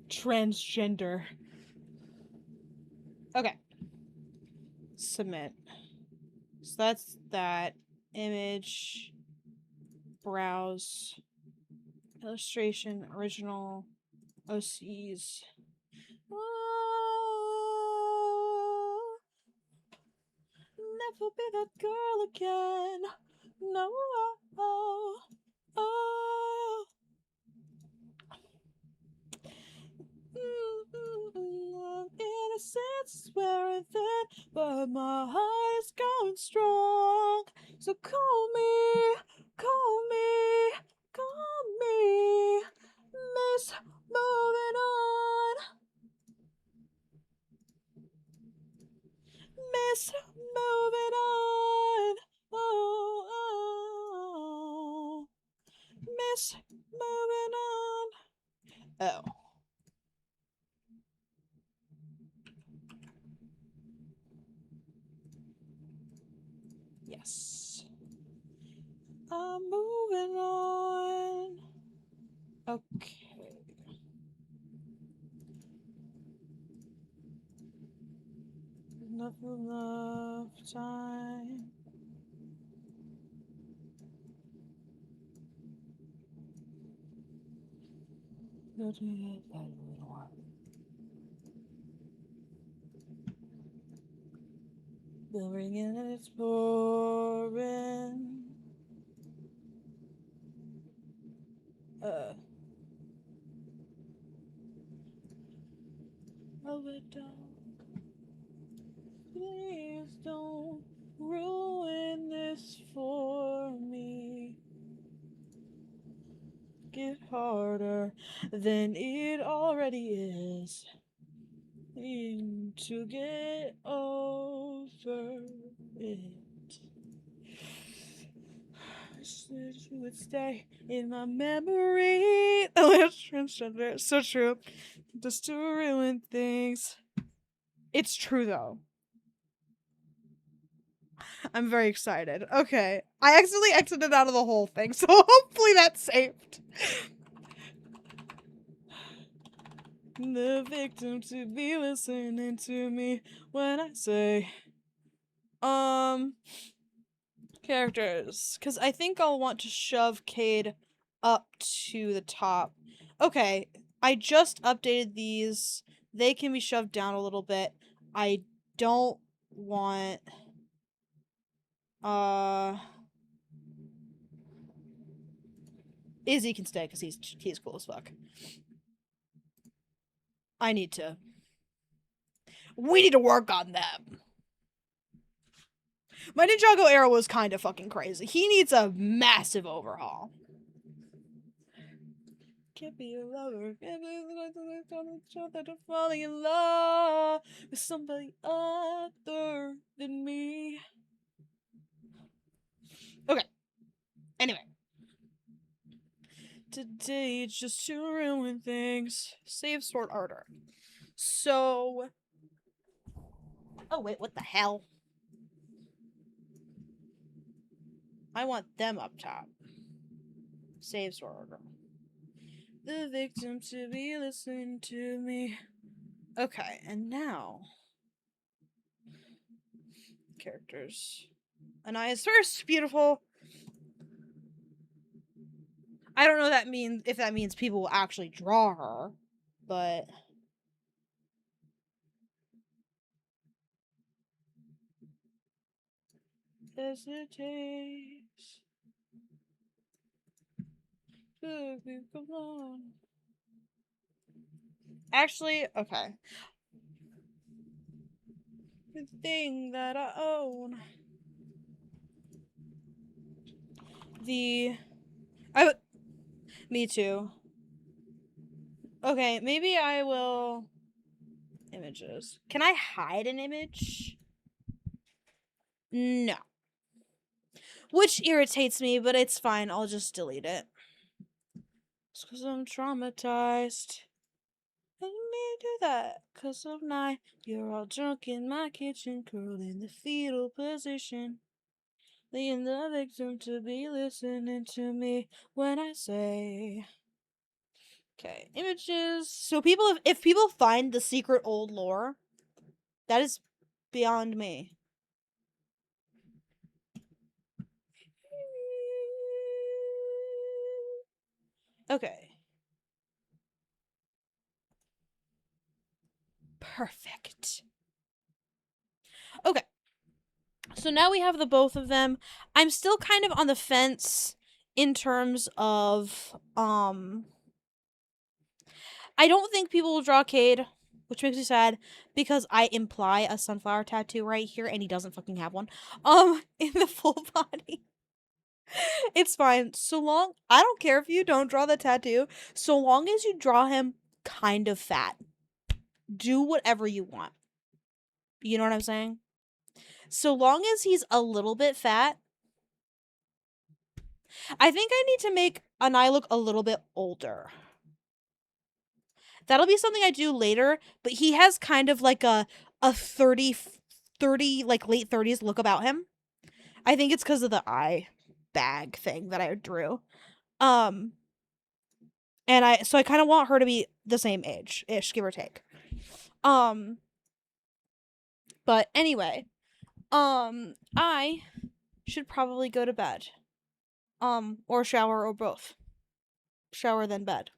Transgender. Okay. Submit. So that's that. Image. Browse. Illustration. Original. OCs. Oh, never be that girl again. No. Oh, oh. Innocence is wearing thin, but my heart is going strong. So call me, call me, call me, Miss Moving On. Miss Moving On. Oh, oh. Miss Moving On. Oh. Yes. I'm moving on. Okay. Enough time. Go to that little one. Bell ringing and it's pouring. Oh, but please don't ruin this for me. Get harder than it already is. To get over it. I said you would stay in my memory. Oh, that's transgender. So true. Just to ruin things. It's true though. I'm very excited. Okay. I accidentally exited out of the whole thing, so hopefully that's saved. The victim to be listening to me when I say characters, because I think I'll want to shove Cade up to the top. Okay, I just updated these. They can be shoved down a little bit. I don't want Izzy can stay because he's cool as fuck. We need to work on them. My Ninjago era was kind of fucking crazy. He needs a massive overhaul. Can't be a lover. Can't be falling in love with somebody other than me. Okay. Anyway. Today it's just to ruin things. Save Sword Arter. So. Oh, wait, what the hell? I want them up top. Save Sword Arter. The victim to be listening to me. Okay, and now. Characters. Anaya's first, beautiful. I don't know if that means people will actually draw her, but hesitates to be alone. Actually, okay. The thing that I own. Me too. Okay, maybe I will. Images. Can I hide an image? No. Which irritates me, but it's fine. I'll just delete it. It's because I'm traumatized. I didn't mean to do that. Cause of night, you're all drunk in my kitchen, curled in the fetal position. Leading the victim to be listening to me when I say. Okay, images. So if people find the secret old lore, that is beyond me. Okay. Perfect. Okay. So now we have the both of them. I'm still kind of on the fence in terms of I don't think people will draw Cade, which makes me sad because I imply a sunflower tattoo right here and he doesn't fucking have one. In the full body. It's fine. I don't care if you don't draw the tattoo, so long as you draw him kind of fat. Do whatever you want. You know what I'm saying? So long as he's a little bit fat, I think I need to make Anai look a little bit older. That'll be something I do later, but he has kind of like a 30 like late 30s look about him. I think it's because of the eye bag thing that I drew. And I kind of want her to be the same age-ish, give or take. But anyway, I should probably go to bed. Or shower or both. Shower then bed.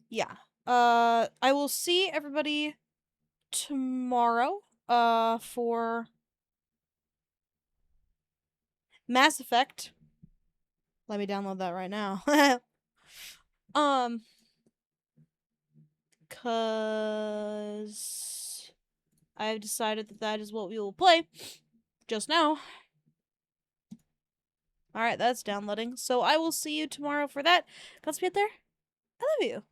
Yeah. I will see everybody tomorrow, for Mass Effect. Let me download that right now. Cause I've decided that is what we will play just now. Alright, that's downloading. So I will see you tomorrow for that. Godspeed there. I love you.